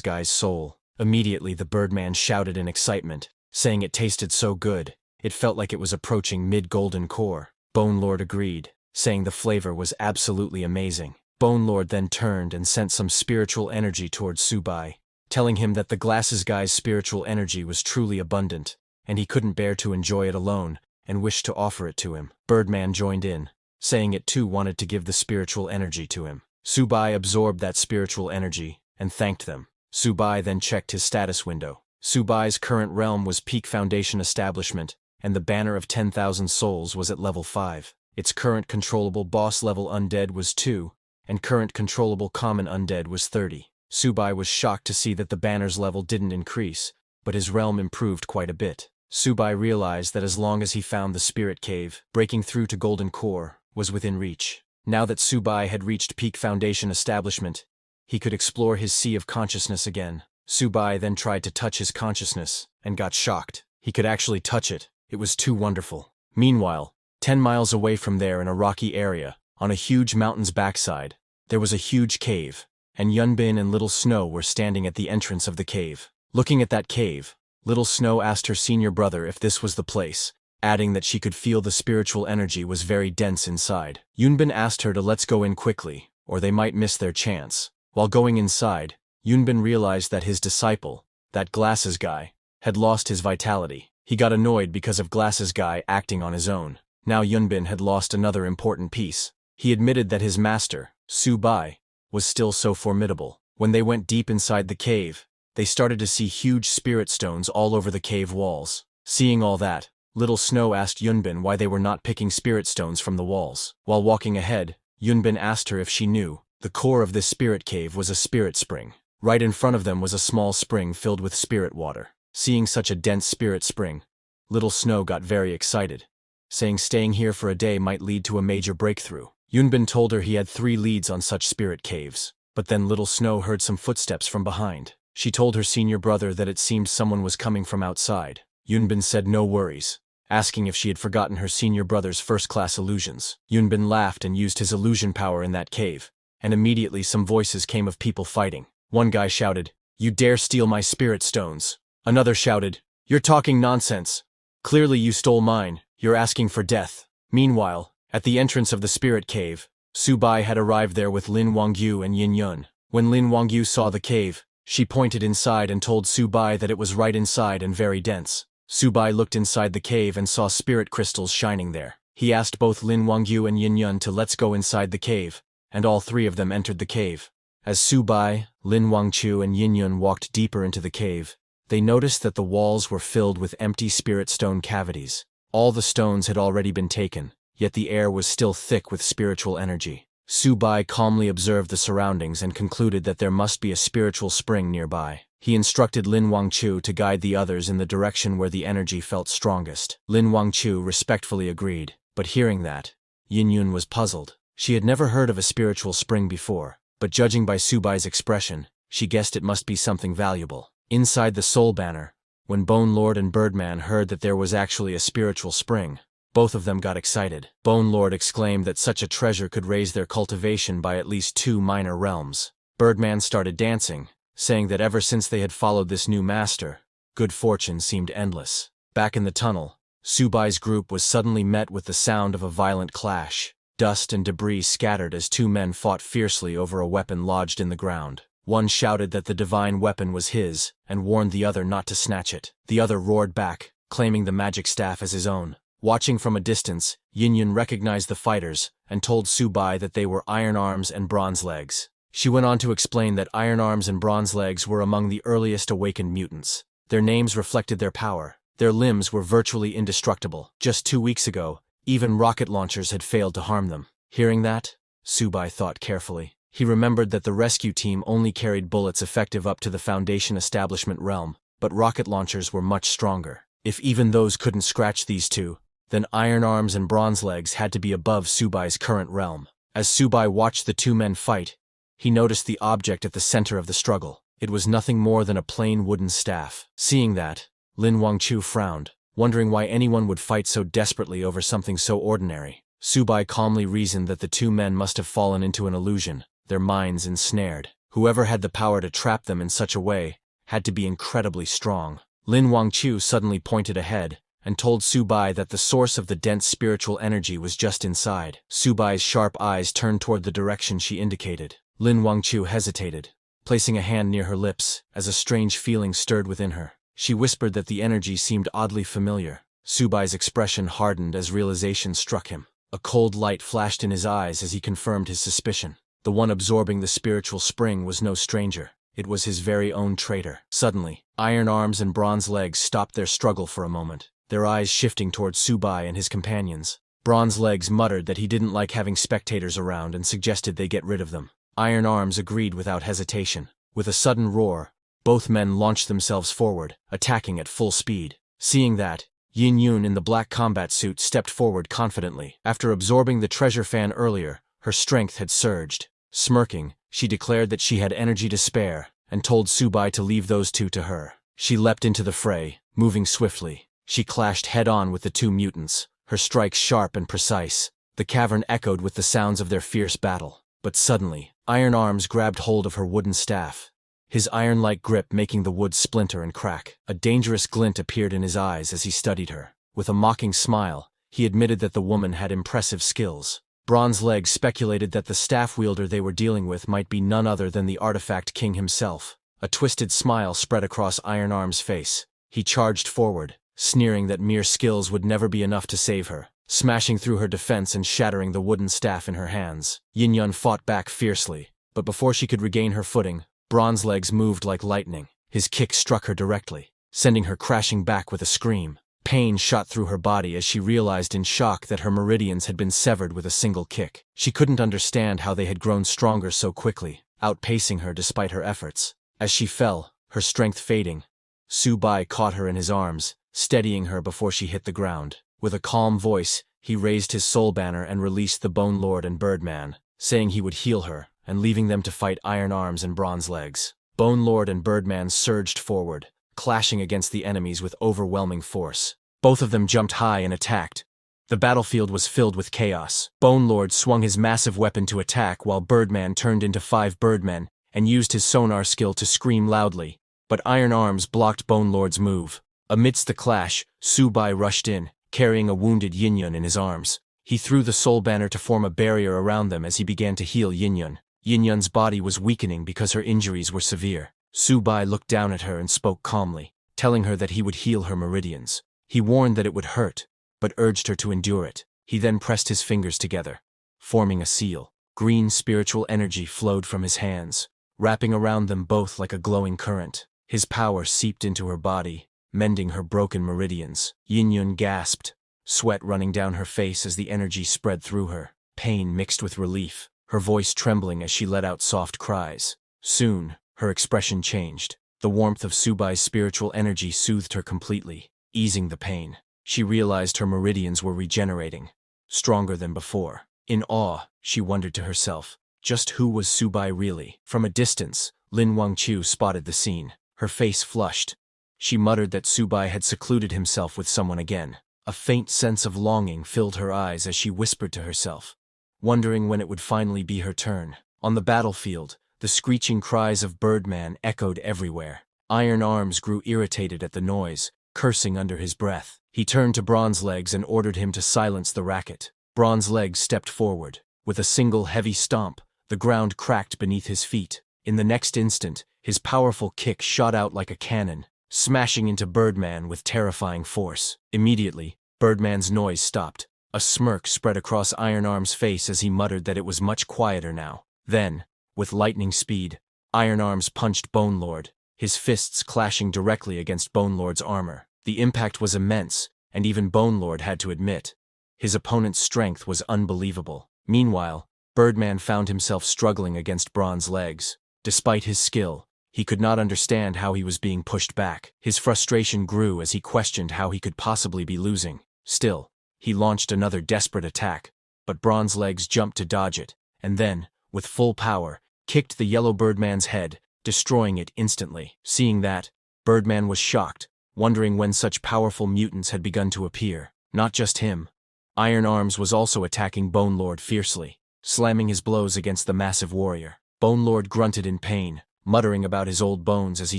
Guy's soul. Immediately the Birdman shouted in excitement, saying it tasted so good, it felt like it was approaching mid-golden core. Bone Lord agreed, saying the flavor was absolutely amazing. Bone Lord then turned and sent some spiritual energy towards Subai, telling him that the glasses guy's spiritual energy was truly abundant, and he couldn't bear to enjoy it alone, and wished to offer it to him. Birdman joined in, saying it too wanted to give the spiritual energy to him. Subai absorbed that spiritual energy, and thanked them. Subai then checked his status window. Subai's current realm was Peak Foundation Establishment, and the banner of 10,000 souls was at level 5. Its current controllable boss level undead was 2, and current controllable common undead was 30. Subai was shocked to see that the banner's level didn't increase, but his realm improved quite a bit. Subai realized that as long as he found the spirit cave, breaking through to Golden Core was within reach. Now that Subai had reached Peak Foundation Establishment, he could explore his sea of consciousness again. Subai then tried to touch his consciousness, and got shocked. He could actually touch it. It was too wonderful. Meanwhile, 10 miles away from there in a rocky area, on a huge mountain's backside, there was a huge cave, and Yunbin and Little Snow were standing at the entrance of the cave. Looking at that cave, Little Snow asked her senior brother if this was the place, adding that she could feel the spiritual energy was very dense inside. Yunbin asked her to let's go in quickly, or they might miss their chance. While going inside, Yunbin realized that his disciple, that glasses guy, had lost his vitality. He got annoyed because of glasses guy acting on his own. Now Yunbin had lost another important piece. He admitted that his master, Subai, was still so formidable. When they went deep inside the cave, they started to see huge spirit stones all over the cave walls. Seeing all that, Little Snow asked Yunbin why they were not picking spirit stones from the walls. While walking ahead, Yunbin asked her if she knew. The core of this spirit cave was a spirit spring. Right in front of them was a small spring filled with spirit water. Seeing such a dense spirit spring, Little Snow got very excited, saying staying here for a day might lead to a major breakthrough. Yunbin told her he had 3 leads on such spirit caves, but then Little Snow heard some footsteps from behind. She told her senior brother that it seemed someone was coming from outside. Yunbin said no worries, asking if she had forgotten her senior brother's first-class illusions. Yunbin laughed and used his illusion power in that cave, and immediately some voices came of people fighting. One guy shouted, "You dare steal my spirit stones." Another shouted, "You're talking nonsense. Clearly you stole mine, you're asking for death." Meanwhile, at the entrance of the spirit cave, Subai had arrived there with Lin Wangyu and Yin Yun. When Lin Wangyu saw the cave, she pointed inside and told Subai that it was right inside and very dense. Subai looked inside the cave and saw spirit crystals shining there. He asked both Lin Wangyu and Yin Yun to let's go inside the cave, and all 3 of them entered the cave. As Subai, Lin Wangchu and Yin Yun walked deeper into the cave, they noticed that the walls were filled with empty spirit stone cavities. All the stones had already been taken, yet the air was still thick with spiritual energy. Subai calmly observed the surroundings and concluded that there must be a spiritual spring nearby. He instructed Lin Wangchu to guide the others in the direction where the energy felt strongest. Lin Wangchu respectfully agreed, but hearing that, Yin Yun was puzzled. She had never heard of a spiritual spring before, but judging by Subai's expression, she guessed it must be something valuable. Inside the Soul Banner, when Bone Lord and Birdman heard that there was actually a spiritual spring, both of them got excited. Bone Lord exclaimed that such a treasure could raise their cultivation by at least 2 minor realms. Birdman started dancing, saying that ever since they had followed this new master, good fortune seemed endless. Back in the tunnel, Subai's group was suddenly met with the sound of a violent clash. Dust and debris scattered as 2 men fought fiercely over a weapon lodged in the ground. One shouted that the divine weapon was his, and warned the other not to snatch it. The other roared back, claiming the magic staff as his own. Watching from a distance, Yin Yun recognized the fighters, and told Subai that they were Iron Arms and Bronze Legs. She went on to explain that Iron Arms and Bronze Legs were among the earliest awakened mutants. Their names reflected their power. Their limbs were virtually indestructible. Just 2 weeks ago, even rocket launchers had failed to harm them. Hearing that, Subai thought carefully. He remembered that the rescue team only carried bullets effective up to the Foundation Establishment realm, but rocket launchers were much stronger. If even those couldn't scratch these 2, then Iron Arms and Bronze Legs had to be above Subai's current realm. As Subai watched the 2 men fight, he noticed the object at the center of the struggle. It was nothing more than a plain wooden staff. Seeing that, Lin Wangchu frowned, wondering why anyone would fight so desperately over something so ordinary. Subai calmly reasoned that the 2 men must have fallen into an illusion, their minds ensnared. Whoever had the power to trap them in such a way had to be incredibly strong. Lin Wangchu suddenly pointed ahead and told Subai that the source of the dense spiritual energy was just inside. Subai's sharp eyes turned toward the direction she indicated. Lin Wangchu hesitated, placing a hand near her lips, as a strange feeling stirred within her. She whispered that the energy seemed oddly familiar. Subai's expression hardened as realization struck him. A cold light flashed in his eyes as he confirmed his suspicion. The one absorbing the spiritual spring was no stranger. It was his very own traitor. Suddenly, iron arms and bronze legs stopped their struggle for a moment, their eyes shifting towards Subai and his companions. Bronze legs muttered that he didn't like having spectators around and suggested they get rid of them. Iron arms agreed without hesitation. With a sudden roar, both men launched themselves forward, attacking at full speed. Seeing that, Yin Yun in the black combat suit stepped forward confidently. After absorbing the treasure fan earlier, her strength had surged. Smirking, she declared that she had energy to spare, and told Subai to leave those two to her. She leapt into the fray, moving swiftly. She clashed head-on with the two mutants, her strikes sharp and precise. The cavern echoed with the sounds of their fierce battle. But suddenly, Iron Arms grabbed hold of her wooden staff, his iron-like grip making the wood splinter and crack. A dangerous glint appeared in his eyes as he studied her. With a mocking smile, he admitted that the woman had impressive skills. Bronze Legs speculated that the staff wielder they were dealing with might be none other than the Artifact King himself. A twisted smile spread across Iron Arm's face. He charged forward, sneering that mere skills would never be enough to save her, smashing through her defense and shattering the wooden staff in her hands. Yin Yun fought back fiercely, but before she could regain her footing, Bronze Legs moved like lightning. His kick struck her directly, sending her crashing back with a scream. Pain shot through her body as she realized in shock that her meridians had been severed with a single kick. She couldn't understand how they had grown stronger so quickly, outpacing her despite her efforts. As she fell, her strength fading, Subai caught her in his arms, steadying her before she hit the ground. With a calm voice, he raised his soul banner and released the Bone Lord and Birdman, saying he would heal her, and leaving them to fight Iron Arms and Bronze Legs. Bone Lord and Birdman surged forward, clashing against the enemies with overwhelming force. Both of them jumped high and attacked. The battlefield was filled with chaos. Bone Lord swung his massive weapon to attack while Birdman turned into 5 Birdmen and used his sonar skill to scream loudly, but Iron Arms blocked Bone Lord's move. Amidst the clash, Subai rushed in, carrying a wounded Yin Yun in his arms. He threw the soul banner to form a barrier around them as he began to heal Yin Yun. Yin Yun's body was weakening because her injuries were severe. Subai looked down at her and spoke calmly, telling her that he would heal her meridians. He warned that it would hurt, but urged her to endure it. He then pressed his fingers together, forming a seal. Green spiritual energy flowed from his hands, wrapping around them both like a glowing current. His power seeped into her body, mending her broken meridians. Yin Yun gasped, sweat running down her face as the energy spread through her, pain mixed with relief, her voice trembling as she let out soft cries. Soon, her expression changed. The warmth of Subai's spiritual energy soothed her completely, easing the pain. She realized her meridians were regenerating, stronger than before. In awe, she wondered to herself, just who was Subai really? From a distance, Lin Wangqiu spotted the scene. Her face flushed. She muttered that Subai had secluded himself with someone again. A faint sense of longing filled her eyes as she whispered to herself, wondering when it would finally be her turn. On the battlefield, the screeching cries of Birdman echoed everywhere. Iron Arms grew irritated at the noise, cursing under his breath. He turned to Bronze Legs and ordered him to silence the racket. Bronze Legs stepped forward. With a single heavy stomp, the ground cracked beneath his feet. In the next instant, his powerful kick shot out like a cannon, smashing into Birdman with terrifying force. Immediately, Birdman's noise stopped. A smirk spread across Iron Arm's face as he muttered that it was much quieter now. Then, with lightning speed, Iron Arms punched Bone Lord, his fists clashing directly against Bone Lord's armor. The impact was immense, and even Bone Lord had to admit, his opponent's strength was unbelievable. Meanwhile, Birdman found himself struggling against Bronze Legs. Despite his skill, he could not understand how he was being pushed back. His frustration grew as he questioned how he could possibly be losing. Still, he launched another desperate attack, but Bronze Legs jumped to dodge it, and then, with full power, kicked the yellow Birdman's head, destroying it instantly. Seeing that, Birdman was shocked, wondering when such powerful mutants had begun to appear. Not just him. Iron Arms was also attacking Bone Lord fiercely, slamming his blows against the massive warrior. Bone Lord grunted in pain, muttering about his old bones as he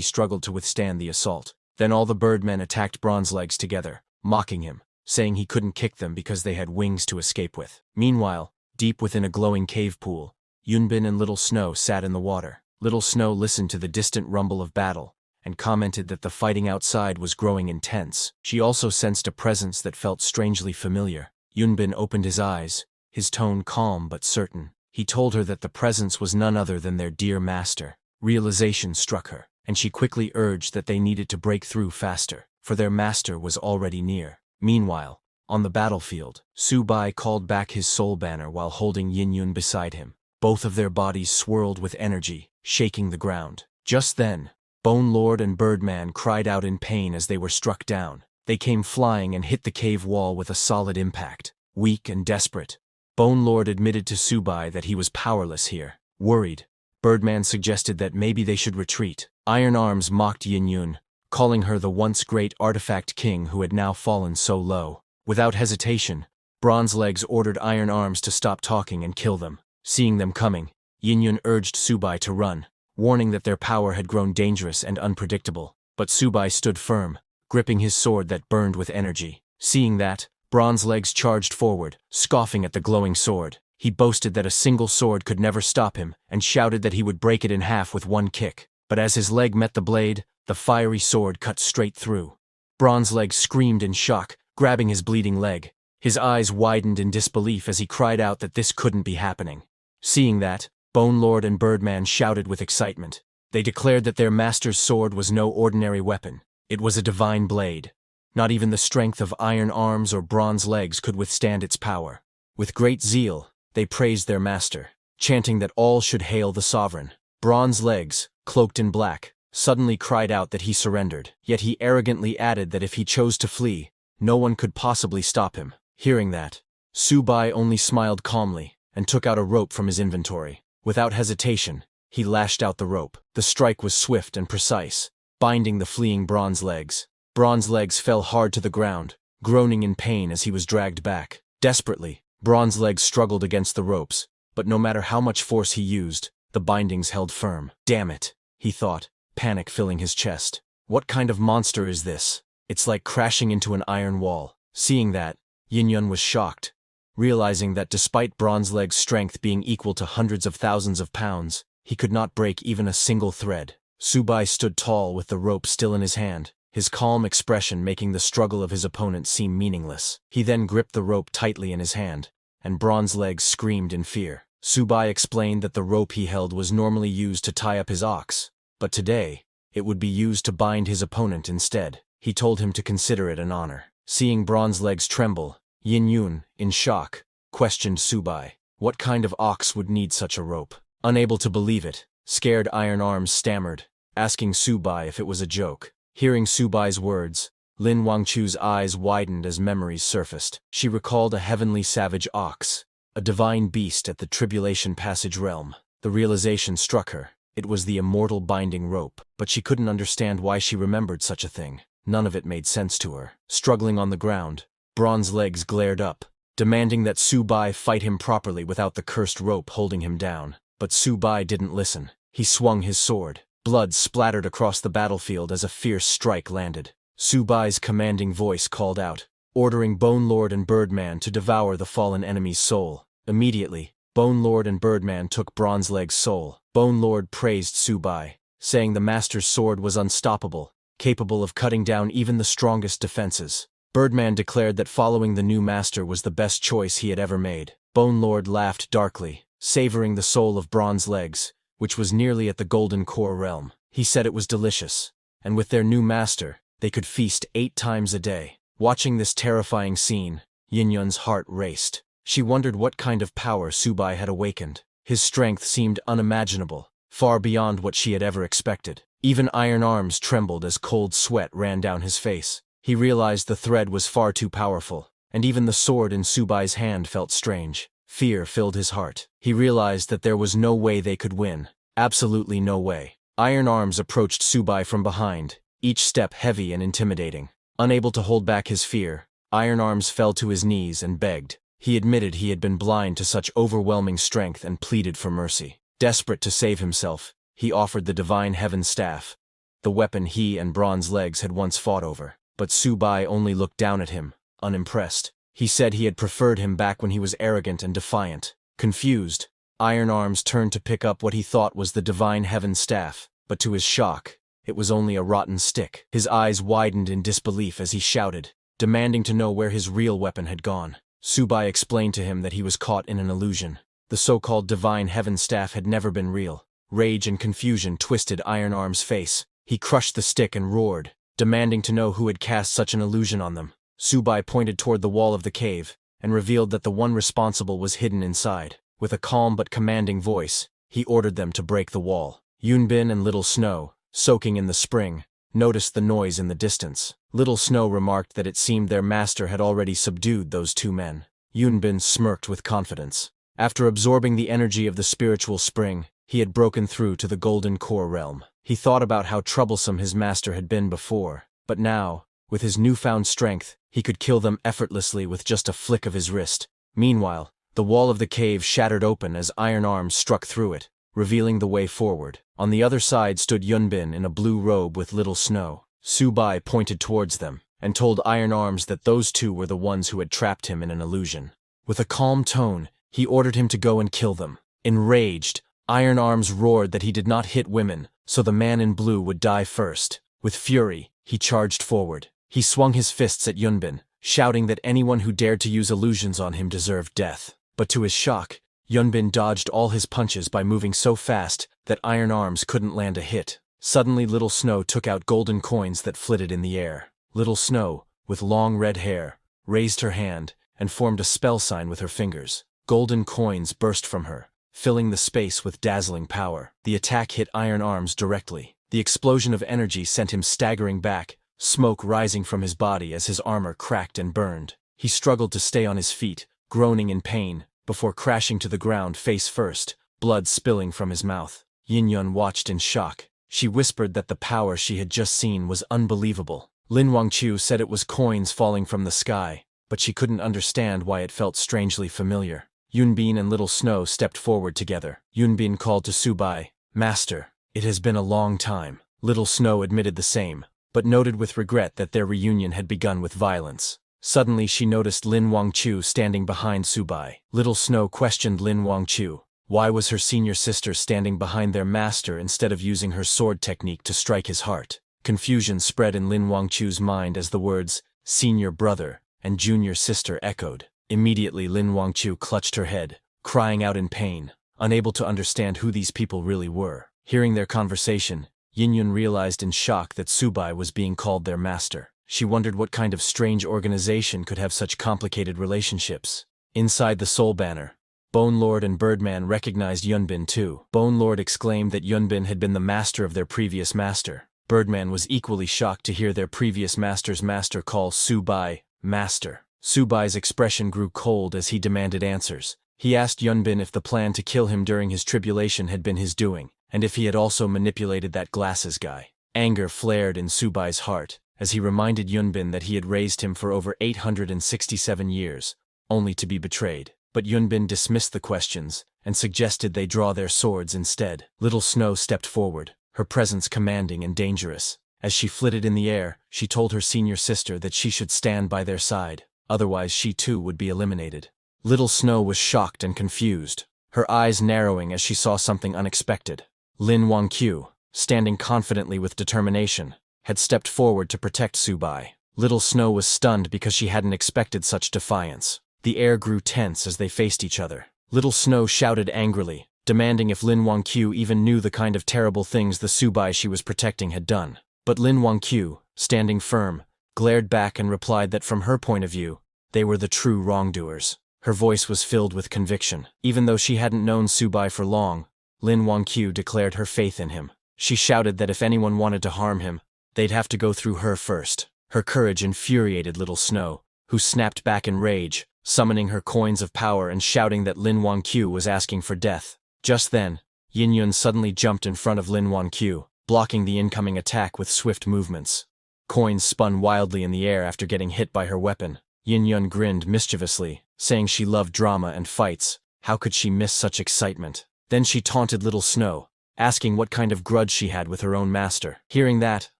struggled to withstand the assault. Then all the Birdmen attacked Bronze Legs together, mocking him, saying he couldn't kick them because they had wings to escape with. Meanwhile, deep within a glowing cave pool, Yunbin and Little Snow sat in the water. Little Snow listened to the distant rumble of battle, and commented that the fighting outside was growing intense. She also sensed a presence that felt strangely familiar. Yunbin opened his eyes, his tone calm but certain. He told her that the presence was none other than their dear master. Realization struck her, and she quickly urged that they needed to break through faster, for their master was already near. Meanwhile, on the battlefield, Su Bai called back his soul banner while holding Yin Yun beside him. Both of their bodies swirled with energy, shaking the ground. Just then, Bone Lord and Birdman cried out in pain as they were struck down. They came flying and hit the cave wall with a solid impact. Weak and desperate, Bone Lord admitted to Su Bai that he was powerless here. Worried, Birdman suggested that maybe they should retreat. Iron Arms mocked Yin Yun, calling her the once great artifact king who had now fallen so low. Without hesitation, Bronze Legs ordered Iron Arms to stop talking and kill them. Seeing them coming, Yin Yun urged Su Bai to run, warning that their power had grown dangerous and unpredictable. But Su Bai stood firm, gripping his sword that burned with energy. Seeing that, Bronze Legs charged forward, scoffing at the glowing sword. He boasted that a single sword could never stop him, and shouted that he would break it in half with one kick. But as his leg met the blade, the fiery sword cut straight through. Bronze Legs screamed in shock, grabbing his bleeding leg. His eyes widened in disbelief as he cried out that this couldn't be happening. Seeing that, Bone Lord and Birdman shouted with excitement. They declared that their master's sword was no ordinary weapon. It was a divine blade. Not even the strength of Iron Arms or Bronze Legs could withstand its power. With great zeal, they praised their master, chanting that all should hail the sovereign. Bronze Legs, cloaked in black, suddenly cried out that he surrendered, yet he arrogantly added that if he chose to flee, no one could possibly stop him. Hearing that, Su Bai only smiled calmly and took out a rope from his inventory. Without hesitation, he lashed out the rope. The strike was swift and precise, binding the fleeing Bronze Legs. Bronze Legs fell hard to the ground, groaning in pain as he was dragged back. Desperately, Bronze Legs struggled against the ropes, but no matter how much force he used, the bindings held firm. Damn it, he thought, panic filling his chest. What kind of monster is this? It's like crashing into an iron wall. Seeing that, Yin Yun was shocked, realizing that despite Bronze Legs' strength being equal to hundreds of thousands of pounds, he could not break even a single thread. Su Bai stood tall with the rope still in his hand, his calm expression making the struggle of his opponent seem meaningless. He then gripped the rope tightly in his hand, and Bronze Legs screamed in fear. Su Bai explained that the rope he held was normally used to tie up his ox, but today, it would be used to bind his opponent instead. He told him to consider it an honor. Seeing Bronze Legs tremble, Yin Yun, in shock, questioned Su Bai. What kind of ox would need such a rope? Unable to believe it, scared Iron Arms stammered, asking Su Bai if it was a joke. Hearing Su Bai's words, Lin Wangchu's eyes widened as memories surfaced. She recalled a heavenly savage ox, a divine beast at the Tribulation Passage realm. The realization struck her. It was the immortal binding rope, but she couldn't understand why she remembered such a thing. None of it made sense to her. Struggling on the ground, Bronze Legs glared up, demanding that Su Bai fight him properly without the cursed rope holding him down. But Su Bai didn't listen. He swung his sword. Blood splattered across the battlefield as a fierce strike landed. Su Bai's commanding voice called out, ordering Bone Lord and Birdman to devour the fallen enemy's soul. Immediately, Bone Lord and Birdman took Bronze Leg's soul. Bone Lord praised Su Bai, saying the master's sword was unstoppable, capable of cutting down even the strongest defenses. Birdman declared that following the new master was the best choice he had ever made. Bone Lord laughed darkly, savoring the soul of Bronze Legs, which was nearly at the Golden Core realm. He said it was delicious, and with their new master, they could feast 8 times a day. Watching this terrifying scene, Yin Yun's heart raced. She wondered what kind of power Su Bai had awakened. His strength seemed unimaginable, far beyond what she had ever expected. Even Iron Arms trembled as cold sweat ran down his face. He realized the thread was far too powerful, and even the sword in Su Bai's hand felt strange. Fear filled his heart. He realized that there was no way they could win. Absolutely no way. Iron Arms approached Su Bai from behind, each step heavy and intimidating. Unable to hold back his fear, Iron Arms fell to his knees and begged. He admitted he had been blind to such overwhelming strength and pleaded for mercy. Desperate to save himself, he offered the Divine Heaven Staff, the weapon he and Bronze Legs had once fought over. But Su Bai only looked down at him, unimpressed. He said he had preferred him back when he was arrogant and defiant. Confused, Iron Arms turned to pick up what he thought was the divine heaven staff, but to his shock, it was only a rotten stick. His eyes widened in disbelief as he shouted, demanding to know where his real weapon had gone. Subai explained to him that he was caught in an illusion. The so-called divine heaven staff had never been real. Rage and confusion twisted Iron Arm's face. He crushed the stick and roared, demanding to know who had cast such an illusion on them. Subai pointed toward the wall of the cave and revealed that the one responsible was hidden inside. With a calm but commanding voice, he ordered them to break the wall. Yunbin and Little Snow, soaking in the spring, noticed the noise in the distance. Little Snow remarked that it seemed their master had already subdued those two men. Yunbin smirked with confidence. After absorbing the energy of the spiritual spring, he had broken through to the Golden Core realm. He thought about how troublesome his master had been before, but now, with his newfound strength, he could kill them effortlessly with just a flick of his wrist. Meanwhile, the wall of the cave shattered open as Iron Arms struck through it, revealing the way forward. On the other side stood Yunbin in a blue robe with Little Snow. Subai pointed towards them, and told Iron Arms that those two were the ones who had trapped him in an illusion. With a calm tone, he ordered him to go and kill them. Enraged, Iron Arms roared that he did not hit women, so the man in blue would die first. With fury, he charged forward. He swung his fists at Yunbin, shouting that anyone who dared to use illusions on him deserved death. But to his shock, Yunbin dodged all his punches by moving so fast that Iron Arms couldn't land a hit. Suddenly Little Snow took out golden coins that flitted in the air. Little Snow, with long red hair, raised her hand and formed a spell sign with her fingers. Golden coins burst from her, filling the space with dazzling power. The attack hit Iron Arms directly. The explosion of energy sent him staggering back, smoke rising from his body as his armor cracked and burned. He struggled to stay on his feet, groaning in pain, before crashing to the ground face first, blood spilling from his mouth. Yin-Yun watched in shock. She whispered that the power she had just seen was unbelievable. Lin Wangqiu said it was coins falling from the sky, but she couldn't understand why it felt strangely familiar. Yunbin and Little Snow stepped forward together. Yunbin called to Subai, "Master, it has been a long time." Little Snow admitted the same, but noted with regret that their reunion had begun with violence. Suddenly she noticed Lin Wangqiu standing behind Subai. Little Snow questioned Lin Wangqiu. Why was her senior sister standing behind their master instead of using her sword technique to strike his heart? Confusion spread in Lin Wangqiu's mind as the words, "senior brother" and "junior sister" echoed. Immediately Lin Wangqiu clutched her head, crying out in pain, unable to understand who these people really were. Hearing their conversation, Yin-Yun realized in shock that Subai was being called their master. She wondered what kind of strange organization could have such complicated relationships. Inside the Soul Banner, Bone Lord and Birdman recognized Yunbin too. Bone Lord exclaimed that Yunbin had been the master of their previous master. Birdman was equally shocked to hear their previous master's master call Subai master. Subai's expression grew cold as he demanded answers. He asked Yunbin if the plan to kill him during his tribulation had been his doing, and if he had also manipulated that glasses guy. Anger flared in Subai's heart, as he reminded Yunbin that he had raised him for over 867 years, only to be betrayed. But Yunbin dismissed the questions, and suggested they draw their swords instead. Little Snow stepped forward, her presence commanding and dangerous. As she flitted in the air, she told her senior sister that she should stand by their side, otherwise she too would be eliminated. Little Snow was shocked and confused, her eyes narrowing as she saw something unexpected. Lin Wangqiu, standing confidently with determination, had stepped forward to protect Subai. Little Snow was stunned because she hadn't expected such defiance. The air grew tense as they faced each other. Little Snow shouted angrily, demanding if Lin Wangqiu even knew the kind of terrible things the Subai she was protecting had done. But Lin Wangqiu, standing firm, glared back and replied that from her point of view, they were the true wrongdoers. Her voice was filled with conviction. Even though she hadn't known Subai for long, Lin Wangqiu declared her faith in him. She shouted that if anyone wanted to harm him, they'd have to go through her first. Her courage infuriated Little Snow, who snapped back in rage, summoning her coins of power and shouting that Lin Wangqiu was asking for death. Just then, Yin-Yun suddenly jumped in front of Lin Wangqiu, blocking the incoming attack with swift movements. Coins spun wildly in the air after getting hit by her weapon. Yin-Yun grinned mischievously, saying she loved drama and fights. How could she miss such excitement? Then she taunted Little Snow, asking what kind of grudge she had with her own master. Hearing that,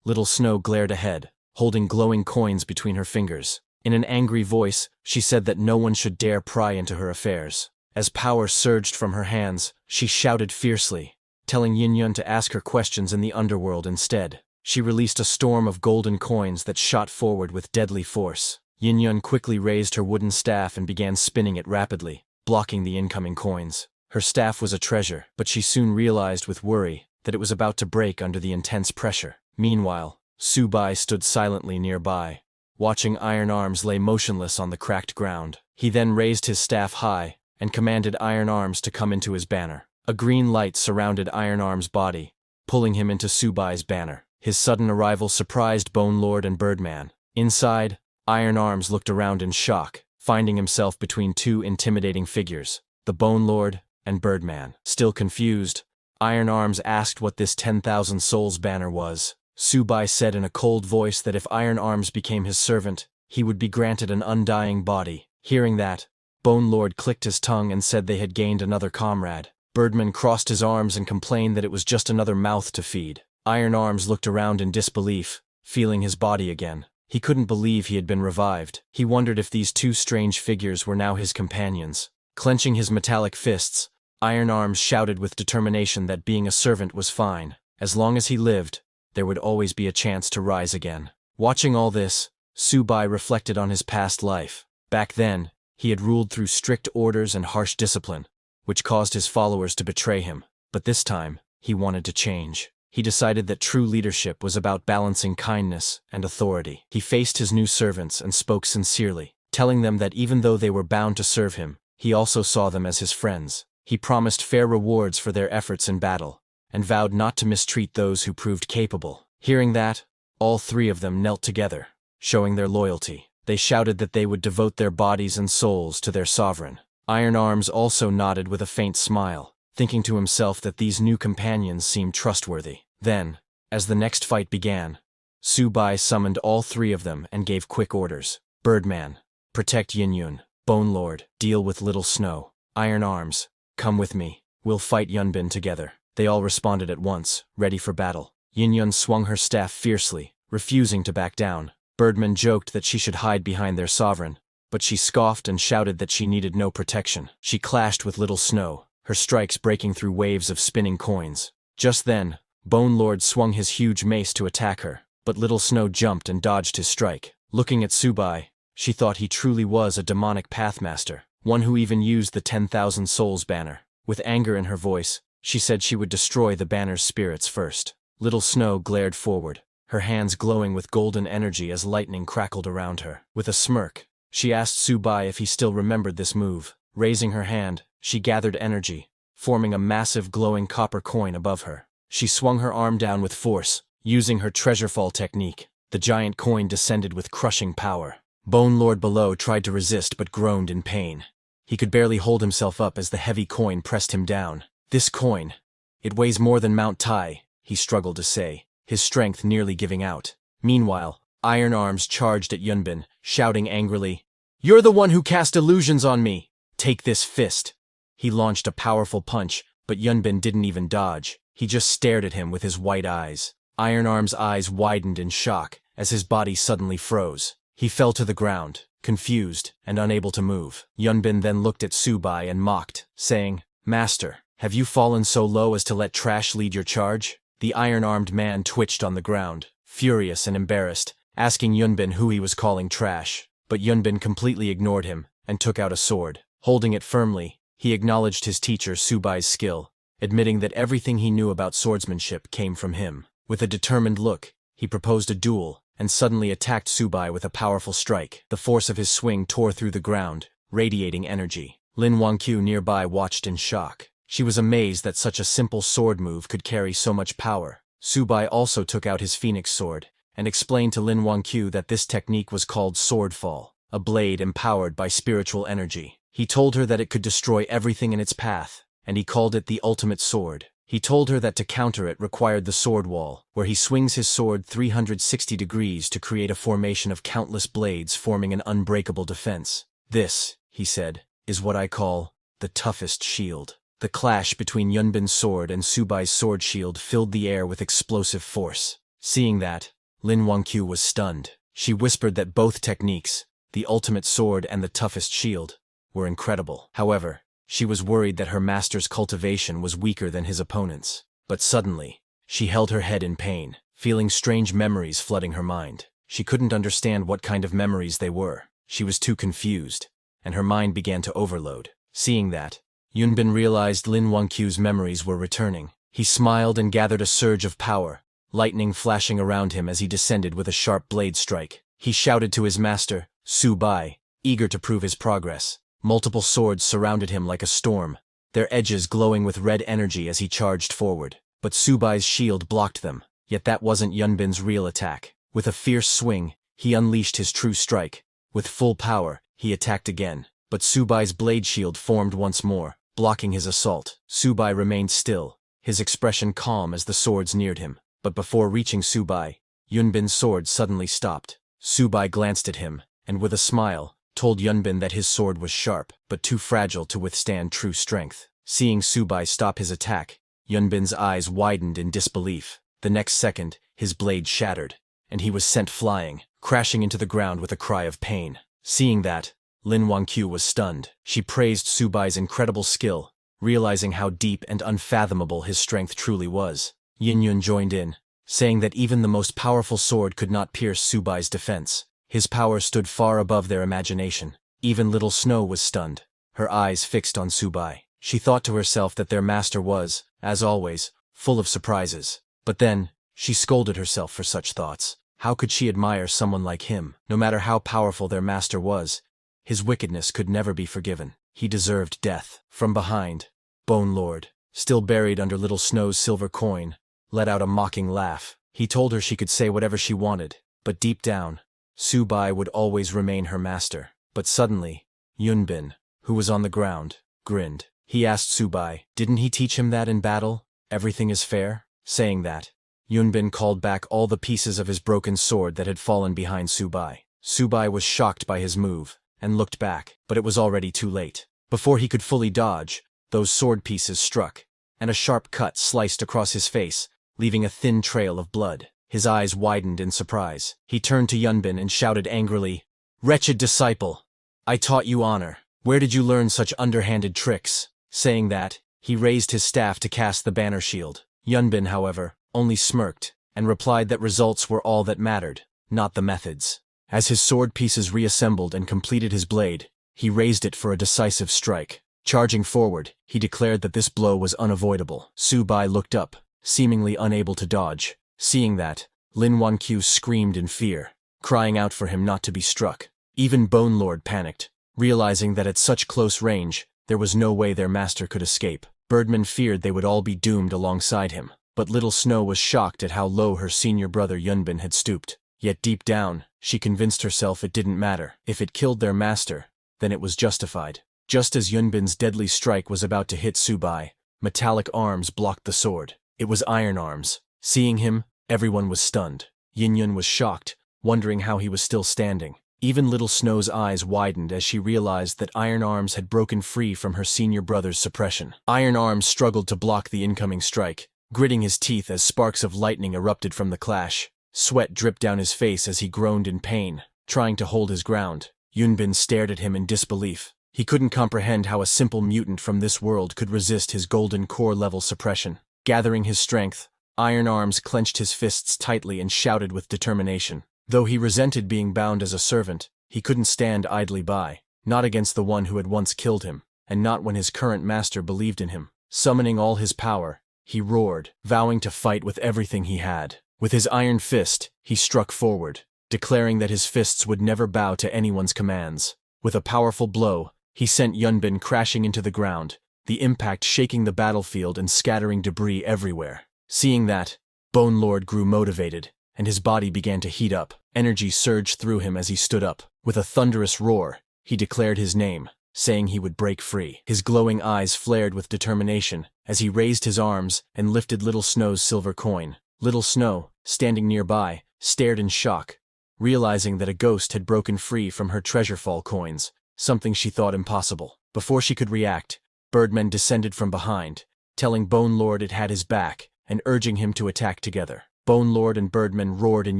Little Snow glared ahead, holding glowing coins between her fingers. In an angry voice, she said that no one should dare pry into her affairs. As power surged from her hands, she shouted fiercely, telling Yin to ask her questions in the underworld instead. She released a storm of golden coins that shot forward with deadly force. Yin quickly raised her wooden staff and began spinning it rapidly, blocking the incoming coins. Her staff was a treasure, but she soon realized with worry that it was about to break under the intense pressure. Meanwhile, Subai stood silently nearby, watching Iron Arms lay motionless on the cracked ground. He then raised his staff high and commanded Iron Arms to come into his banner. A green light surrounded Iron Arms' body, pulling him into Subai's banner. His sudden arrival surprised Bone Lord and Birdman. Inside, Iron Arms looked around in shock, finding himself between two intimidating figures, the Bone Lord and Birdman. Still confused, Iron Arms asked what this 10,000 souls banner was. Subai said in a cold voice that if Iron Arms became his servant, he would be granted an undying body. Hearing that, Bone Lord clicked his tongue and said they had gained another comrade. Birdman crossed his arms and complained that it was just another mouth to feed. Iron Arms looked around in disbelief, feeling his body again. He couldn't believe he had been revived. He wondered if these two strange figures were now his companions. Clenching his metallic fists, Iron Arms shouted with determination that being a servant was fine. As long as he lived, there would always be a chance to rise again. Watching all this, Subai reflected on his past life. Back then, he had ruled through strict orders and harsh discipline, which caused his followers to betray him. But this time, he wanted to change. He decided that true leadership was about balancing kindness and authority. He faced his new servants and spoke sincerely, telling them that even though they were bound to serve him, he also saw them as his friends. He promised fair rewards for their efforts in battle, and vowed not to mistreat those who proved capable. Hearing that, all three of them knelt together, showing their loyalty. They shouted that they would devote their bodies and souls to their sovereign. Iron Arms also nodded with a faint smile, thinking to himself that these new companions seemed trustworthy. Then, as the next fight began, Subai summoned all three of them and gave quick orders. Birdman, protect Yin. Bone Lord, deal with Little Snow. Iron Arms, come with me. We'll fight Yunbin together. They all responded at once, ready for battle. Yin swung her staff fiercely, refusing to back down. Birdman joked that she should hide behind their sovereign, but she scoffed and shouted that she needed no protection. She clashed with Little Snow, her strikes breaking through waves of spinning coins. Just then, Bone Lord swung his huge mace to attack her, but Little Snow jumped and dodged his strike. Looking at Subai, she thought he truly was a demonic pathmaster, one who even used the 10,000 souls banner. With anger in her voice, she said she would destroy the banner's spirits first. Little Snow glared forward, her hands glowing with golden energy as lightning crackled around her. With a smirk, she asked Subai if he still remembered this move. Raising her hand, she gathered energy, forming a massive glowing copper coin above her. She swung her arm down with force, using her treasure fall technique. The giant coin descended with crushing power. Bone Lord below tried to resist but groaned in pain. He could barely hold himself up as the heavy coin pressed him down. This coin, it weighs more than Mount Tai, he struggled to say, his strength nearly giving out. Meanwhile, Iron Arms charged at Yunbin, shouting angrily, "You're the one who cast illusions on me! Take this fist!" He launched a powerful punch, but Yunbin didn't even dodge. He just stared at him with his white eyes. Iron Arms' eyes widened in shock as his body suddenly froze. He fell to the ground, confused and unable to move. Yunbin then looked at Subai and mocked, saying, "Master, have you fallen so low as to let trash lead your charge?" The iron-armed man twitched on the ground, furious and embarrassed, asking Yunbin who he was calling trash. But Yunbin completely ignored him and took out a sword. Holding it firmly, he acknowledged his teacher Subai's skill, admitting that everything he knew about swordsmanship came from him. With a determined look, he proposed a duel and suddenly attacked Subai with a powerful strike. The force of his swing tore through the ground, radiating energy. Lin Wangqiu nearby watched in shock. She was amazed that such a simple sword move could carry so much power. Subai also took out his phoenix sword and explained to Lin Wangqiu that this technique was called sword fall, a blade empowered by spiritual energy. He told her that it could destroy everything in its path, and he called it the ultimate sword. He told her that to counter it required the sword wall, where he swings his sword 360 degrees to create a formation of countless blades forming an unbreakable defense. "This," he said, "is what I call the toughest shield." The clash between Yunbin's sword and Subai's sword shield filled the air with explosive force. Seeing that, Lin Wangqiu was stunned. She whispered that both techniques, the ultimate sword and the toughest shield, were incredible. However, She was worried that her master's cultivation was weaker than his opponent's. But suddenly, she held her head in pain, feeling strange memories flooding her mind. She couldn't understand what kind of memories they were. She was too confused, and her mind began to overload. Seeing that, Yunbin realized Lin Wangqiu's memories were returning. He smiled and gathered a surge of power, lightning flashing around him as he descended with a sharp blade strike. He shouted to his master, Su Bai, eager to prove his progress. Multiple swords surrounded him like a storm, their edges glowing with red energy as he charged forward. But Su Bai's shield blocked them, yet that wasn't Yunbin's real attack. With a fierce swing, he unleashed his true strike. With full power, he attacked again, but Su Bai's blade shield formed once more, blocking his assault. Su Bai remained still, his expression calm as the swords neared him. But before reaching Su Bai, Yunbin's sword suddenly stopped. Su Bai glanced at him, and with a smile, told Yunbin that his sword was sharp, but too fragile to withstand true strength. Seeing Su Bai stop his attack, Yunbin's eyes widened in disbelief. The next second, his blade shattered, and he was sent flying, crashing into the ground with a cry of pain. Seeing that, Lin Wangqiu was stunned. She praised Su Bai's incredible skill, realizing how deep and unfathomable his strength truly was. Yin Yun joined in, saying that even the most powerful sword could not pierce Su Bai's defense. His power stood far above their imagination. Even Little Snow was stunned, her eyes fixed on Su Bai. She thought to herself that their master was, as always, full of surprises. But then, she scolded herself for such thoughts. How could she admire someone like him? No matter how powerful their master was, his wickedness could never be forgiven. He deserved death. From behind, Bone Lord, still buried under Little Snow's silver coin, let out a mocking laugh. He told her she could say whatever she wanted, but deep down, Su Bai would always remain her master. But suddenly, Yunbin, who was on the ground, grinned. He asked Su Bai, didn't he teach him that in battle, everything is fair? Saying that, Yunbin called back all the pieces of his broken sword that had fallen behind Su Bai. Su Bai was shocked by his move, and looked back, but it was already too late. Before he could fully dodge, those sword pieces struck, and a sharp cut sliced across his face, leaving a thin trail of blood. His eyes widened in surprise. He turned to Yunbin and shouted angrily, "Wretched disciple! I taught you honor. Where did you learn such underhanded tricks?" Saying that, he raised his staff to cast the banner shield. Yunbin, however, only smirked, and replied that results were all that mattered, not the methods. As his sword pieces reassembled and completed his blade, he raised it for a decisive strike. Charging forward, he declared that this blow was unavoidable. Su Bai looked up, seemingly unable to dodge. Seeing that, Lin Wangqiu screamed in fear, crying out for him not to be struck. Even Bone Lord panicked, realizing that at such close range, there was no way their master could escape. Birdman feared they would all be doomed alongside him, but Little Snow was shocked at how low her senior brother Yunbin had stooped. Yet deep down, she convinced herself it didn't matter. If it killed their master, then it was justified. Just as Yunbin's deadly strike was about to hit Su Bai, metallic arms blocked the sword. It was Iron Arms. Seeing him, everyone was stunned. Yin Yun was shocked, wondering how he was still standing. Even Little Snow's eyes widened as she realized that Iron Arms had broken free from her senior brother's suppression. Iron Arms struggled to block the incoming strike, gritting his teeth as sparks of lightning erupted from the clash. Sweat dripped down his face as he groaned in pain, trying to hold his ground. Yunbin stared at him in disbelief. He couldn't comprehend how a simple mutant from this world could resist his golden core-level suppression. Gathering his strength, Iron Arms clenched his fists tightly and shouted with determination. Though he resented being bound as a servant, he couldn't stand idly by, not against the one who had once killed him, and not when his current master believed in him. Summoning all his power, he roared, vowing to fight with everything he had. With his iron fist, he struck forward, declaring that his fists would never bow to anyone's commands. With a powerful blow, he sent Yunbin crashing into the ground, the impact shaking the battlefield and scattering debris everywhere. Seeing that, Bone Lord grew motivated, and his body began to heat up. Energy surged through him as he stood up. With a thunderous roar, he declared his name, saying he would break free. His glowing eyes flared with determination as he raised his arms and lifted Little Snow's silver coin. Little Snow, standing nearby, stared in shock, realizing that a ghost had broken free from her treasure-fall coins, something she thought impossible. Before she could react, Birdman descended from behind, telling Bone Lord it had his back and urging him to attack together. Bone Lord and Birdman roared in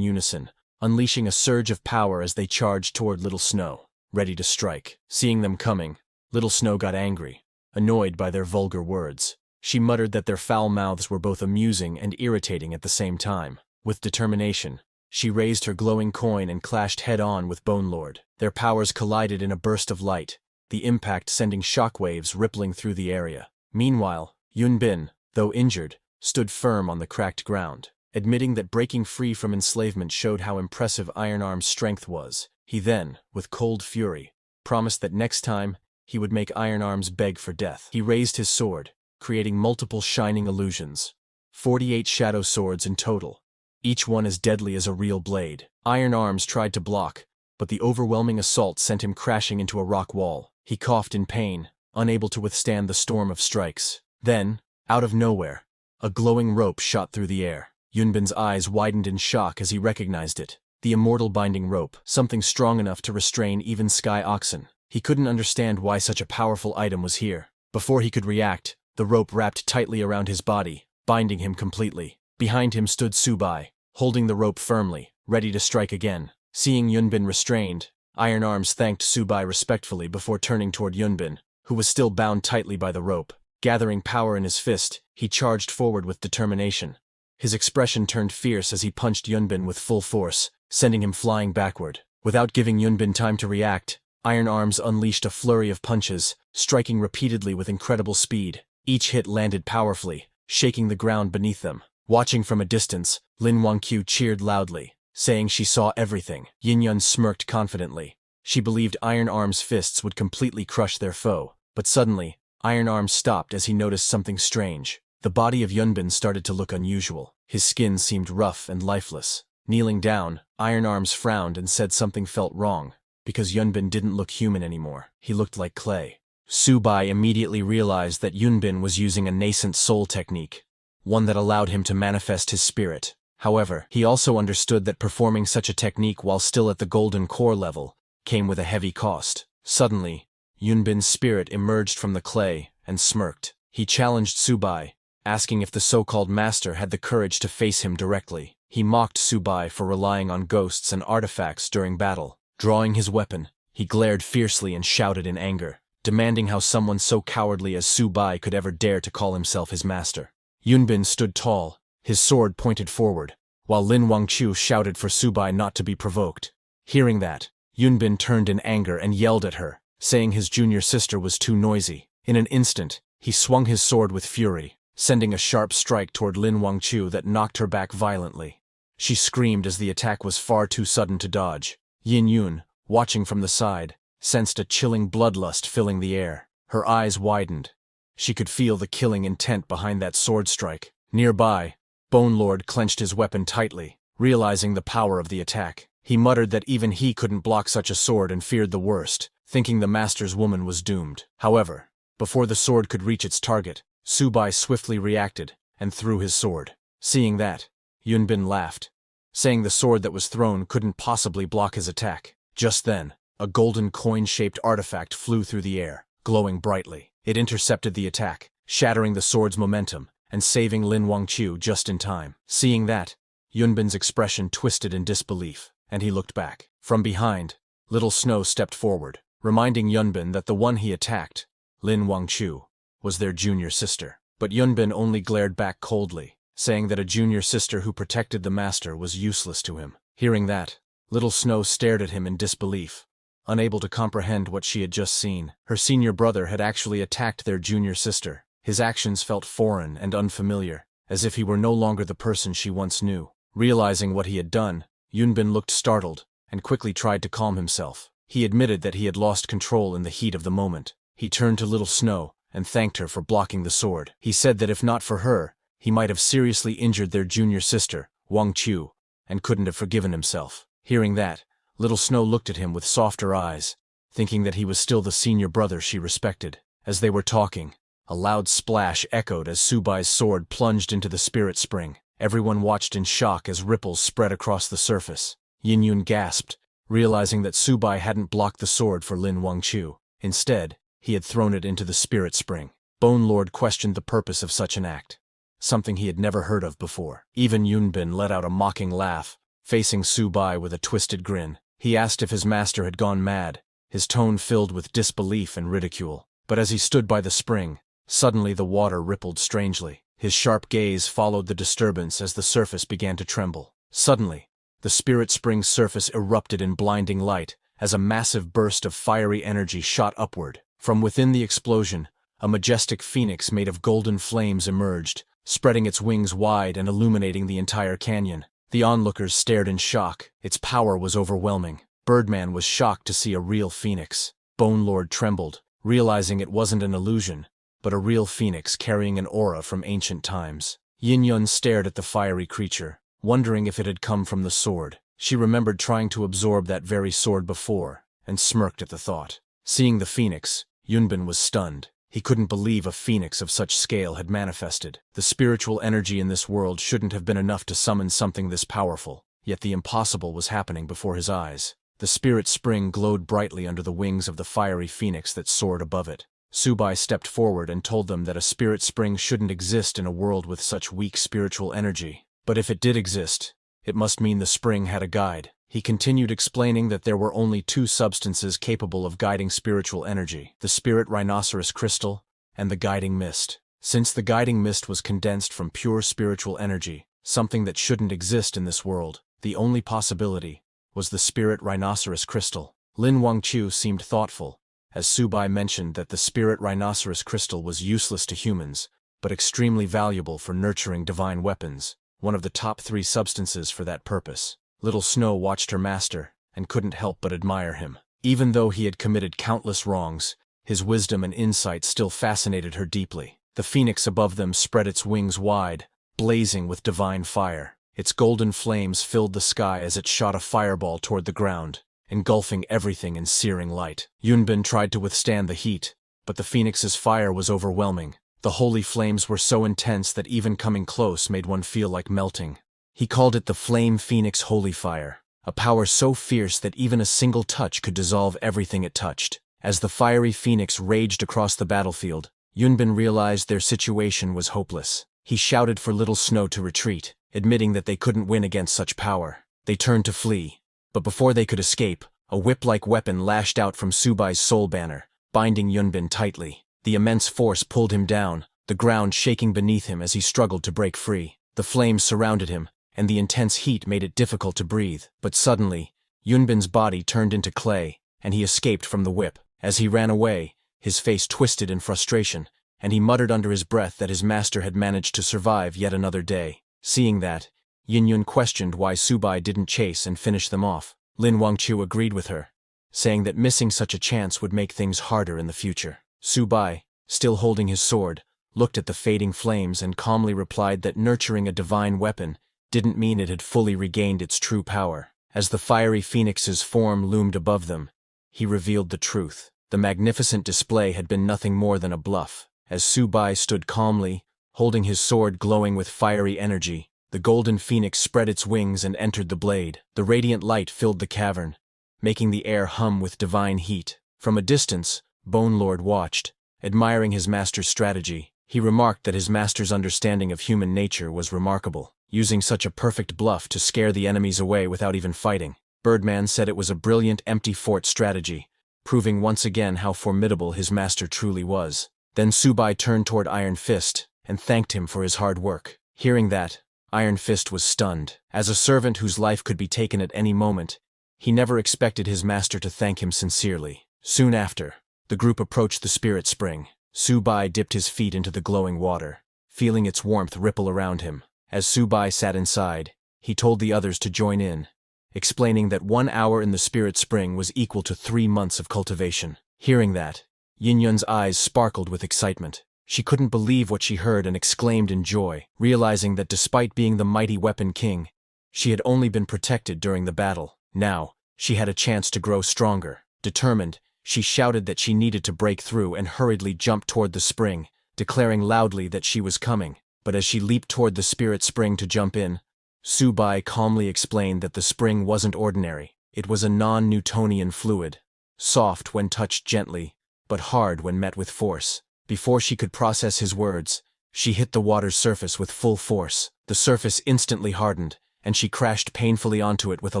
unison, unleashing a surge of power as they charged toward Little Snow, ready to strike. Seeing them coming, Little Snow got angry. annoyed by their vulgar words. She muttered that their foul mouths were both amusing and irritating at the same time. With determination, she raised her glowing coin and clashed head-on with Bone Lord. Their powers collided in a burst of light, the impact sending shockwaves rippling through the area. Meanwhile, Yunbin, though injured, stood firm on the cracked ground. Admitting that breaking free from enslavement showed how impressive Iron Arm's strength was, he then, with cold fury, promised that next time, he would make Iron Arms beg for death. He raised his sword, creating multiple shining illusions. 48 shadow swords in total, each one as deadly as a real blade. Iron Arms tried to block, but the overwhelming assault sent him crashing into a rock wall. He coughed in pain, unable to withstand the storm of strikes. Then, out of nowhere, a glowing rope shot through the air. Yunbin's eyes widened in shock as he recognized it. The immortal binding rope, something strong enough to restrain even sky oxen. He couldn't understand why such a powerful item was here. Before he could react, the rope wrapped tightly around his body, binding him completely. Behind him stood Subai, holding the rope firmly, ready to strike again. Seeing Yunbin restrained, Iron Arms thanked Subai respectfully before turning toward Yunbin, who was still bound tightly by the rope. Gathering power in his fist, he charged forward with determination. His expression turned fierce as he punched Yunbin with full force, sending him flying backward. Without giving Yunbin time to react, Iron Arms unleashed a flurry of punches, striking repeatedly with incredible speed. Each hit landed powerfully, shaking the ground beneath them. Watching from a distance, Lin Wangqiu cheered loudly, saying she saw everything. Yin Yun smirked confidently. She believed Iron Arms' fists would completely crush their foe. But suddenly, Iron Arms stopped as he noticed something strange. The body of Yunbin started to look unusual. His skin seemed rough and lifeless. Kneeling down, Iron Arms frowned and said something felt wrong, because Yunbin didn't look human anymore. He looked like clay. Subai immediately realized that Yunbin was using a nascent soul technique, one that allowed him to manifest his spirit. However, he also understood that performing such a technique while still at the golden core level came with a heavy cost. Suddenly, Yunbin's spirit emerged from the clay and smirked. He challenged Subai, asking if the so-called master had the courage to face him directly. He mocked Subai for relying on ghosts and artifacts during battle. Drawing his weapon, he glared fiercely and shouted in anger, demanding how someone so cowardly as Subai could ever dare to call himself his master. Yunbin stood tall, his sword pointed forward, while Lin Wangqiu shouted for Subai not to be provoked. Hearing that, Yunbin turned in anger and yelled at her, saying his junior sister was too noisy. In an instant, he swung his sword with fury, sending a sharp strike toward Lin Wangqiu that knocked her back violently. She screamed as the attack was far too sudden to dodge. Yin Yun, watching from the side, sensed a chilling bloodlust filling the air. Her eyes widened. She could feel the killing intent behind that sword strike. Nearby, Bone Lord clenched his weapon tightly, realizing the power of the attack. He muttered that even he couldn't block such a sword and feared the worst, thinking the master's woman was doomed. However, before the sword could reach its target, Subai swiftly reacted and threw his sword. Seeing that, Yunbin laughed, saying the sword that was thrown couldn't possibly block his attack. Just then, a golden coin-shaped artifact flew through the air, glowing brightly. It intercepted the attack, shattering the sword's momentum and saving Lin Wangqiu just in time. Seeing that, Yunbin's expression twisted in disbelief, and he looked back. From behind, Little Snow stepped forward, reminding Yunbin that the one he attacked, Lin Wangqiu, was their junior sister. But Yunbin only glared back coldly, saying that a junior sister who protected the master was useless to him. Hearing that, Little Snow stared at him in disbelief, unable to comprehend what she had just seen. Her senior brother had actually attacked their junior sister. His actions felt foreign and unfamiliar, as if he were no longer the person she once knew. Realizing what he had done, Yunbin looked startled and quickly tried to calm himself. He admitted that he had lost control in the heat of the moment. He turned to Little Snow and thanked her for blocking the sword. He said that if not for her, he might have seriously injured their junior sister, Wangqiu, and couldn't have forgiven himself. Hearing that, Little Snow looked at him with softer eyes, thinking that he was still the senior brother she respected. As they were talking, a loud splash echoed as Subai's sword plunged into the spirit spring. Everyone watched in shock as ripples spread across the surface. Yin Yun gasped, realizing that Subai hadn't blocked the sword for Lin Wangqiu. Instead, he had thrown it into the spirit spring. Bone Lord questioned the purpose of such an act, something he had never heard of before. Even Yunbin let out a mocking laugh, facing Subai with a twisted grin. He asked if his master had gone mad, his tone filled with disbelief and ridicule. But as he stood by the spring, suddenly the water rippled strangely. His sharp gaze followed the disturbance as the surface began to tremble. Suddenly, the spirit spring's surface erupted in blinding light as a massive burst of fiery energy shot upward. From within the explosion, a majestic phoenix made of golden flames emerged, spreading its wings wide and illuminating the entire canyon. The onlookers stared in shock. Its power was overwhelming. Birdman was shocked to see a real phoenix. Bone Lord trembled, realizing it wasn't an illusion, but a real phoenix carrying an aura from ancient times. Yin Yun stared at the fiery creature, wondering if it had come from the sword. She remembered trying to absorb that very sword before, and smirked at the thought. Seeing the phoenix, Yunbin was stunned. He couldn't believe a phoenix of such scale had manifested. The spiritual energy in this world shouldn't have been enough to summon something this powerful, yet the impossible was happening before his eyes. The spirit spring glowed brightly under the wings of the fiery phoenix that soared above it. Subai stepped forward and told them that a spirit spring shouldn't exist in a world with such weak spiritual energy. But if it did exist, it must mean the spring had a guide. He continued explaining that there were only two substances capable of guiding spiritual energy: the spirit rhinoceros crystal and the guiding mist. Since the guiding mist was condensed from pure spiritual energy, something that shouldn't exist in this world, the only possibility was the spirit rhinoceros crystal. Lin Wangqiu seemed thoughtful, as Subai mentioned that the spirit rhinoceros crystal was useless to humans, but extremely valuable for nurturing divine weapons, one of the top 3 substances for that purpose. Little Snow watched her master, and couldn't help but admire him. Even though he had committed countless wrongs, his wisdom and insight still fascinated her deeply. The phoenix above them spread its wings wide, blazing with divine fire. Its golden flames filled the sky as it shot a fireball toward the ground, engulfing everything in searing light. Yunbin tried to withstand the heat, but the phoenix's fire was overwhelming. The holy flames were so intense that even coming close made one feel like melting. He called it the Flame Phoenix Holy Fire, a power so fierce that even a single touch could dissolve everything it touched. As the fiery phoenix raged across the battlefield, Yunbin realized their situation was hopeless. He shouted for Little Snow to retreat, admitting that they couldn't win against such power. They turned to flee, but before they could escape, a whip-like weapon lashed out from Subai's soul banner, binding Yunbin tightly. The immense force pulled him down, the ground shaking beneath him as he struggled to break free. The flames surrounded him, and the intense heat made it difficult to breathe. But suddenly, Yunbin's body turned into clay, and he escaped from the whip. As he ran away, his face twisted in frustration, and he muttered under his breath that his master had managed to survive yet another day. Seeing that, Yin Yun questioned why Subai didn't chase and finish them off. Lin Wangqiu agreed with her, saying that missing such a chance would make things harder in the future. Subai, still holding his sword, looked at the fading flames and calmly replied that nurturing a divine weapon didn't mean it had fully regained its true power. As the fiery phoenix's form loomed above them, he revealed the truth. The magnificent display had been nothing more than a bluff. As Subai stood calmly, holding his sword glowing with fiery energy, the golden phoenix spread its wings and entered the blade. The radiant light filled the cavern, making the air hum with divine heat. From a distance, Bone Lord watched, admiring his master's strategy. He remarked that his master's understanding of human nature was remarkable, using such a perfect bluff to scare the enemies away without even fighting. Birdman said it was a brilliant empty fort strategy, proving once again how formidable his master truly was. Then Subai turned toward Iron Fist and thanked him for his hard work. Hearing that, Iron Fist was stunned. As a servant whose life could be taken at any moment, he never expected his master to thank him sincerely. Soon after, the group approached the spirit spring. Subai dipped his feet into the glowing water, feeling its warmth ripple around him. As Subai sat inside, he told the others to join in, explaining that 1 hour in the spirit spring was equal to 3 months of cultivation. Hearing that, Yin Yun's eyes sparkled with excitement. She couldn't believe what she heard and exclaimed in joy, realizing that despite being the mighty weapon king, she had only been protected during the battle. Now, she had a chance to grow stronger. Determined, she shouted that she needed to break through and hurriedly jumped toward the spring, declaring loudly that she was coming. But as she leaped toward the spirit spring to jump in, Subai calmly explained that the spring wasn't ordinary. It was a non-Newtonian fluid, soft when touched gently, but hard when met with force. Before she could process his words, she hit the water's surface with full force. The surface instantly hardened, and she crashed painfully onto it with a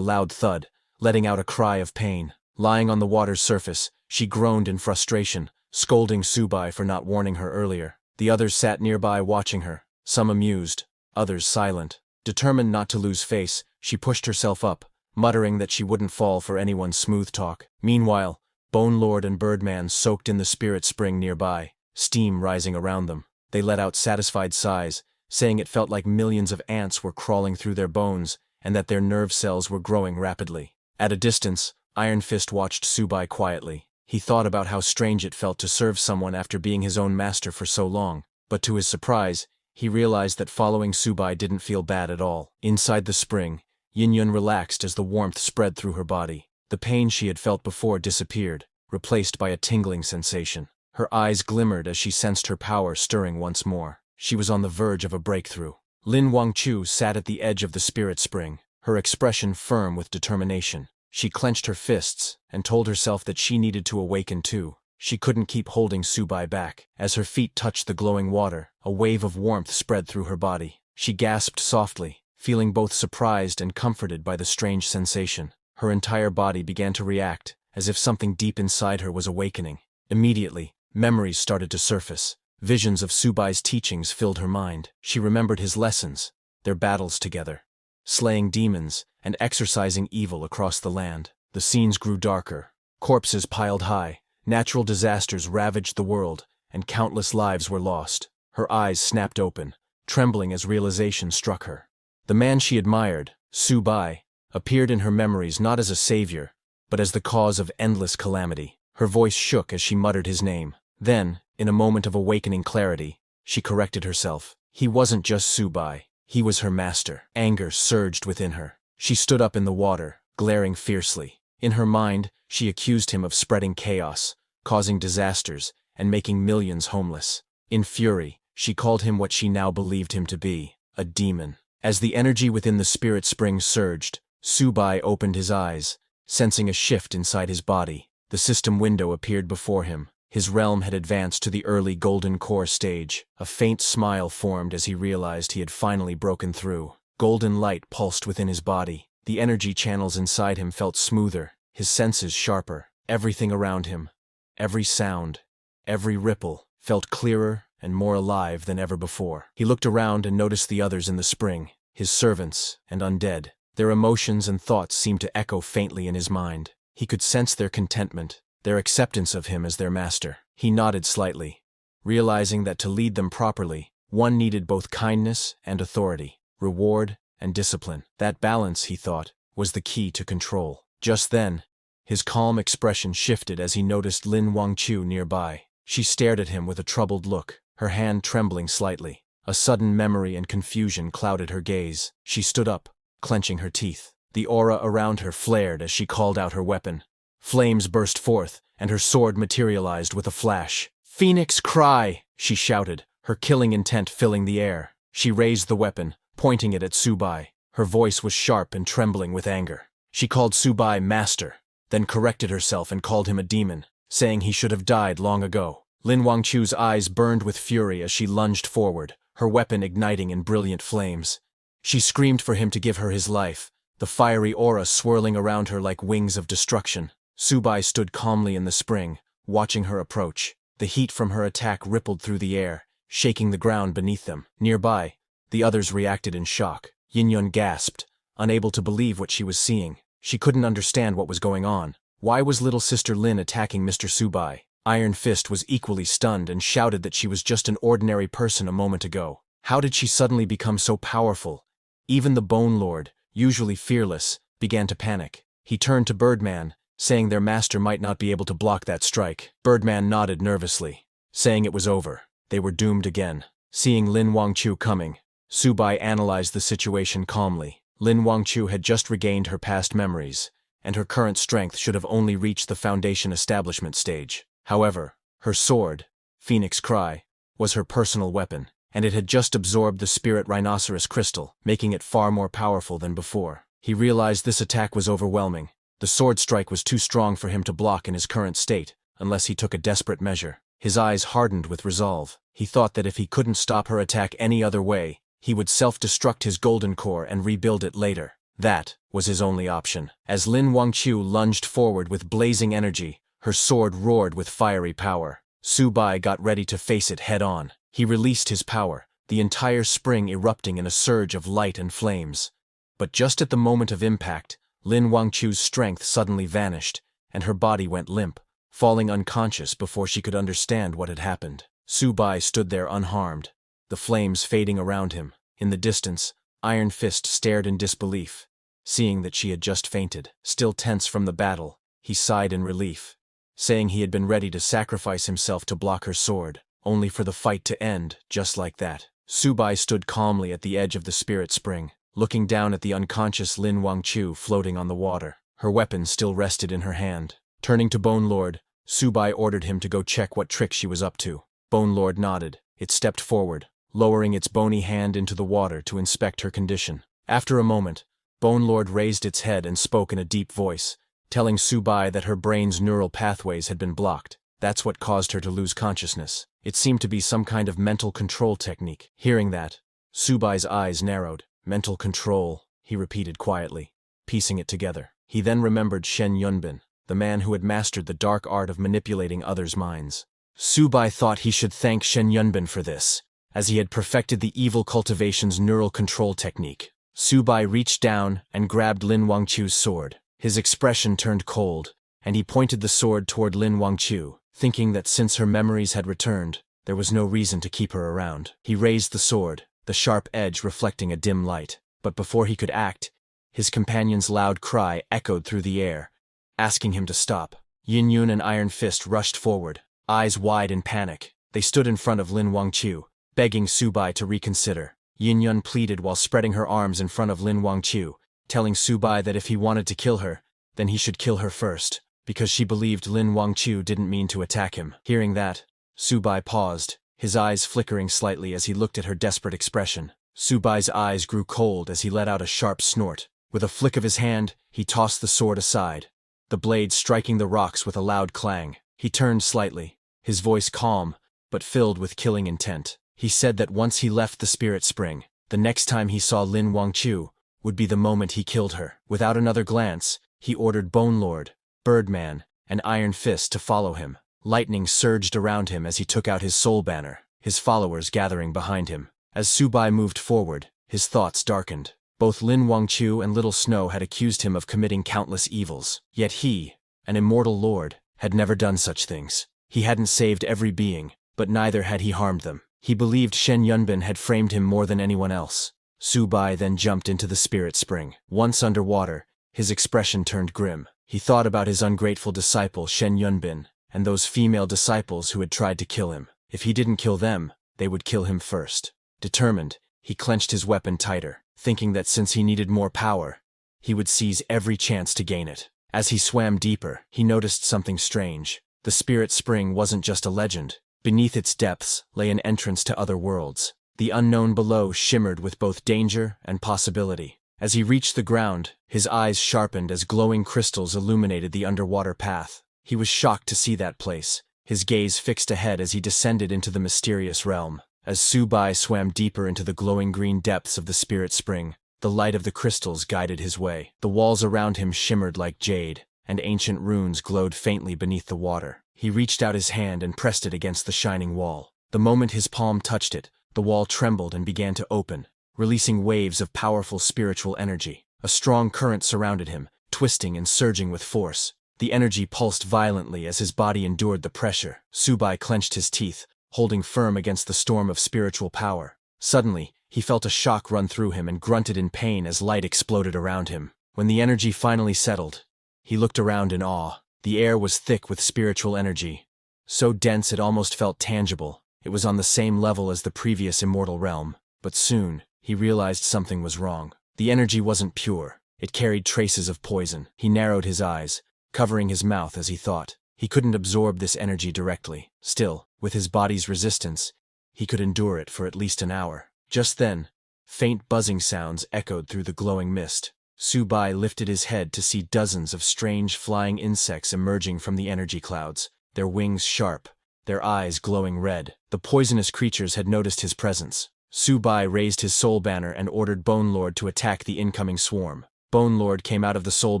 loud thud, letting out a cry of pain. Lying on the water's surface, she groaned in frustration, scolding Subai for not warning her earlier. The others sat nearby watching her, some amused, others silent. Determined not to lose face, she pushed herself up, muttering that she wouldn't fall for anyone's smooth talk. Meanwhile, Bone Lord and Birdman soaked in the spirit spring nearby, steam rising around them. They let out satisfied sighs, saying it felt like millions of ants were crawling through their bones and that their nerve cells were growing rapidly. At a distance, Iron Fist watched Subai quietly. He thought about how strange it felt to serve someone after being his own master for so long, but to his surprise, he realized that following Subai didn't feel bad at all. Inside the spring, Yin-Yun relaxed as the warmth spread through her body. The pain she had felt before disappeared, replaced by a tingling sensation. Her eyes glimmered as she sensed her power stirring once more. She was on the verge of a breakthrough. Lin Wangchu sat at the edge of the spirit spring, her expression firm with determination. She clenched her fists and told herself that she needed to awaken too. She couldn't keep holding Subai back. As her feet touched the glowing water, a wave of warmth spread through her body. She gasped softly, feeling both surprised and comforted by the strange sensation. Her entire body began to react, as if something deep inside her was awakening. Immediately, memories started to surface. Visions of Subai's teachings filled her mind. She remembered his lessons, their battles together, slaying demons and exorcising evil across the land. The scenes grew darker. Corpses piled high, natural disasters ravaged the world, and countless lives were lost. Her eyes snapped open, trembling as realization struck her. The man she admired, Subai, appeared in her memories not as a savior, but as the cause of endless calamity. Her voice shook as she muttered his name. Then, in a moment of awakening clarity, she corrected herself. He wasn't just Subai, he was her master. Anger surged within her. She stood up in the water, glaring fiercely. In her mind, she accused him of spreading chaos, causing disasters, and making millions homeless. In fury, she called him what she now believed him to be, a demon. As the energy within the spirit spring surged, Subai opened his eyes, sensing a shift inside his body. The system window appeared before him. His realm had advanced to the early golden core stage. A faint smile formed as he realized he had finally broken through. Golden light pulsed within his body. The energy channels inside him felt smoother, his senses sharper. Everything around him, every sound, every ripple, felt clearer and more alive than ever before. He looked around and noticed the others in the spring, his servants and undead. Their emotions and thoughts seemed to echo faintly in his mind. He could sense their contentment, their acceptance of him as their master. He nodded slightly, realizing that to lead them properly, one needed both kindness and authority, reward and discipline. That balance, he thought, was the key to control. Just then, his calm expression shifted as he noticed Lin Wangchu nearby. She stared at him with a troubled look, her hand trembling slightly. A sudden memory and confusion clouded her gaze. She stood up, clenching her teeth. The aura around her flared as she called out her weapon. Flames burst forth, and her sword materialized with a flash. "Phoenix Cry!" she shouted, her killing intent filling the air. She raised the weapon, pointing it at Subai. Her voice was sharp and trembling with anger. She called Subai master, then corrected herself and called him a demon, saying he should have died long ago. Lin Wangchu's eyes burned with fury as she lunged forward, her weapon igniting in brilliant flames. She screamed for him to give her his life, the fiery aura swirling around her like wings of destruction. Subai stood calmly in the spring, watching her approach. The heat from her attack rippled through the air, shaking the ground beneath them. Nearby, the others reacted in shock. Yin-Yun gasped, unable to believe what she was seeing. She couldn't understand what was going on. Why was little sister Lin attacking Mr. Subai? Iron Fist was equally stunned and shouted that she was just an ordinary person a moment ago. How did she suddenly become so powerful? Even the Bone Lord, usually fearless, began to panic. He turned to Birdman, saying their master might not be able to block that strike. Birdman nodded nervously, saying it was over. They were doomed again. Seeing Lin Wangchu coming, Subai analyzed the situation calmly. Lin Wangchu had just regained her past memories, and her current strength should have only reached the foundation establishment stage. However, her sword, Phoenix Cry, was her personal weapon, and it had just absorbed the spirit rhinoceros crystal, making it far more powerful than before. He realized this attack was overwhelming. The sword strike was too strong for him to block in his current state, unless he took a desperate measure. His eyes hardened with resolve. He thought that if he couldn't stop her attack any other way, he would self-destruct his golden core and rebuild it later. That was his only option. As Lin Wangchu lunged forward with blazing energy, her sword roared with fiery power. Subai got ready to face it head-on. He released his power, the entire spring erupting in a surge of light and flames. But just at the moment of impact, Lin Wangchu's strength suddenly vanished, and her body went limp, falling unconscious before she could understand what had happened. Subai stood there unharmed, the flames fading around him. In the distance, Iron Fist stared in disbelief, seeing that she had just fainted. Still tense from the battle, he sighed in relief, saying he had been ready to sacrifice himself to block her sword, only for the fight to end just like that. Subai stood calmly at the edge of the spirit spring, looking down at the unconscious Lin Wangchu floating on the water. Her weapon still rested in her hand. Turning to Bone Lord, Subai ordered him to go check what trick she was up to. Bone Lord nodded. It stepped forward, lowering its bony hand into the water to inspect her condition. After a moment, Bone Lord raised its head and spoke in a deep voice, telling Subai that her brain's neural pathways had been blocked. That's what caused her to lose consciousness. It seemed to be some kind of mental control technique. Hearing that, Subai's eyes narrowed. Mental control, he repeated quietly, piecing it together. He then remembered Shen Yunbin, the man who had mastered the dark art of manipulating others' minds. Subai thought he should thank Shen Yunbin for this, as he had perfected the evil cultivation's neural control technique. Subai reached down and grabbed Lin Wangchu's sword. His expression turned cold, and he pointed the sword toward Lin Wangchu, thinking that since her memories had returned, there was no reason to keep her around. He raised the sword, the sharp edge reflecting a dim light. But before he could act, his companion's loud cry echoed through the air, asking him to stop. Yin Yun and Iron Fist rushed forward, eyes wide in panic. They stood in front of Lin Wangchu, begging Subai to reconsider. Yin Yun pleaded while spreading her arms in front of Lin Wangchu, telling Subai that if he wanted to kill her, then he should kill her first, because she believed Lin Wangchu didn't mean to attack him. Hearing that, Subai paused, his eyes flickering slightly as he looked at her desperate expression. Subai's eyes grew cold as he let out a sharp snort. With a flick of his hand, he tossed the sword aside, the blade striking the rocks with a loud clang. He turned slightly, his voice calm, but filled with killing intent. He said that once he left the spirit spring, the next time he saw Lin Wangchu would be the moment he killed her. Without another glance, he ordered Bone Lord, Birdman, and Iron Fist to follow him. Lightning surged around him as he took out his soul banner, his followers gathering behind him. As Subai moved forward, his thoughts darkened. Both Lin Wangchu and Little Snow had accused him of committing countless evils. Yet he, an immortal lord, had never done such things. He hadn't saved every being, but neither had he harmed them. He believed Shen Yunbin had framed him more than anyone else. Subai then jumped into the spirit spring. Once underwater, his expression turned grim. He thought about his ungrateful disciple Shen Yunbin, and those female disciples who had tried to kill him. If he didn't kill them, they would kill him first. Determined, he clenched his weapon tighter, thinking that since he needed more power, he would seize every chance to gain it. As he swam deeper, he noticed something strange. The spirit spring wasn't just a legend. Beneath its depths lay an entrance to other worlds. The unknown below shimmered with both danger and possibility. As he reached the ground, his eyes sharpened as glowing crystals illuminated the underwater path. He was shocked to see that place, his gaze fixed ahead as he descended into the mysterious realm. As Subai swam deeper into the glowing green depths of the spirit spring, the light of the crystals guided his way. The walls around him shimmered like jade, and ancient runes glowed faintly beneath the water. He reached out his hand and pressed it against the shining wall. The moment his palm touched it, the wall trembled and began to open, releasing waves of powerful spiritual energy. A strong current surrounded him, twisting and surging with force. The energy pulsed violently as his body endured the pressure. Subai clenched his teeth, holding firm against the storm of spiritual power. Suddenly, he felt a shock run through him and grunted in pain as light exploded around him. When the energy finally settled, he looked around in awe. The air was thick with spiritual energy, so dense it almost felt tangible. It was on the same level as the previous immortal realm. But soon, he realized something was wrong. The energy wasn't pure. It carried traces of poison. He narrowed his eyes, covering his mouth as he thought. He couldn't absorb this energy directly. Still, with his body's resistance, he could endure it for at least an hour. Just then, faint buzzing sounds echoed through the glowing mist. Subai lifted his head to see dozens of strange flying insects emerging from the energy clouds, their wings sharp, their eyes glowing red. The poisonous creatures had noticed his presence. Subai raised his soul banner and ordered Bone Lord to attack the incoming swarm. Bone Lord came out of the soul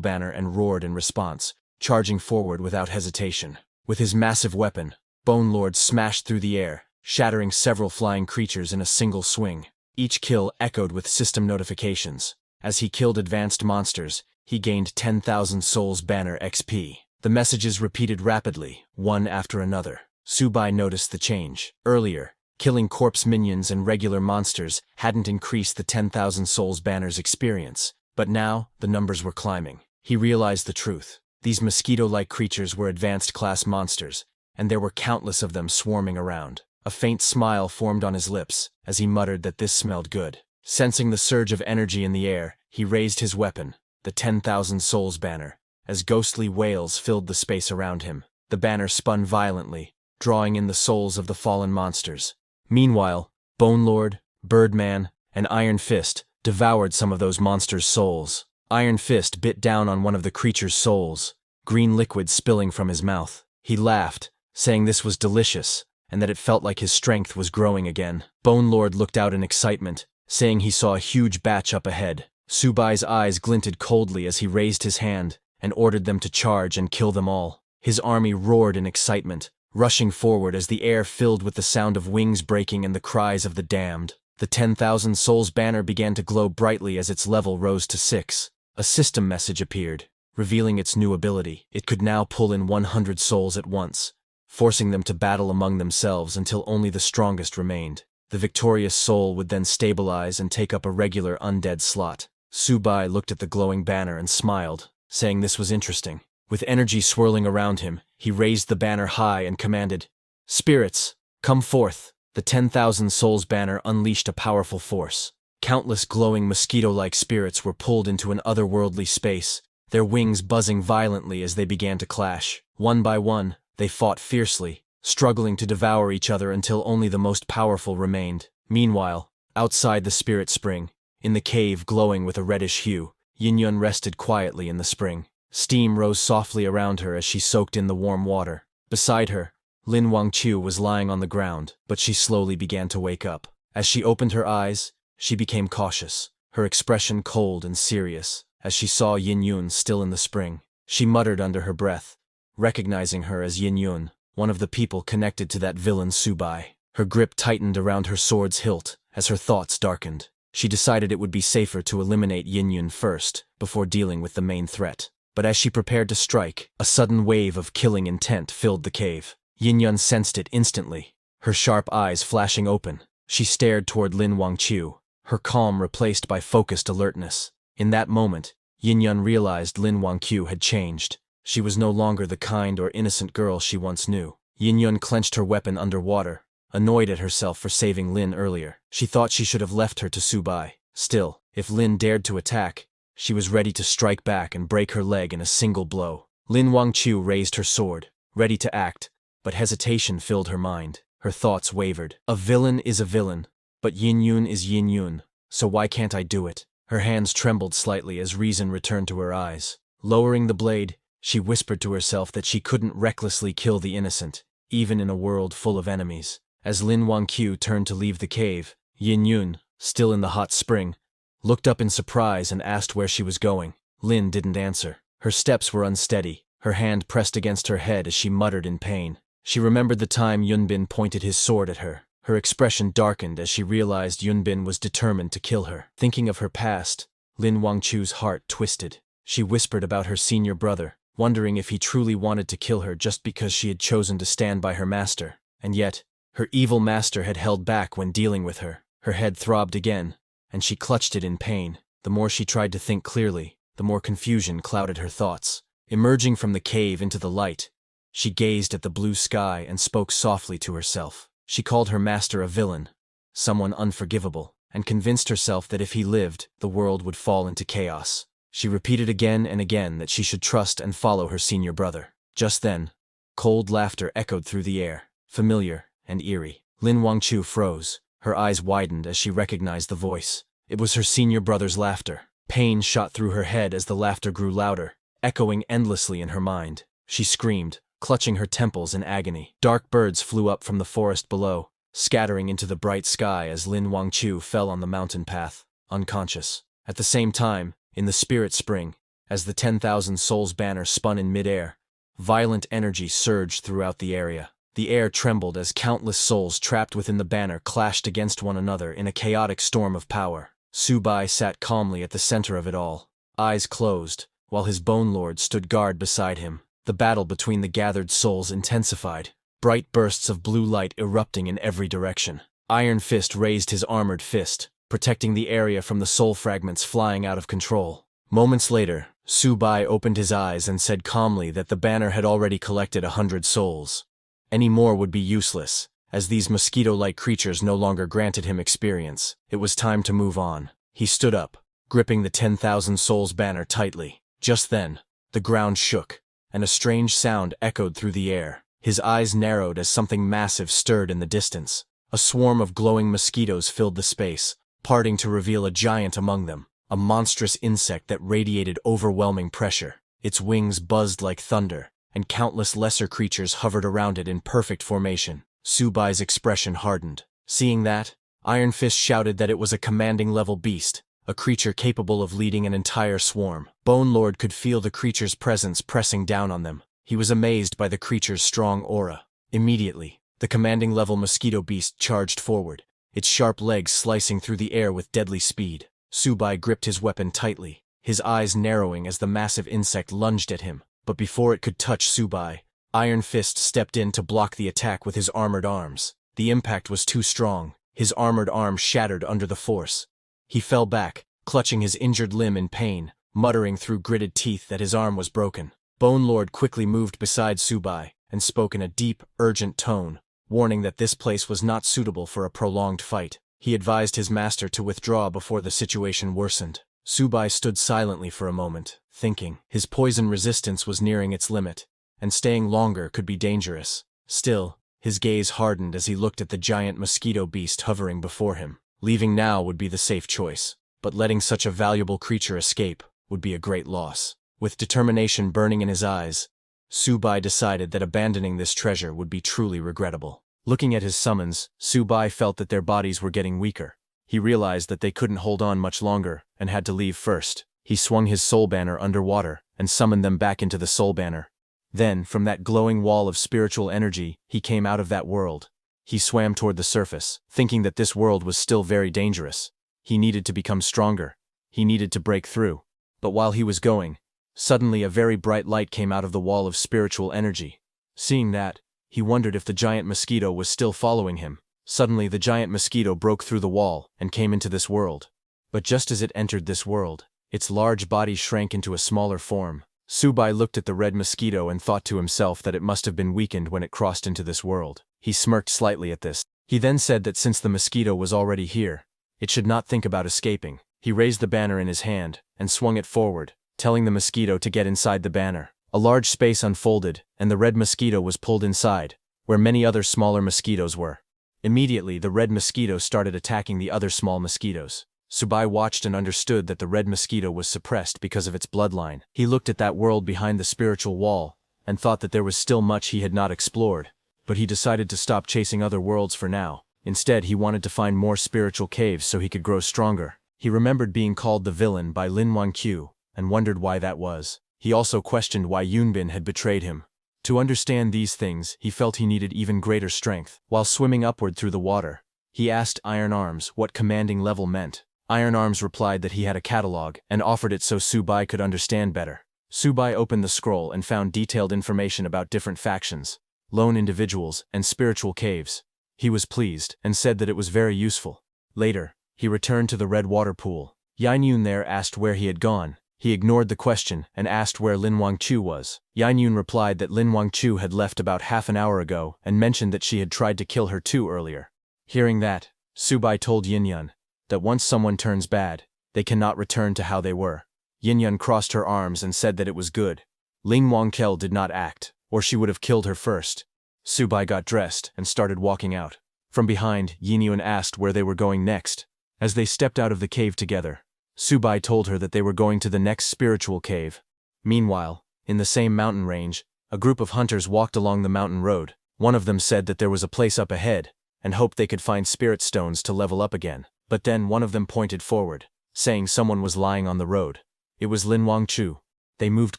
banner and roared in response, charging forward without hesitation. With his massive weapon, Bone Lord smashed through the air, shattering several flying creatures in a single swing. Each kill echoed with system notifications. As he killed advanced monsters, he gained 10,000 Souls Banner XP. The messages repeated rapidly, one after another. Subai noticed the change. Earlier, killing corpse minions and regular monsters hadn't increased the 10,000 Souls Banner's experience, but now the numbers were climbing. He realized the truth. These mosquito-like creatures were advanced class monsters, and there were countless of them swarming around. A faint smile formed on his lips as he muttered that this smelled good. Sensing the surge of energy in the air, he raised his weapon, the 10,000 Souls Banner. As ghostly wails filled the space around him, the banner spun violently, drawing in the souls of the fallen monsters. Meanwhile, Bone Lord, Birdman, and Iron Fist devoured some of those monsters' souls. Iron Fist bit down on one of the creature's souls, green liquid spilling from his mouth. He laughed, saying this was delicious, and that it felt like his strength was growing again. Bone Lord looked out in excitement, saying he saw a huge batch up ahead. Subai's eyes glinted coldly as he raised his hand and ordered them to charge and kill them all. His army roared in excitement, rushing forward as the air filled with the sound of wings breaking and the cries of the damned. The 10,000 Souls Banner began to glow brightly as its level rose to 6. A system message appeared, revealing its new ability. It could now pull in 100 souls at once, forcing them to battle among themselves until only the strongest remained. The victorious soul would then stabilize and take up a regular undead slot. Subai looked at the glowing banner and smiled, saying this was interesting. With energy swirling around him, he raised the banner high and commanded, "Spirits, come forth!" The 10,000 Souls Banner unleashed a powerful force. Countless glowing mosquito-like spirits were pulled into an otherworldly space, their wings buzzing violently as they began to clash. One by one, they fought fiercely, struggling to devour each other until only the most powerful remained. Meanwhile, outside the spirit spring, in the cave glowing with a reddish hue, Yin-Yun rested quietly in the spring. Steam rose softly around her as she soaked in the warm water. Beside her, Lin Wangqiu was lying on the ground, but she slowly began to wake up. As she opened her eyes, she became cautious, her expression cold and serious. As she saw Yin-Yun still in the spring, she muttered under her breath, recognizing her as Yin-Yun, one of the people connected to that villain Subai. Her grip tightened around her sword's hilt as her thoughts darkened. She decided it would be safer to eliminate Yin-Yun first, before dealing with the main threat. But as she prepared to strike, a sudden wave of killing intent filled the cave. Yin-Yun sensed it instantly, her sharp eyes flashing open. She stared toward Lin Wangqiu, her calm replaced by focused alertness. In that moment, Yin-Yun realized Lin Wangqiu had changed. She was no longer the kind or innocent girl she once knew. Yin-Yun clenched her weapon underwater, annoyed at herself for saving Lin earlier. She thought she should have left her to Subai. Still, if Lin dared to attack, she was ready to strike back and break her leg in a single blow. Lin Wangqiu raised her sword, ready to act, but hesitation filled her mind. Her thoughts wavered. A villain is a villain, but Yin-Yun is Yin-Yun, so why can't I do it? Her hands trembled slightly as reason returned to her eyes. Lowering the blade, she whispered to herself that she couldn't recklessly kill the innocent, even in a world full of enemies. As Lin Wangqiu turned to leave the cave, Yin-Yun, still in the hot spring, looked up in surprise and asked where she was going. Lin didn't answer. Her steps were unsteady, her hand pressed against her head as she muttered in pain. She remembered the time Yunbin pointed his sword at her. Her expression darkened as she realized Yunbin was determined to kill her. Thinking of her past, Lin Wangqiu's heart twisted. She whispered about her senior brother, wondering if he truly wanted to kill her just because she had chosen to stand by her master. And yet, her evil master had held back when dealing with her. Her head throbbed again, and she clutched it in pain. The more she tried to think clearly, the more confusion clouded her thoughts. Emerging from the cave into the light, she gazed at the blue sky and spoke softly to herself. She called her master a villain, someone unforgivable, and convinced herself that if he lived, the world would fall into chaos. She repeated again and again that she should trust and follow her senior brother. Just then, cold laughter echoed through the air, familiar and eerie. Lin Wangqiu froze, her eyes widened as she recognized the voice. It was her senior brother's laughter. Pain shot through her head as the laughter grew louder, echoing endlessly in her mind. She screamed, clutching her temples in agony. Dark birds flew up from the forest below, scattering into the bright sky as Lin Wangqiu fell on the mountain path, unconscious. At the same time, in the spirit spring, as the 10,000 Souls banner spun in midair, violent energy surged throughout the area. The air trembled as countless souls trapped within the banner clashed against one another in a chaotic storm of power. Subai sat calmly at the center of it all, eyes closed, while his Bone Lord stood guard beside him. The battle between the gathered souls intensified, bright bursts of blue light erupting in every direction. Iron Fist raised his armored fist, protecting the area from the soul fragments flying out of control. Moments later, Subai opened his eyes and said calmly that the banner had already collected 100 souls. Any more would be useless, as these mosquito-like creatures no longer granted him experience. It was time to move on. He stood up, gripping the 10,000 souls banner tightly. Just then, the ground shook, and a strange sound echoed through the air. His eyes narrowed as something massive stirred in the distance. A swarm of glowing mosquitoes filled the space, parting to reveal a giant among them, a monstrous insect that radiated overwhelming pressure. Its wings buzzed like thunder, and countless lesser creatures hovered around it in perfect formation. Subai's expression hardened. Seeing that, Iron Fist shouted that it was a commanding-level beast, a creature capable of leading an entire swarm. Bone Lord could feel the creature's presence pressing down on them. He was amazed by the creature's strong aura. Immediately, the commanding-level mosquito beast charged forward, its sharp legs slicing through the air with deadly speed. Subai gripped his weapon tightly, his eyes narrowing as the massive insect lunged at him. But before it could touch Subai, Iron Fist stepped in to block the attack with his armored arms. The impact was too strong. His armored arm shattered under the force. He fell back, clutching his injured limb in pain, muttering through gritted teeth that his arm was broken. Bone Lord quickly moved beside Subai and spoke in a deep, urgent tone, warning that this place was not suitable for a prolonged fight. He advised his master to withdraw before the situation worsened. Subai stood silently for a moment, thinking. His poison resistance was nearing its limit, and staying longer could be dangerous. Still, his gaze hardened as he looked at the giant mosquito beast hovering before him. Leaving now would be the safe choice, but letting such a valuable creature escape would be a great loss. With determination burning in his eyes, Subai decided that abandoning this treasure would be truly regrettable. Looking at his summons, Subai felt that their bodies were getting weaker. He realized that they couldn't hold on much longer and had to leave first. He swung his soul banner underwater and summoned them back into the soul banner. Then, from that glowing wall of spiritual energy, he came out of that world. He swam toward the surface, thinking that this world was still very dangerous. He needed to become stronger. He needed to break through. But while he was going, suddenly a very bright light came out of the wall of spiritual energy. Seeing that, he wondered if the giant mosquito was still following him. Suddenly the giant mosquito broke through the wall and came into this world. But just as it entered this world, its large body shrank into a smaller form. Subai looked at the red mosquito and thought to himself that it must have been weakened when it crossed into this world. He smirked slightly at this. He then said that since the mosquito was already here, it should not think about escaping. He raised the banner in his hand and swung it forward, telling the mosquito to get inside the banner. A large space unfolded, and the red mosquito was pulled inside, where many other smaller mosquitoes were. Immediately, the red mosquito started attacking the other small mosquitoes. Subai watched and understood that the red mosquito was suppressed because of its bloodline. He looked at that world behind the spiritual wall and thought that there was still much he had not explored, but he decided to stop chasing other worlds for now. Instead, he wanted to find more spiritual caves so he could grow stronger. He remembered being called the villain by Lin Wangqiu and wondered why that was. He also questioned why Yunbin had betrayed him. To understand these things, he felt he needed even greater strength. While swimming upward through the water, he asked Iron Arms what commanding level meant. Iron Arms replied that he had a catalog and offered it so Subai could understand better. Subai opened the scroll and found detailed information about different factions, lone individuals, and spiritual caves. He was pleased and said that it was very useful. Later, he returned to the red water pool. Yanyun there asked where he had gone. He ignored the question and asked where Lin Wangqiu was. Yanyun replied that Lin Wangqiu had left about half an hour ago and mentioned that she had tried to kill her too earlier. Hearing that, Subai told Yinyun that once someone turns bad, they cannot return to how they were. Yinyun crossed her arms and said that it was good. Ling Wangqiu did not act, or she would have killed her first. Subai got dressed and started walking out. From behind, Yinyun asked where they were going next. As they stepped out of the cave together, Subai told her that they were going to the next spiritual cave. Meanwhile, in the same mountain range, a group of hunters walked along the mountain road. One of them said that there was a place up ahead, and hoped they could find spirit stones to level up again. But then one of them pointed forward, saying someone was lying on the road. It was Lin Wangqiu. They moved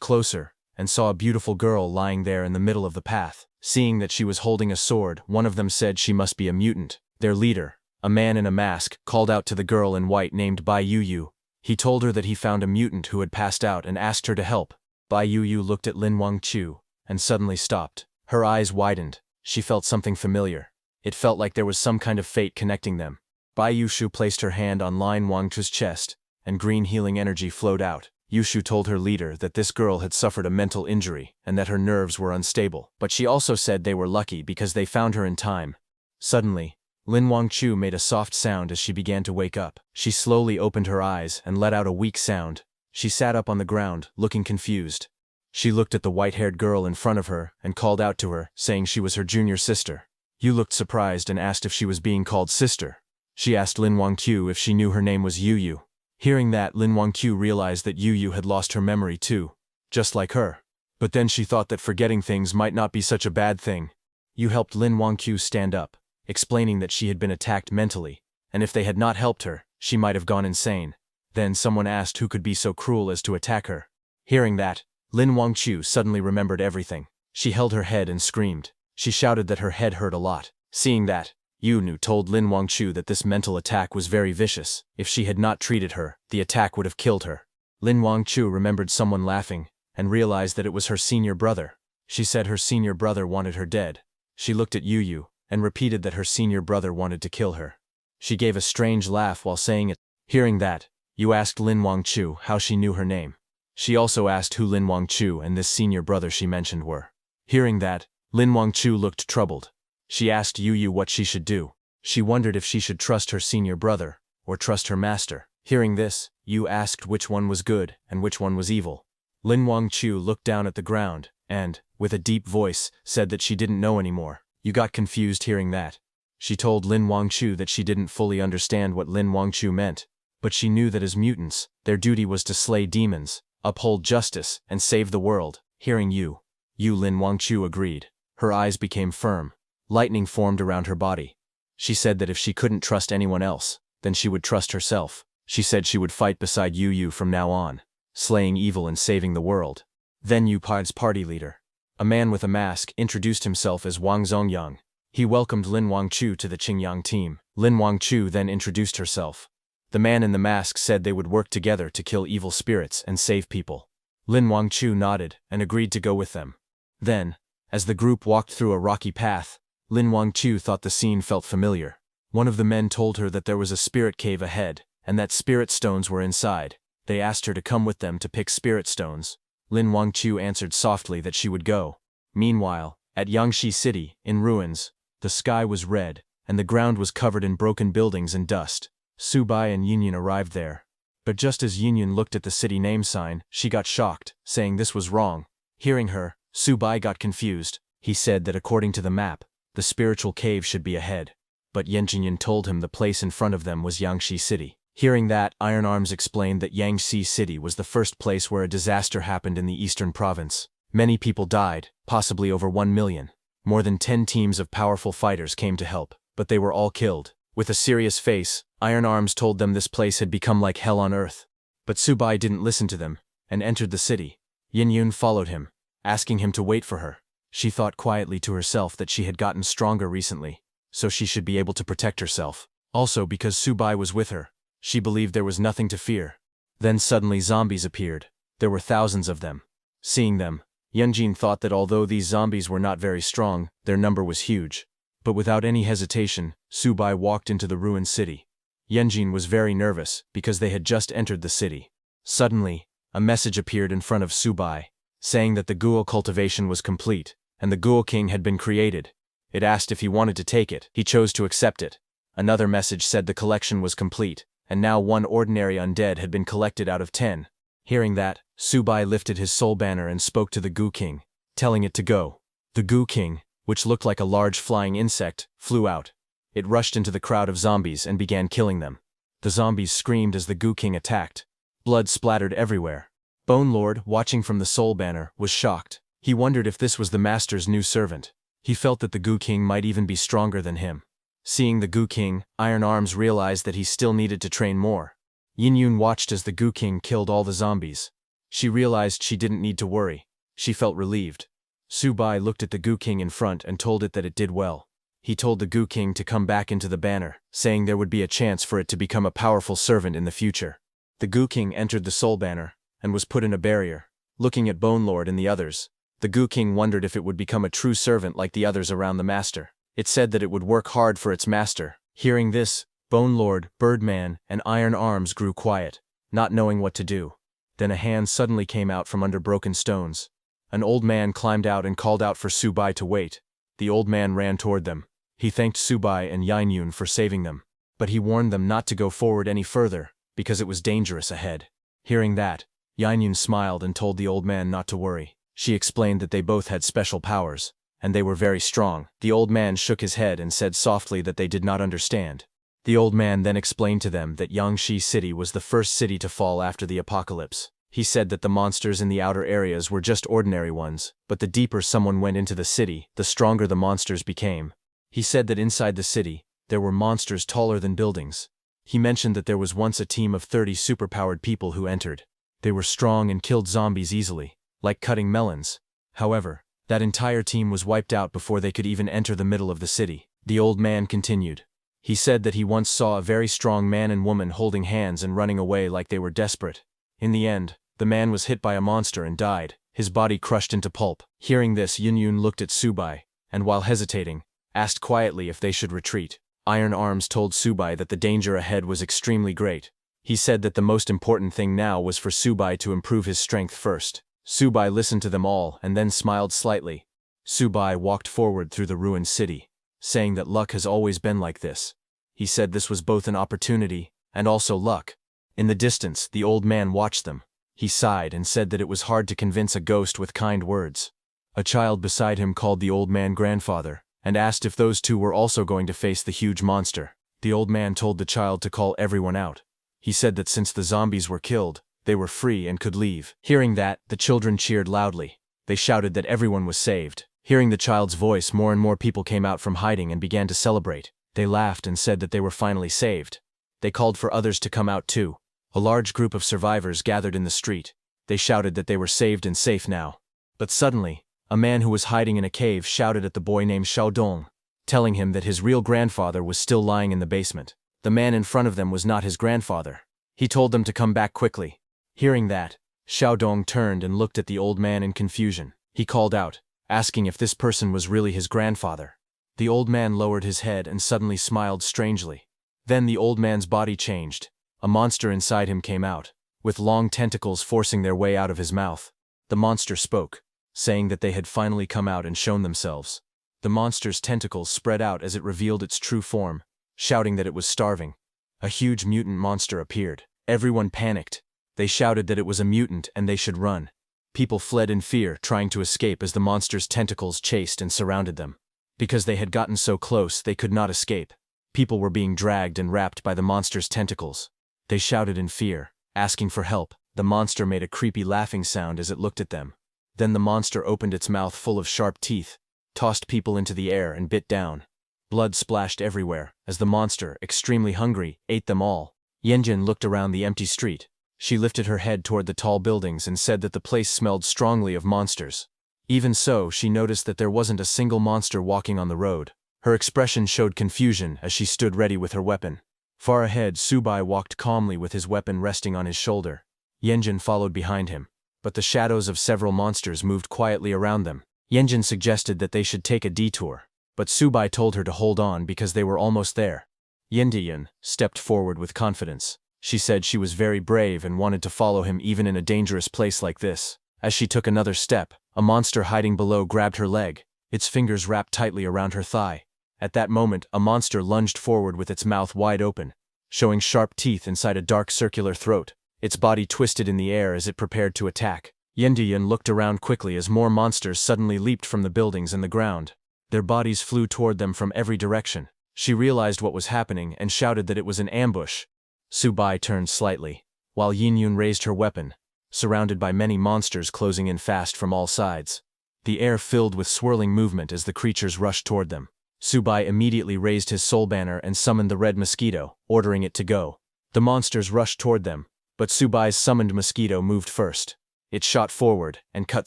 closer, and saw a beautiful girl lying there in the middle of the path. Seeing that she was holding a sword, one of them said she must be a mutant. Their leader, a man in a mask, called out to the girl in white named Bai Yu. He told her that he found a mutant who had passed out and asked her to help. Bai Yu looked at Lin Wangchu and suddenly stopped. Her eyes widened. She felt something familiar. It felt like there was some kind of fate connecting them. Bai Yushu placed her hand on Lin Wangchu's chest, and green healing energy flowed out. Yushu told her leader that this girl had suffered a mental injury and that her nerves were unstable, but she also said they were lucky because they found her in time. Suddenly, Lin Wangchu made a soft sound as she began to wake up. She slowly opened her eyes and let out a weak sound. She sat up on the ground, looking confused. She looked at the white-haired girl in front of her and called out to her, saying she was her junior sister. Yu looked surprised and asked if she was being called sister. She asked Lin Wangchu if she knew her name was Yu. Hearing that, Lin Wangchu realized that Yu had lost her memory too, just like her. But then she thought that forgetting things might not be such a bad thing. Yu helped Lin Wangchu stand up, explaining that she had been attacked mentally, and if they had not helped her, she might have gone insane. Then someone asked who could be so cruel as to attack her. Hearing that, Lin Wangchu suddenly remembered everything. She held her head and screamed. She shouted that her head hurt a lot. Seeing that, Yu told Lin Wangchu that this mental attack was very vicious. If she had not treated her, the attack would have killed her. Lin Wangchu remembered someone laughing, and realized that it was her senior brother. She said her senior brother wanted her dead. She looked at Yu and repeated that her senior brother wanted to kill her. She gave a strange laugh while saying it. Hearing that, Yu asked Lin Wangchu how she knew her name. She also asked who Lin Wangchu and this senior brother she mentioned were. Hearing that, Lin Wangchu looked troubled. She asked Yu what she should do. She wondered if she should trust her senior brother, or trust her master. Hearing this, Yu asked which one was good and which one was evil. Lin Wangchu looked down at the ground, and, with a deep voice, said that she didn't know anymore. Yu got confused hearing that. She told Lin Wangchu that she didn't fully understand what Lin Wangchu meant, but she knew that as mutants, their duty was to slay demons, uphold justice, and save the world. Hearing Lin Wangchu agreed. Her eyes became firm. Lightning formed around her body. She said that if she couldn't trust anyone else, then she would trust herself. She said she would fight beside Yu from now on, slaying evil and saving the world. Then Yu Pai's party leader, a man with a mask, introduced himself as Wang Zongyang. He welcomed Lin Wangchu to the Qingyang team. Lin Wangchu then introduced herself. The man in the mask said they would work together to kill evil spirits and save people. Lin Wangchu nodded and agreed to go with them. Then, as the group walked through a rocky path, Lin Wangchu thought the scene felt familiar. One of the men told her that there was a spirit cave ahead, and that spirit stones were inside. They asked her to come with them to pick spirit stones. Lin Wangchu answered softly that she would go. Meanwhile, at Yangshi City, in ruins, the sky was red, and the ground was covered in broken buildings and dust. Subai and Yinyan arrived there. But just as Yinyan looked at the city name sign, she got shocked, saying this was wrong. Hearing her, Subai got confused. He said that according to the map, the spiritual cave should be ahead. But Yanjinyan told him the place in front of them was Yangshi City. Hearing that, Iron Arms explained that Yangshi City was the first place where a disaster happened in the eastern province. Many people died, possibly over 1 million. More than 10 teams of powerful fighters came to help, but they were all killed. With a serious face, Iron Arms told them this place had become like hell on earth. But Subai didn't listen to them, and entered the city. Yin followed him, asking him to wait for her. She thought quietly to herself that she had gotten stronger recently, so she should be able to protect herself. Also because Subai was with her, she believed there was nothing to fear. Then suddenly zombies appeared. There were thousands of them. Seeing them, Yunjin thought that although these zombies were not very strong, their number was huge. But without any hesitation, Subai walked into the ruined city. Yunjin was very nervous because they had just entered the city. Suddenly, a message appeared in front of Subai, saying that the Ghoul cultivation was complete, and the Ghoul King had been created. It asked if he wanted to take it. He chose to accept it. Another message said the collection was complete, and now 1 ordinary undead had been collected out of 10. Hearing that, Subai lifted his soul banner and spoke to the Ghoul King, telling it to go. The Ghoul King, which looked like a large flying insect, flew out. It rushed into the crowd of zombies and began killing them. The zombies screamed as the Ghoul King attacked. Blood splattered everywhere. Bone Lord, watching from the soul banner, was shocked. He wondered if this was the master's new servant. He felt that the Ghoul King might even be stronger than him. Seeing the Ghoul King, Iron Arms realized that he still needed to train more. Yin watched as the Ghoul King killed all the zombies. She realized she didn't need to worry. She felt relieved. Subai looked at the Goo King in front and told it that it did well. He told the Goo King to come back into the banner, saying there would be a chance for it to become a powerful servant in the future. The Goo King entered the soul banner and was put in a barrier. Looking at Bone Lord and the others, the Goo King wondered if it would become a true servant like the others around the master. It said that it would work hard for its master. Hearing this, Bone Lord, Birdman, and Iron Arms grew quiet, not knowing what to do. Then a hand suddenly came out from under broken stones. An old man climbed out and called out for Subai to wait. The old man ran toward them. He thanked Subai and Yainyun for saving them, but he warned them not to go forward any further, because it was dangerous ahead. Hearing that, Yainyun smiled and told the old man not to worry. She explained that they both had special powers, and they were very strong. The old man shook his head and said softly that they did not understand. The old man then explained to them that Yangshi City was the first city to fall after the apocalypse. He said that the monsters in the outer areas were just ordinary ones, but the deeper someone went into the city, the stronger the monsters became. He said that inside the city, there were monsters taller than buildings. He mentioned that there was once a team of 30 superpowered people who entered. They were strong and killed zombies easily, like cutting melons. However, that entire team was wiped out before they could even enter the middle of the city. The old man continued. He said that he once saw a very strong man and woman holding hands and running away like they were desperate. In the end, the man was hit by a monster and died, his body crushed into pulp. Hearing this, Yun looked at Subai, and while hesitating, asked quietly if they should retreat. Iron Arms told Subai that the danger ahead was extremely great. He said that the most important thing now was for Subai to improve his strength first. Subai listened to them all and then smiled slightly. Subai walked forward through the ruined city, saying that luck has always been like this. He said this was both an opportunity and also luck. In the distance, the old man watched them. He sighed and said that it was hard to convince a ghost with kind words. A child beside him called the old man grandfather, and asked if those two were also going to face the huge monster. The old man told the child to call everyone out. He said that since the zombies were killed, they were free and could leave. Hearing that, the children cheered loudly. They shouted that everyone was saved. Hearing the child's voice, more and more people came out from hiding and began to celebrate. They laughed and said that they were finally saved. They called for others to come out too. A large group of survivors gathered in the street. They shouted that they were saved and safe now. But suddenly, a man who was hiding in a cave shouted at the boy named Xiaodong, telling him that his real grandfather was still lying in the basement. The man in front of them was not his grandfather. He told them to come back quickly. Hearing that, Xiaodong turned and looked at the old man in confusion. He called out, asking if this person was really his grandfather. The old man lowered his head and suddenly smiled strangely. Then the old man's body changed. A monster inside him came out, with long tentacles forcing their way out of his mouth. The monster spoke, saying that they had finally come out and shown themselves. The monster's tentacles spread out as it revealed its true form, shouting that it was starving. A huge mutant monster appeared. Everyone panicked. They shouted that it was a mutant and they should run. People fled in fear, trying to escape as the monster's tentacles chased and surrounded them. Because they had gotten so close, they could not escape. People were being dragged and wrapped by the monster's tentacles. They shouted in fear, asking for help. The monster made a creepy laughing sound as it looked at them. Then the monster opened its mouth full of sharp teeth, tossed people into the air and bit down. Blood splashed everywhere, as the monster, extremely hungry, ate them all. Yanjin looked around the empty street. She lifted her head toward the tall buildings and said that the place smelled strongly of monsters. Even so, she noticed that there wasn't a single monster walking on the road. Her expression showed confusion as she stood ready with her weapon. Far ahead, Subai walked calmly with his weapon resting on his shoulder. Yanjin followed behind him, but the shadows of several monsters moved quietly around them. Yanjin suggested that they should take a detour, but Subai told her to hold on because they were almost there. Yandian stepped forward with confidence. She said she was very brave and wanted to follow him even in a dangerous place like this. As she took another step, a monster hiding below grabbed her leg. Its fingers wrapped tightly around her thigh. At that moment, a monster lunged forward with its mouth wide open, showing sharp teeth inside a dark circular throat. Its body twisted in the air as it prepared to attack. Yandian looked around quickly as more monsters suddenly leaped from the buildings and the ground. Their bodies flew toward them from every direction. She realized what was happening and shouted that it was an ambush. Subai turned slightly, while Yinyun raised her weapon, surrounded by many monsters closing in fast from all sides. The air filled with swirling movement as the creatures rushed toward them. Subai immediately raised his soul banner and summoned the red mosquito, ordering it to go. The monsters rushed toward them, but Subai's summoned mosquito moved first. It shot forward and cut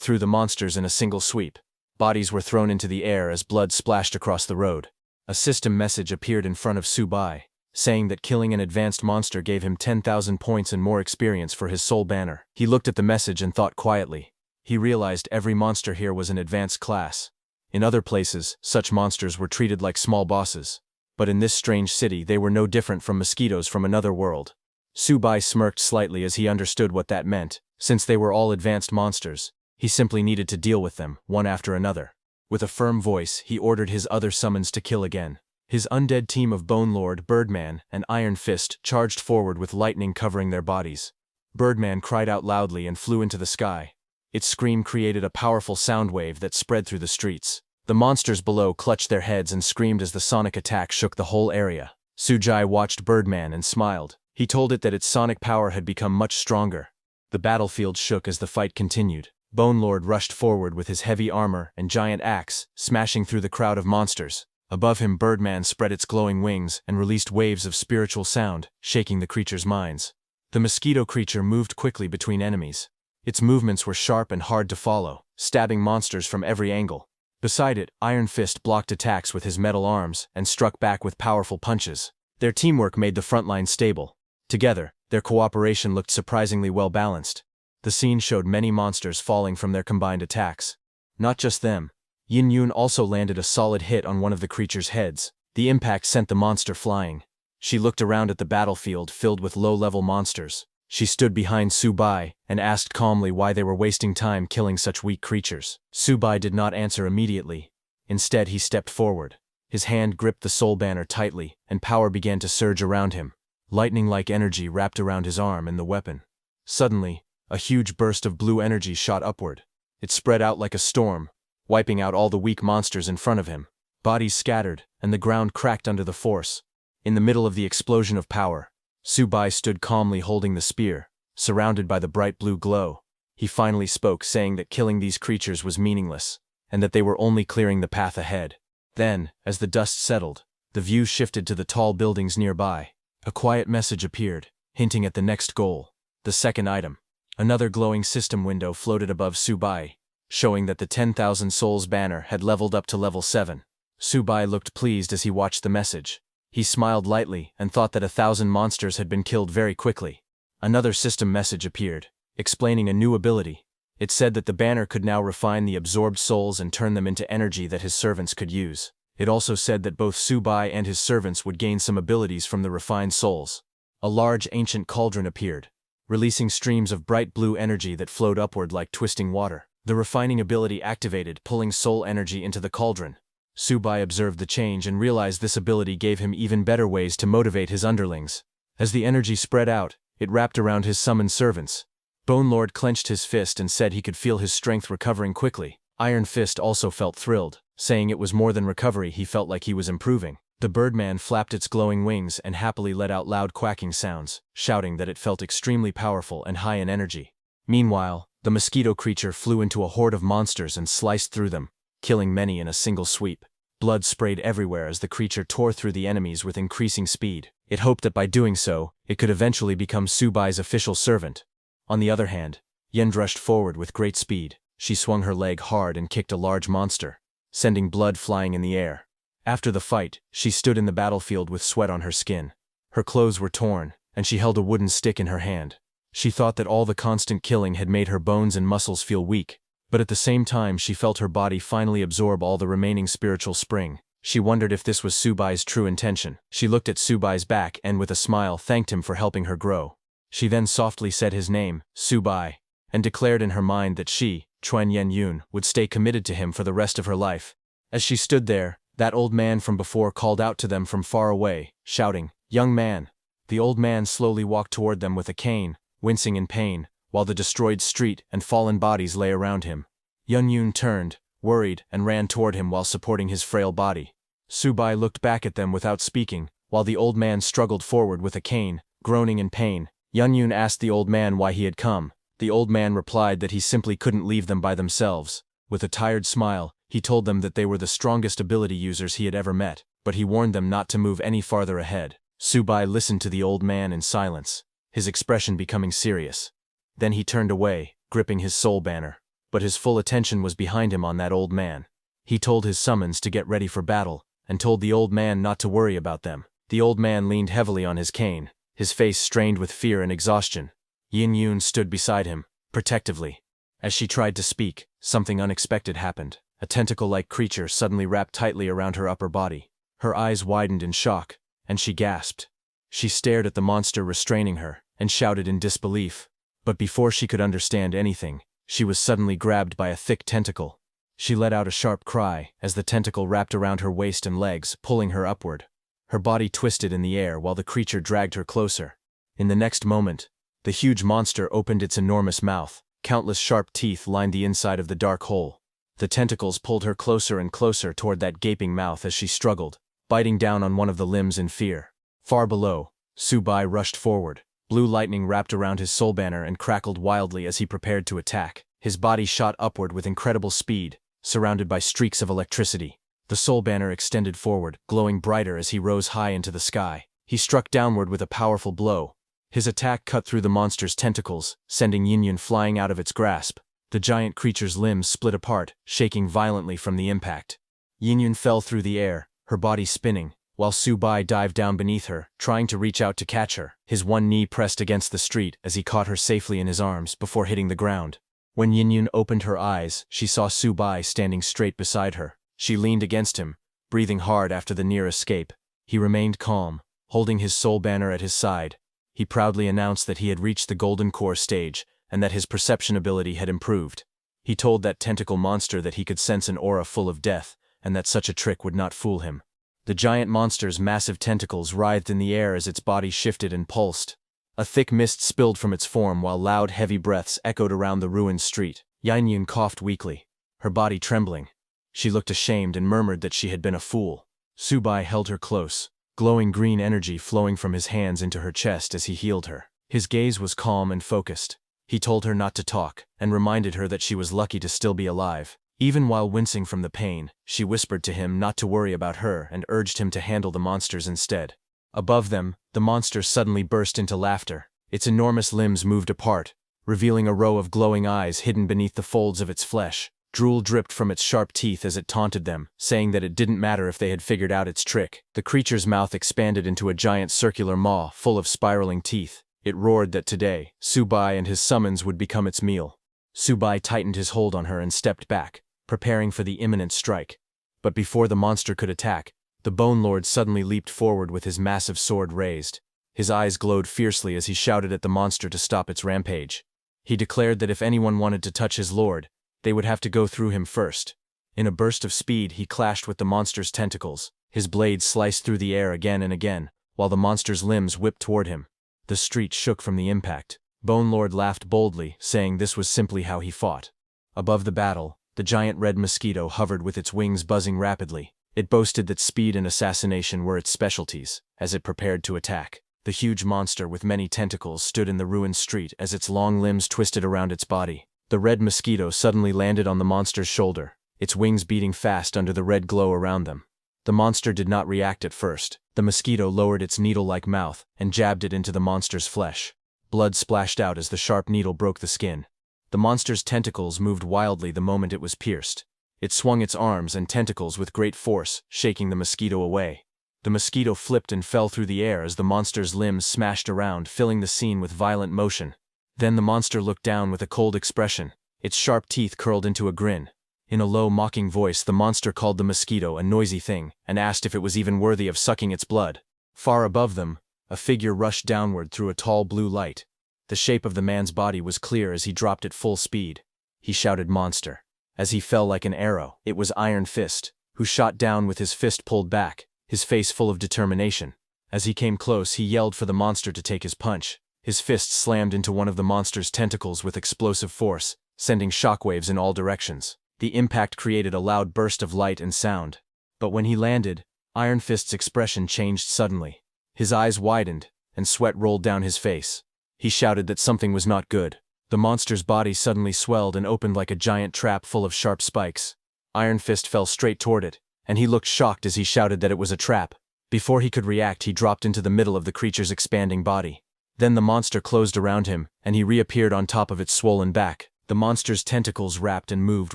through the monsters in a single sweep. Bodies were thrown into the air as blood splashed across the road. A system message appeared in front of Subai, saying that killing an advanced monster gave him 10,000 points and more experience for his soul banner. He looked at the message and thought quietly. He realized every monster here was an advanced class. In other places, such monsters were treated like small bosses. But in this strange city they were no different from mosquitoes from another world. Subai smirked slightly as he understood what that meant. Since they were all advanced monsters, he simply needed to deal with them, one after another. With a firm voice, he ordered his other summons to kill again. His undead team of Bone Lord, Birdman, and Iron Fist charged forward with lightning covering their bodies. Birdman cried out loudly and flew into the sky. Its scream created a powerful sound wave that spread through the streets. The monsters below clutched their heads and screamed as the sonic attack shook the whole area. Sujai watched Birdman and smiled. He told it that its sonic power had become much stronger. The battlefield shook as the fight continued. Bone Lord rushed forward with his heavy armor and giant axe, smashing through the crowd of monsters. Above him, Birdman spread its glowing wings and released waves of spiritual sound, shaking the creature's minds. The mosquito creature moved quickly between enemies. Its movements were sharp and hard to follow, stabbing monsters from every angle. Beside it, Iron Fist blocked attacks with his metal arms and struck back with powerful punches. Their teamwork made the front line stable. Together, their cooperation looked surprisingly well balanced. The scene showed many monsters falling from their combined attacks. Not just them. Yin Yun also landed a solid hit on one of the creature's heads. The impact sent the monster flying. She looked around at the battlefield filled with low-level monsters. She stood behind Subai and asked calmly why they were wasting time killing such weak creatures. Subai did not answer immediately. Instead, he stepped forward. His hand gripped the soul banner tightly, and power began to surge around him. Lightning-like energy wrapped around his arm and the weapon. Suddenly, a huge burst of blue energy shot upward. It spread out like a storm, wiping out all the weak monsters in front of him. Bodies scattered, and the ground cracked under the force. In the middle of the explosion of power, Subai stood calmly holding the spear, surrounded by the bright blue glow. He finally spoke, saying that killing these creatures was meaningless, and that they were only clearing the path ahead. Then, as the dust settled, the view shifted to the tall buildings nearby. A quiet message appeared, hinting at the next goal. The second item. Another glowing system window floated above Subai, showing that the 10,000 souls banner had leveled up to level 7. Subai looked pleased as he watched the message. He smiled lightly and thought that 1,000 monsters had been killed very quickly. Another system message appeared, explaining a new ability. It said that the banner could now refine the absorbed souls and turn them into energy that his servants could use. It also said that both Subai and his servants would gain some abilities from the refined souls. A large ancient cauldron appeared, releasing streams of bright blue energy that flowed upward like twisting water. The refining ability activated, pulling soul energy into the cauldron. Subai observed the change and realized this ability gave him even better ways to motivate his underlings. As the energy spread out, it wrapped around his summoned servants. Bone Lord clenched his fist and said he could feel his strength recovering quickly. Iron Fist also felt thrilled, saying it was more than recovery, he felt like he was improving. The Birdman flapped its glowing wings and happily let out loud quacking sounds, shouting that it felt extremely powerful and high in energy. Meanwhile, the mosquito creature flew into a horde of monsters and sliced through them, killing many in a single sweep. Blood sprayed everywhere as the creature tore through the enemies with increasing speed. It hoped that by doing so, it could eventually become Subai's official servant. On the other hand, Yen rushed forward with great speed. She swung her leg hard and kicked a large monster, sending blood flying in the air. After the fight, she stood in the battlefield with sweat on her skin. Her clothes were torn, and she held a wooden stick in her hand. She thought that all the constant killing had made her bones and muscles feel weak, but at the same time she felt her body finally absorb all the remaining spiritual spring. She wondered if this was Subai's true intention. She looked at Subai's back and with a smile thanked him for helping her grow. She then softly said his name, Subai, and declared in her mind that she, Chuan Yen Yun, would stay committed to him for the rest of her life. As she stood there, that old man from before called out to them from far away, shouting, "Young man." The old man slowly walked toward them with a cane, wincing in pain, while the destroyed street and fallen bodies lay around him. Yun Yun turned, worried, and ran toward him while supporting his frail body. Subai looked back at them without speaking, while the old man struggled forward with a cane, groaning in pain. Yun Yun asked the old man why he had come. The old man replied that he simply couldn't leave them by themselves. With a tired smile, he told them that they were the strongest ability users he had ever met, but he warned them not to move any farther ahead. Subai listened to the old man in silence, his expression becoming serious. Then he turned away, gripping his soul banner. But his full attention was behind him on that old man. He told his summons to get ready for battle, and told the old man not to worry about them. The old man leaned heavily on his cane, his face strained with fear and exhaustion. Yin Yun stood beside him, protectively. As she tried to speak, something unexpected happened. A tentacle-like creature suddenly wrapped tightly around her upper body. Her eyes widened in shock, and she gasped. She stared at the monster restraining her, and shouted in disbelief. But before she could understand anything, she was suddenly grabbed by a thick tentacle. She let out a sharp cry as the tentacle wrapped around her waist and legs, pulling her upward. Her body twisted in the air while the creature dragged her closer. In the next moment, the huge monster opened its enormous mouth. Countless sharp teeth lined the inside of the dark hole. The tentacles pulled her closer and closer toward that gaping mouth as she struggled, biting down on one of the limbs in fear. Far below, Subai rushed forward. Blue lightning wrapped around his soul banner and crackled wildly as he prepared to attack. His body shot upward with incredible speed, surrounded by streaks of electricity. The soul banner extended forward, glowing brighter as he rose high into the sky. He struck downward with a powerful blow. His attack cut through the monster's tentacles, sending Yin Yun flying out of its grasp. The giant creature's limbs split apart, shaking violently from the impact. Yin Yun fell through the air, her body spinning, while Subai dived down beneath her, trying to reach out to catch her. His one knee pressed against the street as he caught her safely in his arms before hitting the ground. When Yin Yun opened her eyes, she saw Subai standing straight beside her. She leaned against him, breathing hard after the near escape. He remained calm, holding his soul banner at his side. He proudly announced that he had reached the Golden Core stage, and that his perception ability had improved. He told that tentacle monster that he could sense an aura full of death, and that such a trick would not fool him. The giant monster's massive tentacles writhed in the air as its body shifted and pulsed. A thick mist spilled from its form while loud, heavy breaths echoed around the ruined street. Yin Yun coughed weakly, her body trembling. She looked ashamed and murmured that she had been a fool. Subai held her close, glowing green energy flowing from his hands into her chest as he healed her. His gaze was calm and focused. He told her not to talk, and reminded her that she was lucky to still be alive. Even while wincing from the pain, she whispered to him not to worry about her and urged him to handle the monsters instead. Above them, the monster suddenly burst into laughter. Its enormous limbs moved apart, revealing a row of glowing eyes hidden beneath the folds of its flesh. Drool dripped from its sharp teeth as it taunted them, saying that it didn't matter if they had figured out its trick. The creature's mouth expanded into a giant circular maw full of spiraling teeth. It roared that today, Subai and his summons would become its meal. Subai tightened his hold on her and stepped back, preparing for the imminent strike. But before the monster could attack, the Bone Lord suddenly leaped forward with his massive sword raised. His eyes glowed fiercely as he shouted at the monster to stop its rampage. He declared that if anyone wanted to touch his lord, they would have to go through him first. In a burst of speed, he clashed with the monster's tentacles. His blade sliced through the air again and again, while the monster's limbs whipped toward him. The street shook from the impact. Bone Lord laughed boldly, saying this was simply how he fought. Above the battle, the giant red mosquito hovered with its wings buzzing rapidly. It boasted that speed and assassination were its specialties. As it prepared to attack, the huge monster with many tentacles stood in the ruined street as its long limbs twisted around its body. The red mosquito suddenly landed on the monster's shoulder, its wings beating fast under the red glow around them. The monster did not react at first. The mosquito lowered its needle-like mouth and jabbed it into the monster's flesh. Blood splashed out as the sharp needle broke the skin. The monster's tentacles moved wildly the moment it was pierced. It swung its arms and tentacles with great force, shaking the mosquito away. The mosquito flipped and fell through the air as the monster's limbs smashed around, filling the scene with violent motion. Then the monster looked down with a cold expression, its sharp teeth curled into a grin. In a low, mocking voice, the monster called the mosquito a noisy thing and asked if it was even worthy of sucking its blood. Far above them, a figure rushed downward through a tall blue light. The shape of the man's body was clear as he dropped at full speed. He shouted "Monster!" as he fell like an arrow. It was Iron Fist, who shot down with his fist pulled back, his face full of determination. As he came close, he yelled for the monster to take his punch. His fist slammed into one of the monster's tentacles with explosive force, sending shockwaves in all directions. The impact created a loud burst of light and sound. But when he landed, Iron Fist's expression changed suddenly. His eyes widened, and sweat rolled down his face. He shouted that something was not good. The monster's body suddenly swelled and opened like a giant trap full of sharp spikes. Iron Fist fell straight toward it, and he looked shocked as he shouted that it was a trap. Before he could react, he dropped into the middle of the creature's expanding body. Then the monster closed around him, and he reappeared on top of its swollen back. The monster's tentacles wrapped and moved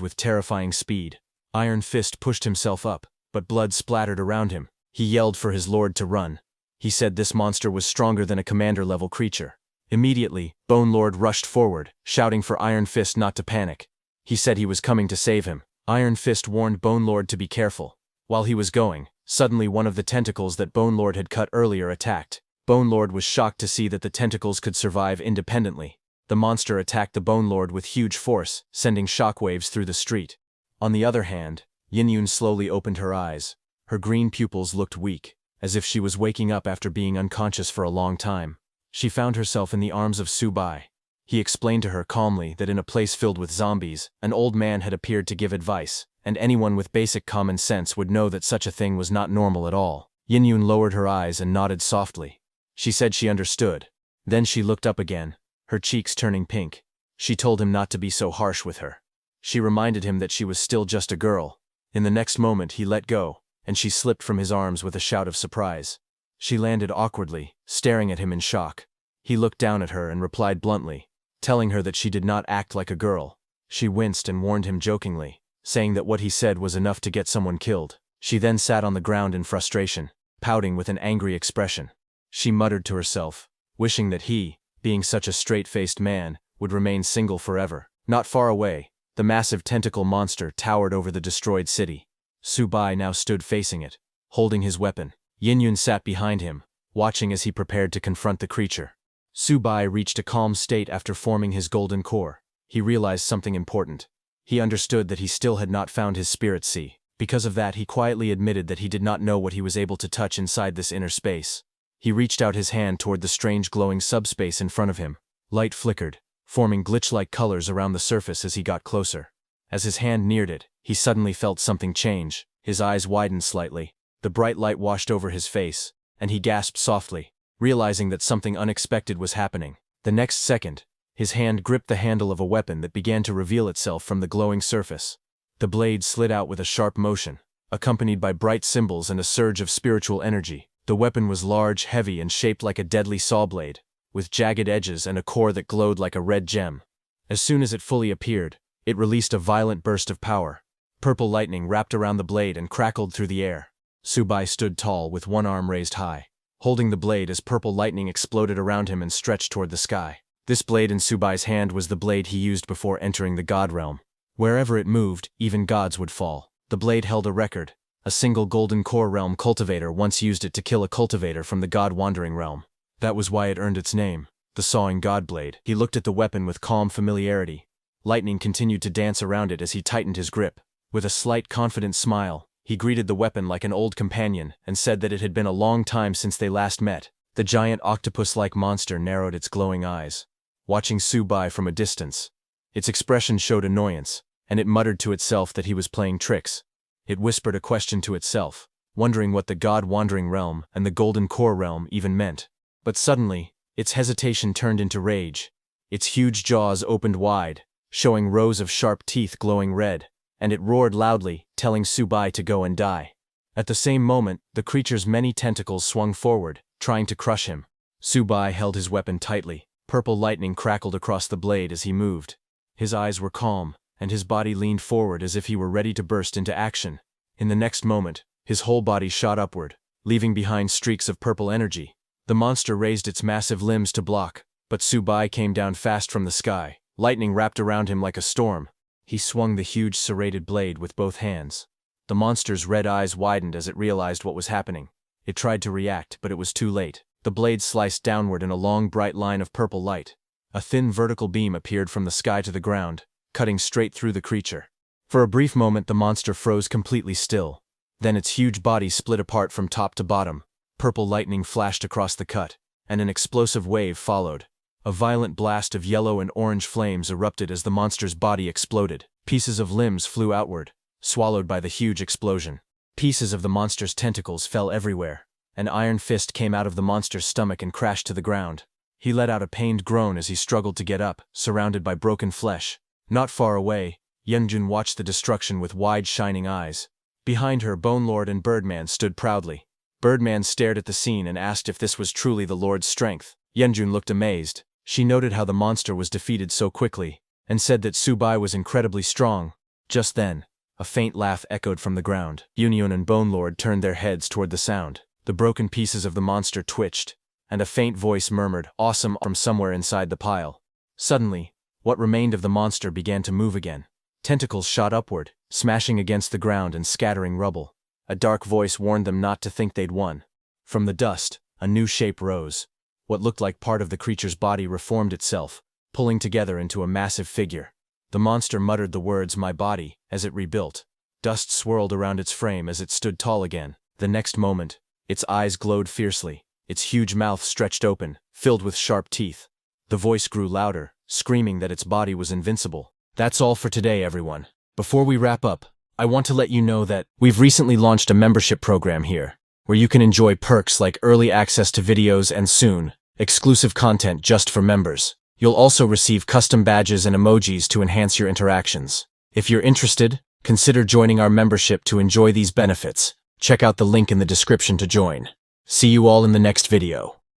with terrifying speed. Iron Fist pushed himself up, but blood splattered around him. He yelled for his lord to run. He said this monster was stronger than a commander-level creature. Immediately, Bone Lord rushed forward, shouting for Iron Fist not to panic. He said he was coming to save him. Iron Fist warned Bone Lord to be careful. While he was going, suddenly one of the tentacles that Bone Lord had cut earlier attacked. Bone Lord was shocked to see that the tentacles could survive independently. The monster attacked the Bone Lord with huge force, sending shockwaves through the street. On the other hand, Yin-Yun slowly opened her eyes. Her green pupils looked weak, as if she was waking up after being unconscious for a long time. She found herself in the arms of Subai. He explained to her calmly that in a place filled with zombies, an old man had appeared to give advice, and anyone with basic common sense would know that such a thing was not normal at all. Yin-Yun lowered her eyes and nodded softly. She said she understood. Then she looked up again, her cheeks turning pink. She told him not to be so harsh with her. She reminded him that she was still just a girl. In the next moment he let go, and she slipped from his arms with a shout of surprise. She landed awkwardly, staring at him in shock. He looked down at her and replied bluntly, telling her that she did not act like a girl. She winced and warned him jokingly, saying that what he said was enough to get someone killed. She then sat on the ground in frustration, pouting with an angry expression. She muttered to herself, wishing that he, being such a straight-faced man, would remain single forever. Not far away, the massive tentacle monster towered over the destroyed city. Subai now stood facing it, holding his weapon. Yin-Yun sat behind him, watching as he prepared to confront the creature. Subai reached a calm state after forming his golden core. He realized something important. He understood that he still had not found his spirit sea. Because of that, he quietly admitted that he did not know what he was able to touch inside this inner space. He reached out his hand toward the strange glowing subspace in front of him. Light flickered, forming glitch-like colors around the surface as he got closer. As his hand neared it, he suddenly felt something change. His eyes widened slightly. The bright light washed over his face, and he gasped softly, realizing that something unexpected was happening. The next second, his hand gripped the handle of a weapon that began to reveal itself from the glowing surface. The blade slid out with a sharp motion, accompanied by bright symbols and a surge of spiritual energy. The weapon was large, heavy, and shaped like a deadly saw blade, with jagged edges and a core that glowed like a red gem. As soon as it fully appeared, it released a violent burst of power. Purple lightning wrapped around the blade and crackled through the air. Subai stood tall with one arm raised high, holding the blade as purple lightning exploded around him and stretched toward the sky. This blade in Subai's hand was the blade he used before entering the God realm. Wherever it moved, even gods would fall. The blade held a record. A single golden core realm cultivator once used it to kill a cultivator from the god wandering realm. That was why it earned its name, the Sawing God Blade. He looked at the weapon with calm familiarity. Lightning continued to dance around it as he tightened his grip. With a slight confident smile, he greeted the weapon like an old companion and said that it had been a long time since they last met. The giant octopus-like monster narrowed its glowing eyes, watching Subai from a distance. Its expression showed annoyance, and it muttered to itself that he was playing tricks. It whispered a question to itself, wondering what the God-wandering realm and the Golden Core realm even meant. But suddenly, its hesitation turned into rage. Its huge jaws opened wide, showing rows of sharp teeth glowing red, and it roared loudly, telling Subai to go and die. At the same moment, the creature's many tentacles swung forward, trying to crush him. Subai held his weapon tightly. Purple lightning crackled across the blade as he moved. His eyes were calm, and his body leaned forward as if he were ready to burst into action. In the next moment, his whole body shot upward, leaving behind streaks of purple energy. The monster raised its massive limbs to block, but Subai came down fast from the sky. Lightning wrapped around him like a storm. He swung the huge serrated blade with both hands. The monster's red eyes widened as it realized what was happening. It tried to react, but it was too late. The blade sliced downward in a long bright line of purple light. A thin vertical beam appeared from the sky to the ground, cutting straight through the creature. For a brief moment the monster froze completely still. Then its huge body split apart from top to bottom. Purple lightning flashed across the cut, and an explosive wave followed. A violent blast of yellow and orange flames erupted as the monster's body exploded. Pieces of limbs flew outward, swallowed by the huge explosion. Pieces of the monster's tentacles fell everywhere. An iron fist came out of the monster's stomach and crashed to the ground. He let out a pained groan as he struggled to get up, surrounded by broken flesh. Not far away, Yunjun watched the destruction with wide shining eyes. Behind her, Bone Lord and Birdman stood proudly. Birdman stared at the scene and asked if this was truly the Lord's strength. Yunjun looked amazed. She noted how the monster was defeated so quickly. and said that Subai was incredibly strong. Just then, a faint laugh echoed from the ground. Union and Bone Lord turned their heads toward the sound. The broken pieces of the monster twitched, and a faint voice murmured, "Awesome," from somewhere inside the pile. Suddenly, what remained of the monster began to move again. Tentacles shot upward, smashing against the ground and scattering rubble. A dark voice warned them not to think they'd won. From the dust, a new shape rose. What looked like part of the creature's body reformed itself, pulling together into a massive figure. The monster muttered the words, "My body," as it rebuilt. Dust swirled around its frame as it stood tall again. The next moment, its eyes glowed fiercely, its huge mouth stretched open, filled with sharp teeth. The voice grew louder, screaming that its body was invincible. That's all for today, everyone. Before we wrap up, I want to let you know that we've recently launched a membership program here, where you can enjoy perks like early access to videos and soon, exclusive content just for members. You'll also receive custom badges and emojis to enhance your interactions. If you're interested, consider joining our membership to enjoy these benefits. Check out the link in the description to join. See you all in the next video.